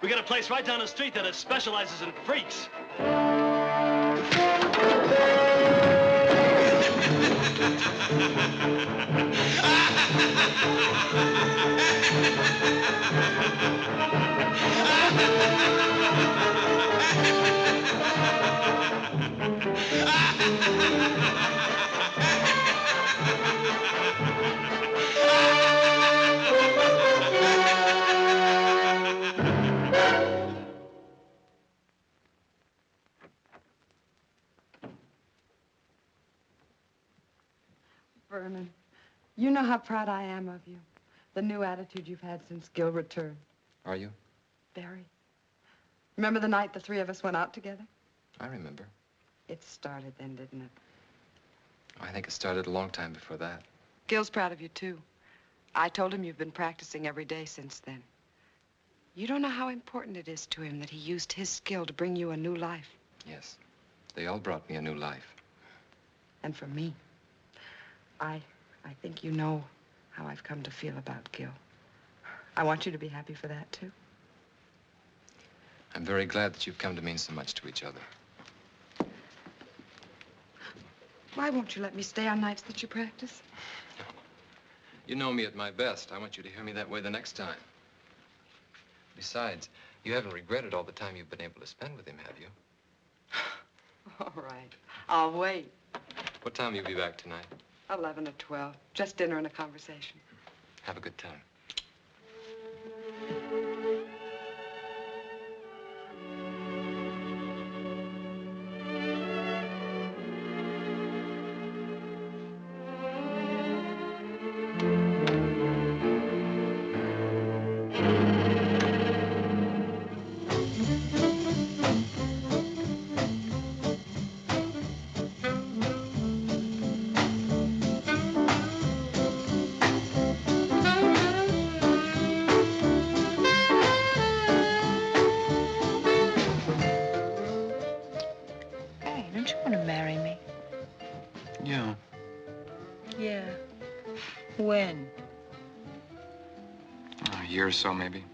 we got a place right down the street that specializes in freaks. Vernon, You know how proud I am of you. The new attitude you've had since Gil returned. Are you? Very. Remember the night the three of us went out together? I remember. It started then, didn't it? I think it started a long time before that. Gil's proud of you, too. I told him you've been practicing every day since then. You don't know how important it is to him that he used his skill to bring you a new life. Yes. They all brought me a new life. And for me, I think you know how I've come to feel about Gil. I want you to be happy for that, too. I'm very glad that you've come to mean so much to each other. Why won't you let me stay on nights that you practice? You know me at my best. I want you to hear me that way the next time. Besides, you haven't regretted all the time you've been able to spend with him, have you? All right. I'll wait. What time will you be back tonight? 11 or 12. Just dinner and a conversation. Have a good time. Don't you want to marry me? Yeah. Yeah. When? A year or so, maybe.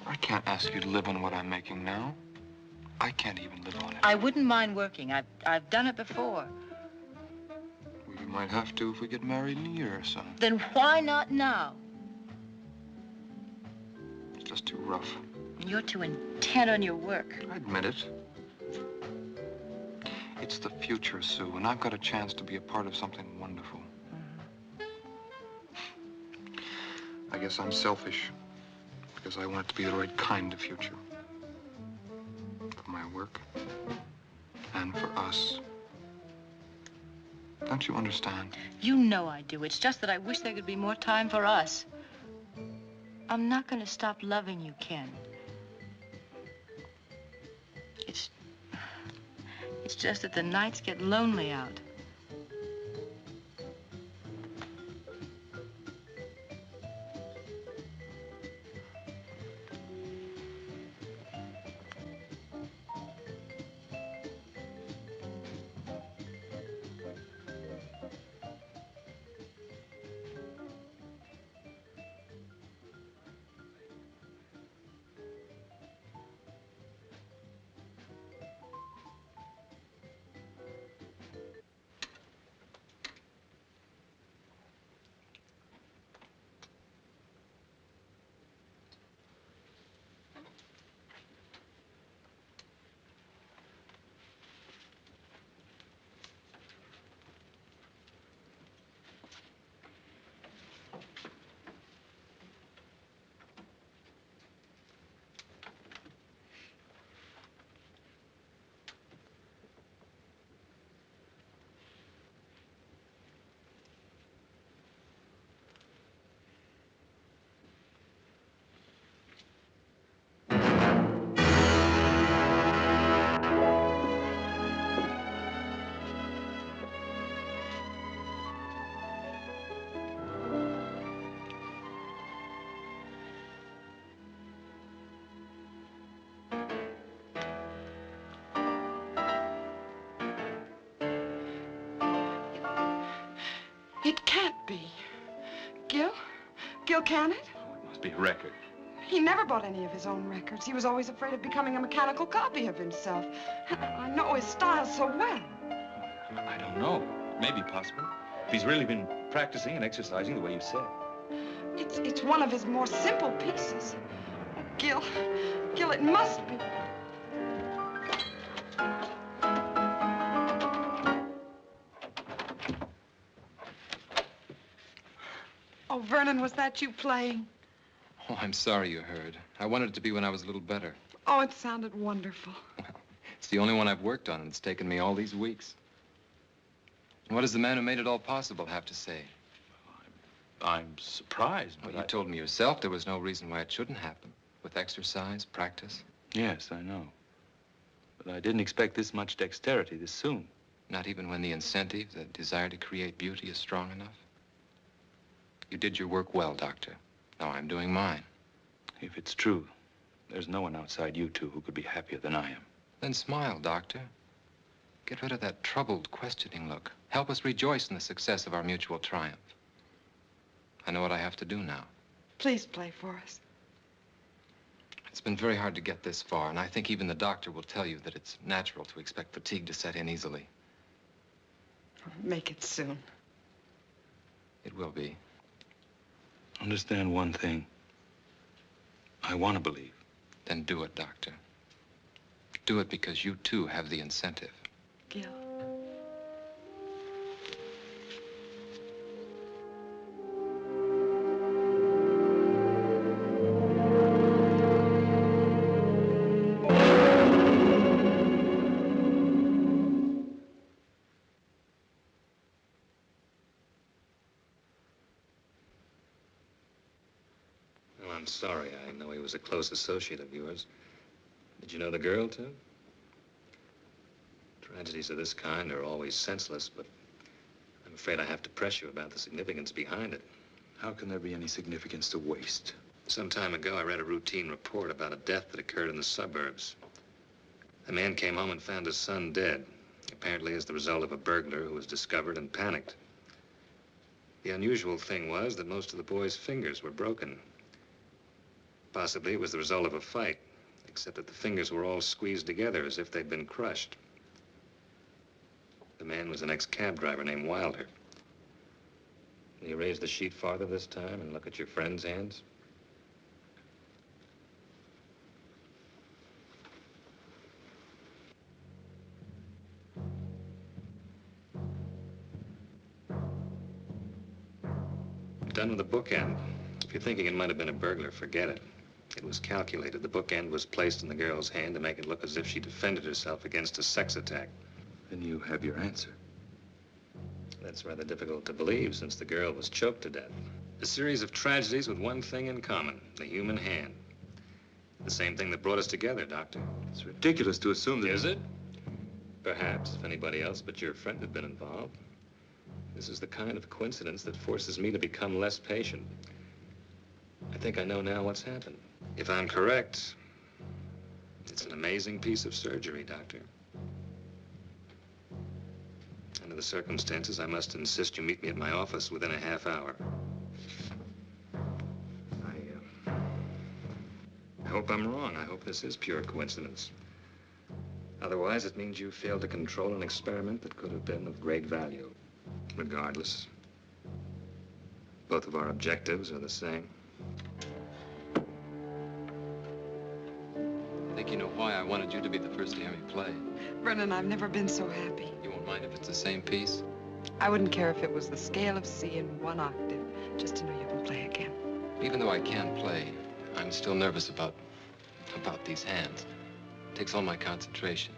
I can't ask you to live on what I'm making now. I can't even live on it. I wouldn't mind working. I've done it before. We might have to if we get married in a year or so. Then why not now? It's just too rough. You're too intent on your work. I admit it. It's the future, Sue, and I've got a chance to be a part of something wonderful. I guess I'm selfish, because I want it to be the right kind of future. For my work, and for us. Don't you understand? You know I do. It's just that I wish there could be more time for us. I'm not going to stop loving you, Ken. It's just that the nights get lonely out. It can't be. Gil? Gil, can it? It must be a record. He never bought any of his own records. He was always afraid of becoming a mechanical copy of himself. I know his style so well. I don't know. Maybe possible. If he's really been practicing and exercising the way you said. It's one of his more simple pieces. Gil, it must be. Oh, Vernon, was that you playing? Oh, I'm sorry you heard. I wanted it to be when I was a little better. Oh, it sounded wonderful. It's the only one I've worked on, and it's taken me all these weeks. And what does the man who made it all possible have to say? I'm surprised, but you told me yourself there was no reason why it shouldn't happen. With exercise, practice. Yes, I know. But I didn't expect this much dexterity this soon. Not even when the incentive, the desire to create beauty, is strong enough? You did your work well, Doctor. Now I'm doing mine. If it's true, there's no one outside you two who could be happier than I am. Then smile, Doctor. Get rid of that troubled, questioning look. Help us rejoice in the success of our mutual triumph. I know what I have to do now. Please play for us. It's been very hard to get this far, and I think even the doctor will tell you that it's natural to expect fatigue to set in easily. Make it soon. It will be. Understand one thing. I want to believe. Then do it, Doctor. Do it because you, too, have the incentive. Gil. Well, I'm sorry. I know he was a close associate of yours. Did you know the girl, too? Tragedies of this kind are always senseless, but I'm afraid I have to press you about the significance behind it. How can there be any significance to waste? Some time ago, I read a routine report about a death that occurred in the suburbs. A man came home and found his son dead, apparently as the result of a burglar who was discovered and panicked. The unusual thing was that most of the boy's fingers were broken. Possibly it was the result of a fight, except that the fingers were all squeezed together as if they'd been crushed. The man was an ex-cab driver named Wilder. Will you raise the sheet farther this time and look at your friend's hands? Done with the bookend. If you're thinking it might have been a burglar, forget it. It was calculated. The bookend was placed in the girl's hand to make it look as if she defended herself against a sex attack. Then you have your answer. That's rather difficult to believe, since the girl was choked to death. A series of tragedies with one thing in common, the human hand. The same thing that brought us together, Doctor. It's ridiculous to assume that... Is it? Perhaps, if anybody else but your friend had been involved. This is the kind of coincidence that forces me to become less patient. I think I know now what's happened. If I'm correct, it's an amazing piece of surgery, Doctor. Under the circumstances, I must insist you meet me at my office within a half hour. I hope I'm wrong. I hope this is pure coincidence. Otherwise, it means you failed to control an experiment that could have been of great value. Regardless, both of our objectives are the same. I think you know why I wanted you to be the first to hear me play. Brennan, I've never been so happy. You won't mind if it's the same piece? I wouldn't care if it was the scale of C in one octave, just to know you can play again. Even though I can play, I'm still nervous about these hands. It takes all my concentration.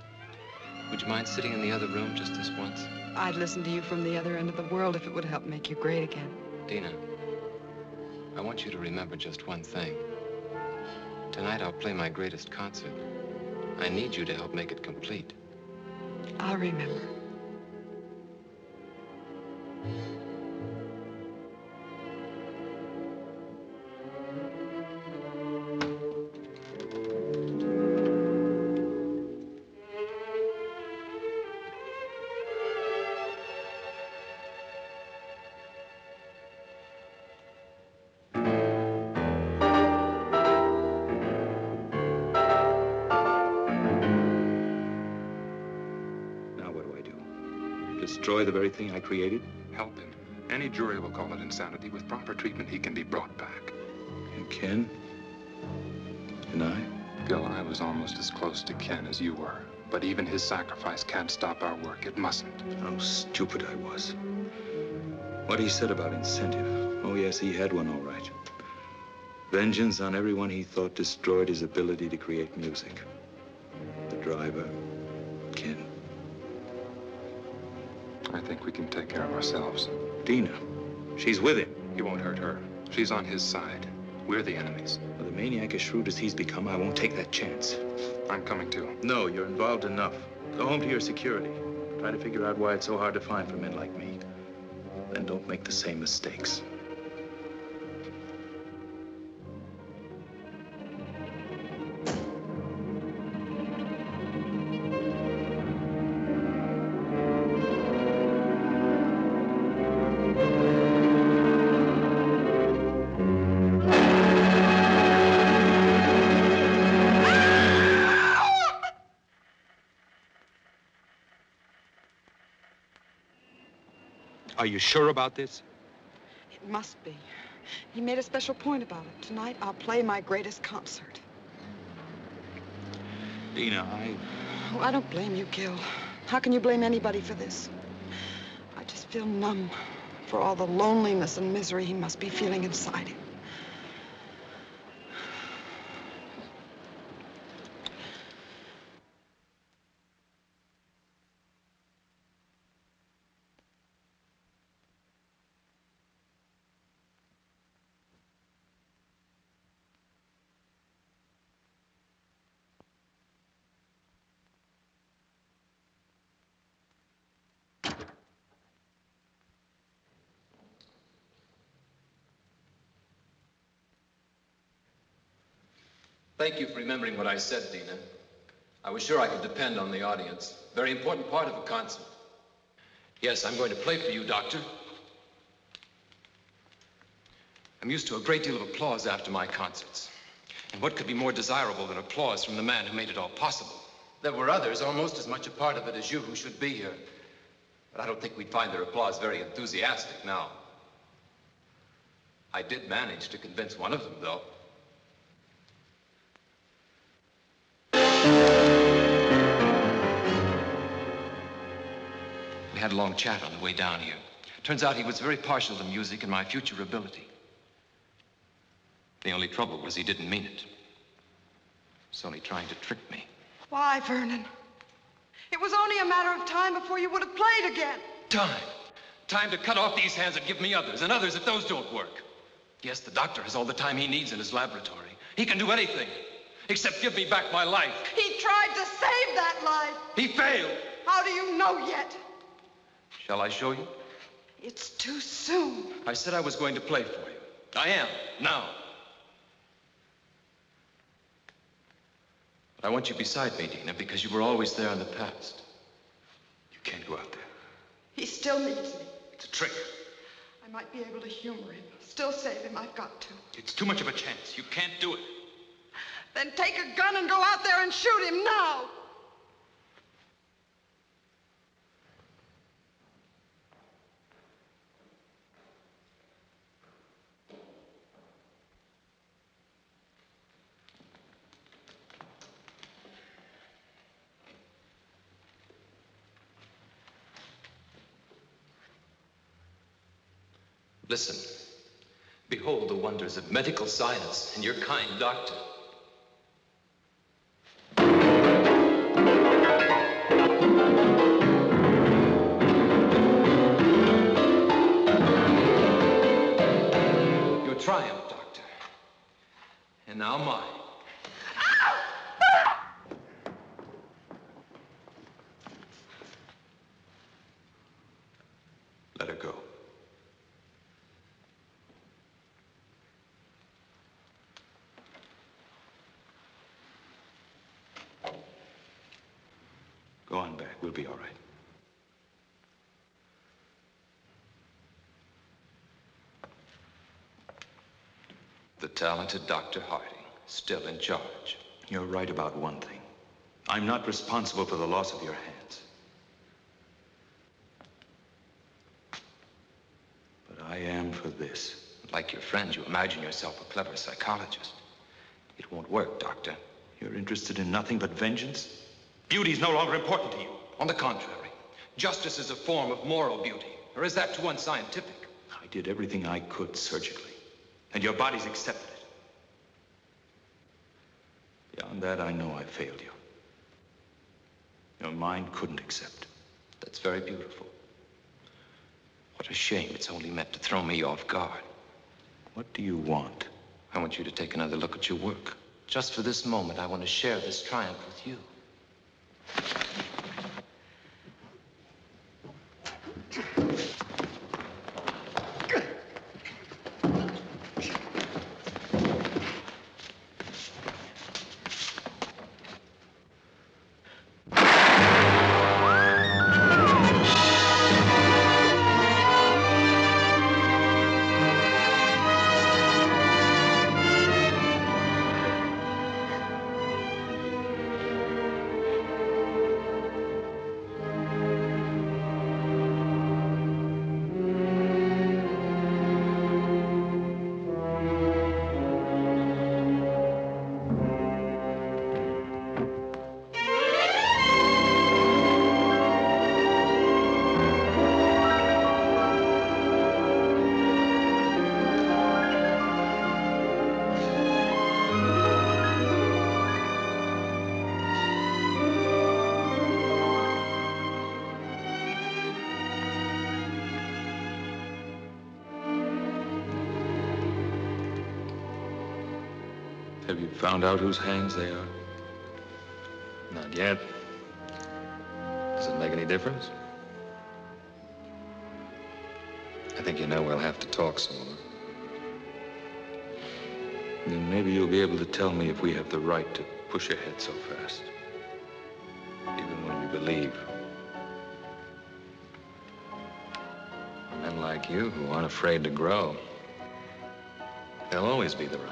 Would you mind sitting in the other room just this once? I'd listen to you from the other end of the world if it would help make you great again. Dina, I want you to remember just one thing. Tonight I'll play my greatest concert. I need you to help make it complete. I'll remember. Destroy the very thing I created? Help him. Any jury will call it insanity. With proper treatment, he can be brought back. And Ken? And I? Gil, I was almost as close to Ken as you were. But even his sacrifice can't stop our work. It mustn't. How stupid I was. What he said about incentive. Oh, yes, he had one, all right. Vengeance on everyone he thought destroyed his ability to create music. The driver, Ken. I think we can take care of ourselves. Dina, she's with him. He won't hurt her. She's on his side. We're the enemies. With a maniac as shrewd as he's become, I won't take that chance. I'm coming too. No, you're involved enough. Go home to your security. Try to figure out why it's so hard to find for men like me. Then don't make the same mistakes. Are you sure about this? It must be. He made a special point about it. Tonight, I'll play my greatest concert. Dina, Oh, I don't blame you, Gil. How can you blame anybody for this? I just feel numb for all the loneliness and misery he must be feeling inside him. Thank you for remembering what I said, Dina. I was sure I could depend on the audience. Very important part of a concert. Yes, I'm going to play for you, Doctor. I'm used to a great deal of applause after my concerts. And what could be more desirable than applause from the man who made it all possible? There were others, almost as much a part of it as you, who should be here. But I don't think we'd find their applause very enthusiastic now. I did manage to convince one of them, though. We had a long chat on the way down here. Turns out he was very partial to music and my future ability. The only trouble was he didn't mean it. He was only trying to trick me. Why, Vernon? It was only a matter of time before you would have played again. Time. Time to cut off these hands and give me others, and others if those don't work. Yes, the doctor has all the time he needs in his laboratory. He can do anything, except give me back my life. He tried to save that life. He failed. How do you know yet? Shall I show you? It's too soon. I said I was going to play for you. I am, now. But I want you beside me, Dina, because you were always there in the past. You can't go out there. He still needs me. It's a trick. I might be able to humor him. Still save him. I've got to. It's too much of a chance. You can't do it. Then take a gun and go out there and shoot him now. Listen. Behold the wonders of medical science and your kind doctor. Your triumph, Doctor. And now mine. Let her go. Go on back. We'll be all right. The talented Dr. Harding, still in charge. You're right about one thing. I'm not responsible for the loss of your hands. But I am for this. Like your friend, you imagine yourself a clever psychologist. It won't work, Doctor. You're interested in nothing but vengeance? Beauty's no longer important to you. On the contrary, justice is a form of moral beauty. Or is that too unscientific? I did everything I could surgically, and your body's accepted it. Beyond that, I know I failed you. Your mind couldn't accept. That's very beautiful. What a shame. It's only meant to throw me off guard. What do you want? I want you to take another look at your work. Just for this moment, I want to share this triumph with you. Have you found out whose hands they are? Not yet. Does it make any difference? I think you know we'll have to talk some more. Then maybe you'll be able to tell me if we have the right to push ahead so fast. Even when we believe. Men like you who aren't afraid to grow, they'll always be the right.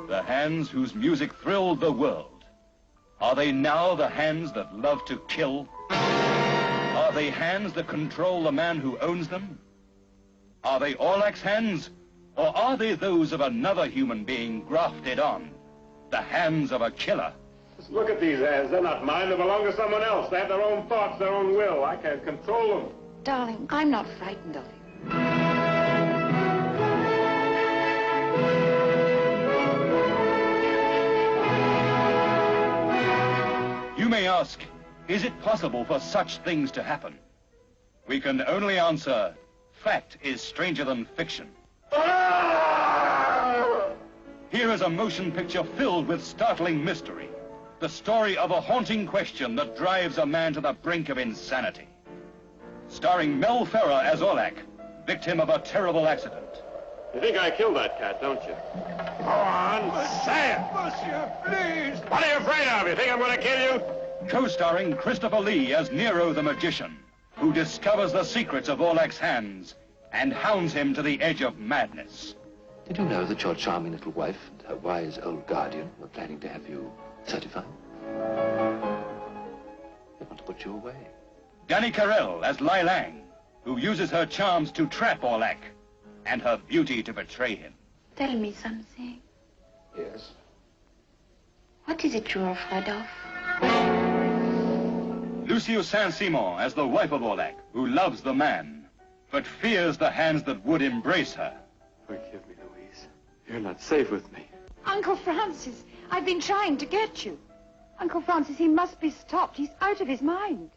The hands whose music thrilled the world. Are they now the hands that love to kill? Are they hands that control the man who owns them? Are they Orlac's hands, or are they those of another human being grafted on? The hands of a killer. Just look at these hands. They're not mine. They belong to someone else. They have their own thoughts, their own will. I can't control them. Darling, I'm not frightened of you. You may ask, is it possible for such things to happen? We can only answer, fact is stranger than fiction. Here is a motion picture filled with startling mystery. The story of a haunting question that drives a man to the brink of insanity. Starring Mel Ferrer as Orlac, victim of a terrible accident. You think I killed that cat, don't you? Go on, say it! Monsieur, please! What are you afraid of? You think I'm going to kill you? Co-starring Christopher Lee as Nero the Magician, who discovers the secrets of Orlac's hands and hounds him to the edge of madness. Did you know that your charming little wife and her wise old guardian were planning to have you certified? They want to put you away. Danny Carell as Lai Lang, who uses her charms to trap Orlac and her beauty to betray him. Tell me something. Yes? What is it you're afraid of? Lucio Saint-Simon as the wife of Orlac, who loves the man, but fears the hands that would embrace her. Forgive me, Louise. You're not safe with me. Uncle Francis, I've been trying to get you. Uncle Francis, he must be stopped. He's out of his mind.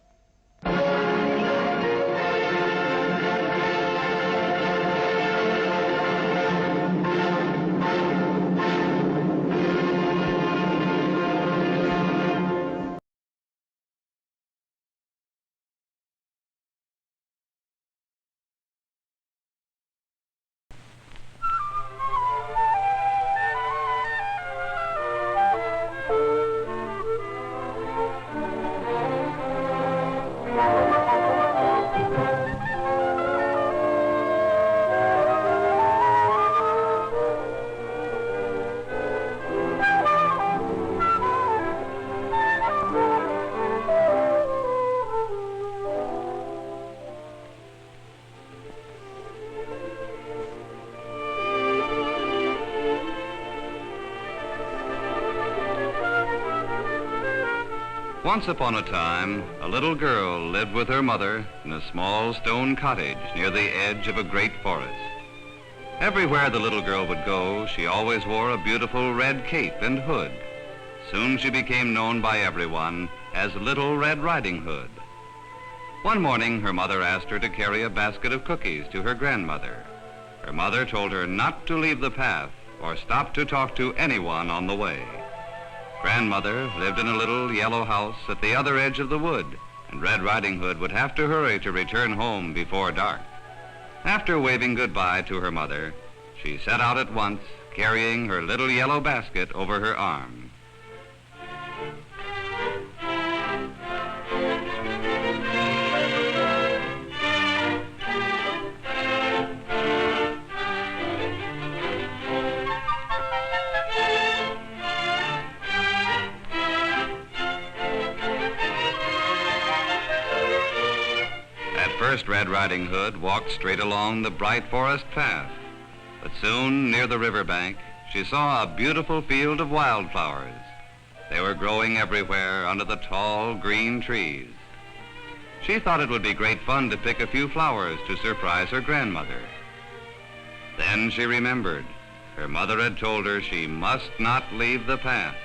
Once upon a time, a little girl lived with her mother in a small stone cottage near the edge of a great forest. Everywhere the little girl would go, she always wore a beautiful red cape and hood. Soon she became known by everyone as Little Red Riding Hood. One morning, her mother asked her to carry a basket of cookies to her grandmother. Her mother told her not to leave the path or stop to talk to anyone on the way. Grandmother lived in a little yellow house at the other edge of the wood, and Red Riding Hood would have to hurry to return home before dark. After waving goodbye to her mother, she set out at once, carrying her little yellow basket over her arm. First, Red Riding Hood walked straight along the bright forest path. But soon, near the riverbank, she saw a beautiful field of wildflowers. They were growing everywhere under the tall green trees. She thought it would be great fun to pick a few flowers to surprise her grandmother. Then she remembered. Her mother had told her she must not leave the path.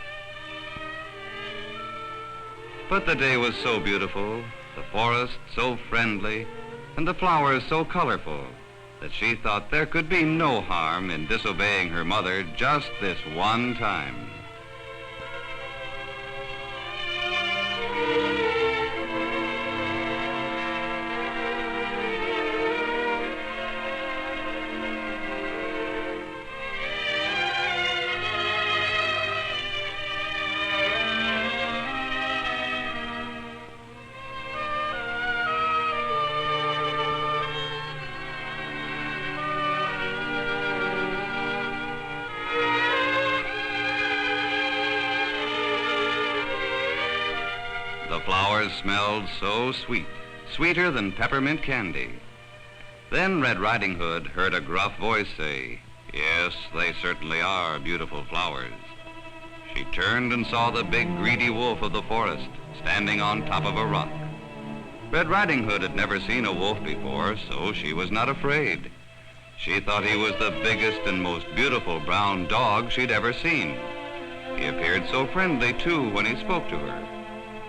But the day was so beautiful, the forest so friendly, and the flowers so colorful, that she thought there could be no harm in disobeying her mother just this one time. The flowers smelled so sweet, sweeter than peppermint candy. Then Red Riding Hood heard a gruff voice say, "Yes, they certainly are beautiful flowers." She turned and saw the big greedy wolf of the forest standing on top of a rock. Red Riding Hood had never seen a wolf before, so she was not afraid. She thought he was the biggest and most beautiful brown dog she'd ever seen. He appeared so friendly, too, when he spoke to her.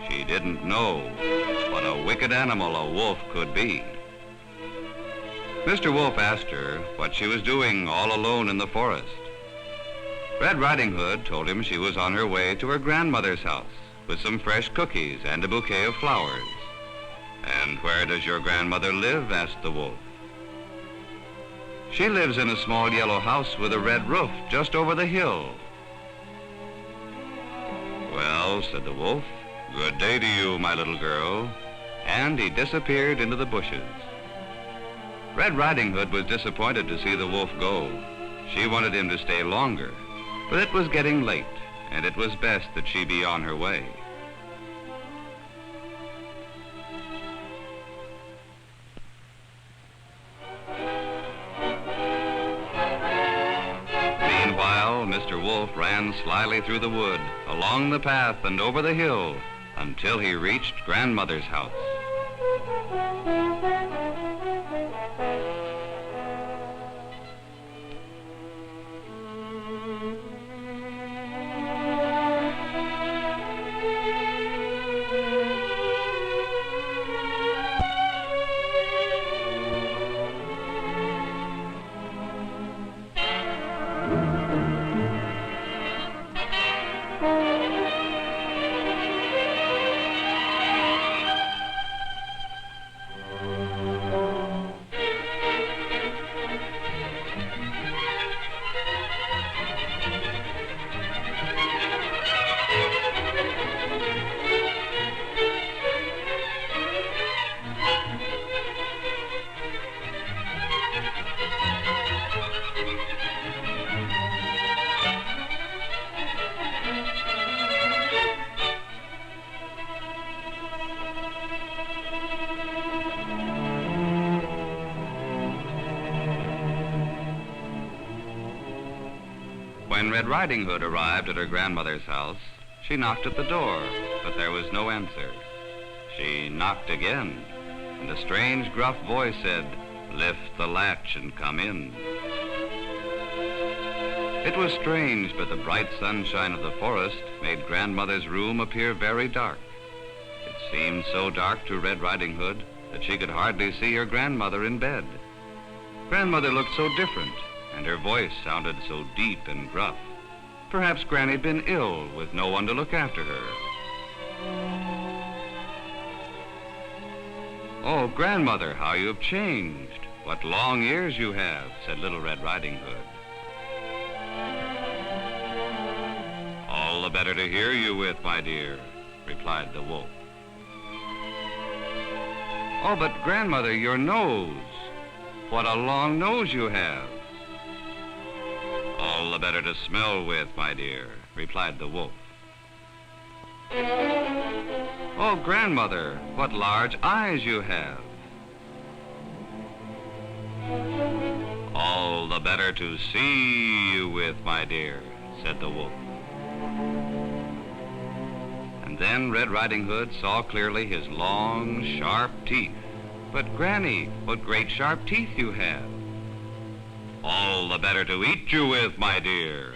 She didn't know what a wicked animal a wolf could be. Mr. Wolf asked her what she was doing all alone in the forest. Red Riding Hood told him she was on her way to her grandmother's house with some fresh cookies and a bouquet of flowers. "And where does your grandmother live?" asked the wolf. "She lives in a small yellow house with a red roof just over the hill." "Well," said the wolf, "good day to you, my little girl." And he disappeared into the bushes. Red Riding Hood was disappointed to see the wolf go. She wanted him to stay longer, but it was getting late, and it was best that she be on her way. Meanwhile, Mr. Wolf ran slyly through the wood, along the path and over the hill, until he reached Grandmother's house. When Red Riding Hood arrived at her grandmother's house, She knocked at the door, but there was no answer. She knocked again, and a strange, gruff voice said, "Lift the latch and come in." It was strange, but the bright sunshine of the forest made Grandmother's room appear very dark. It seemed so dark to Red Riding Hood that she could hardly see her grandmother in bed. Grandmother looked so different, and her voice sounded so deep and gruff. Perhaps Granny'd been ill with no one to look after her. "Oh, Grandmother, how you've changed. What long ears you have," said Little Red Riding Hood. "All the better to hear you with, my dear," replied the wolf. "Oh, but Grandmother, your nose. What a long nose you have." "All the better to smell with, my dear," replied the wolf. "Oh, Grandmother, what large eyes you have." "All the better to see you with, my dear," said the wolf. And then Red Riding Hood saw clearly his long, sharp teeth. "But Granny, what great sharp teeth you have." "All the better to eat you with, my dear."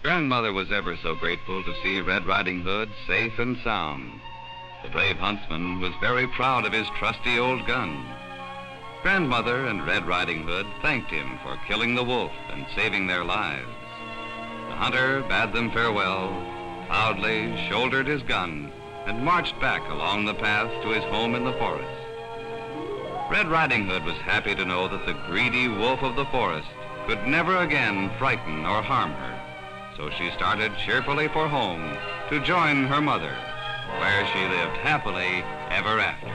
Grandmother was ever so grateful to see Red Riding Hood safe and sound. The brave huntsman was very proud of his trusty old gun. Grandmother and Red Riding Hood thanked him for killing the wolf and saving their lives. The hunter bade them farewell, proudly shouldered his gun, and marched back along the path to his home in the forest. Red Riding Hood was happy to know that the greedy wolf of the forest could never again frighten or harm her. So she started cheerfully for home to join her mother, where she lived happily ever after.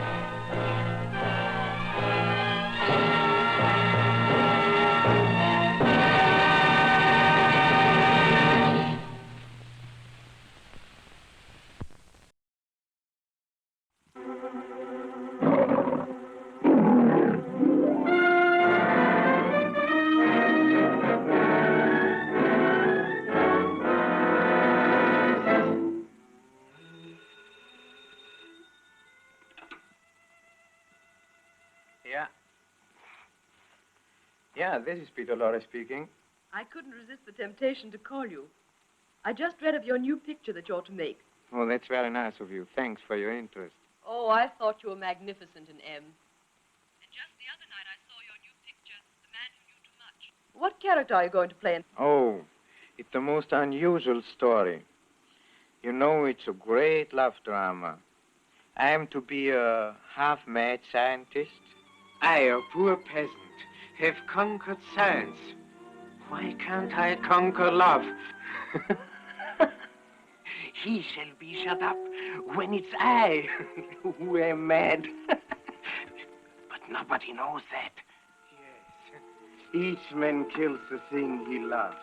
Yeah, this is Peter Lorre speaking. I couldn't resist the temptation to call you. I just read of your new picture that you're to make. Oh, that's very nice of you. Thanks for your interest. Oh, I thought you were magnificent in M. And just the other night I saw your new picture, The Man Who Knew Too Much. What character are you going to play in? Oh, it's the most unusual story. You know, it's a great love drama. I am to be a half-mad scientist. I, a poor peasant, have conquered science. Why can't I conquer love? He shall be shut up when it's I who am mad. But nobody knows that. Yes. Each man kills the thing he loves.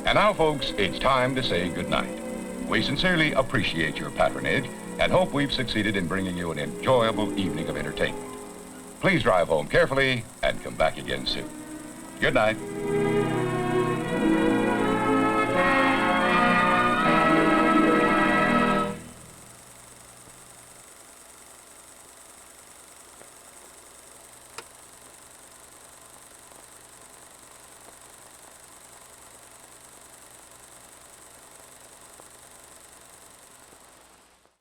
And now, folks, it's time to say goodnight. We sincerely appreciate your patronage and hope we've succeeded in bringing you an enjoyable evening of entertainment. Please drive home carefully and come back again soon. Good night.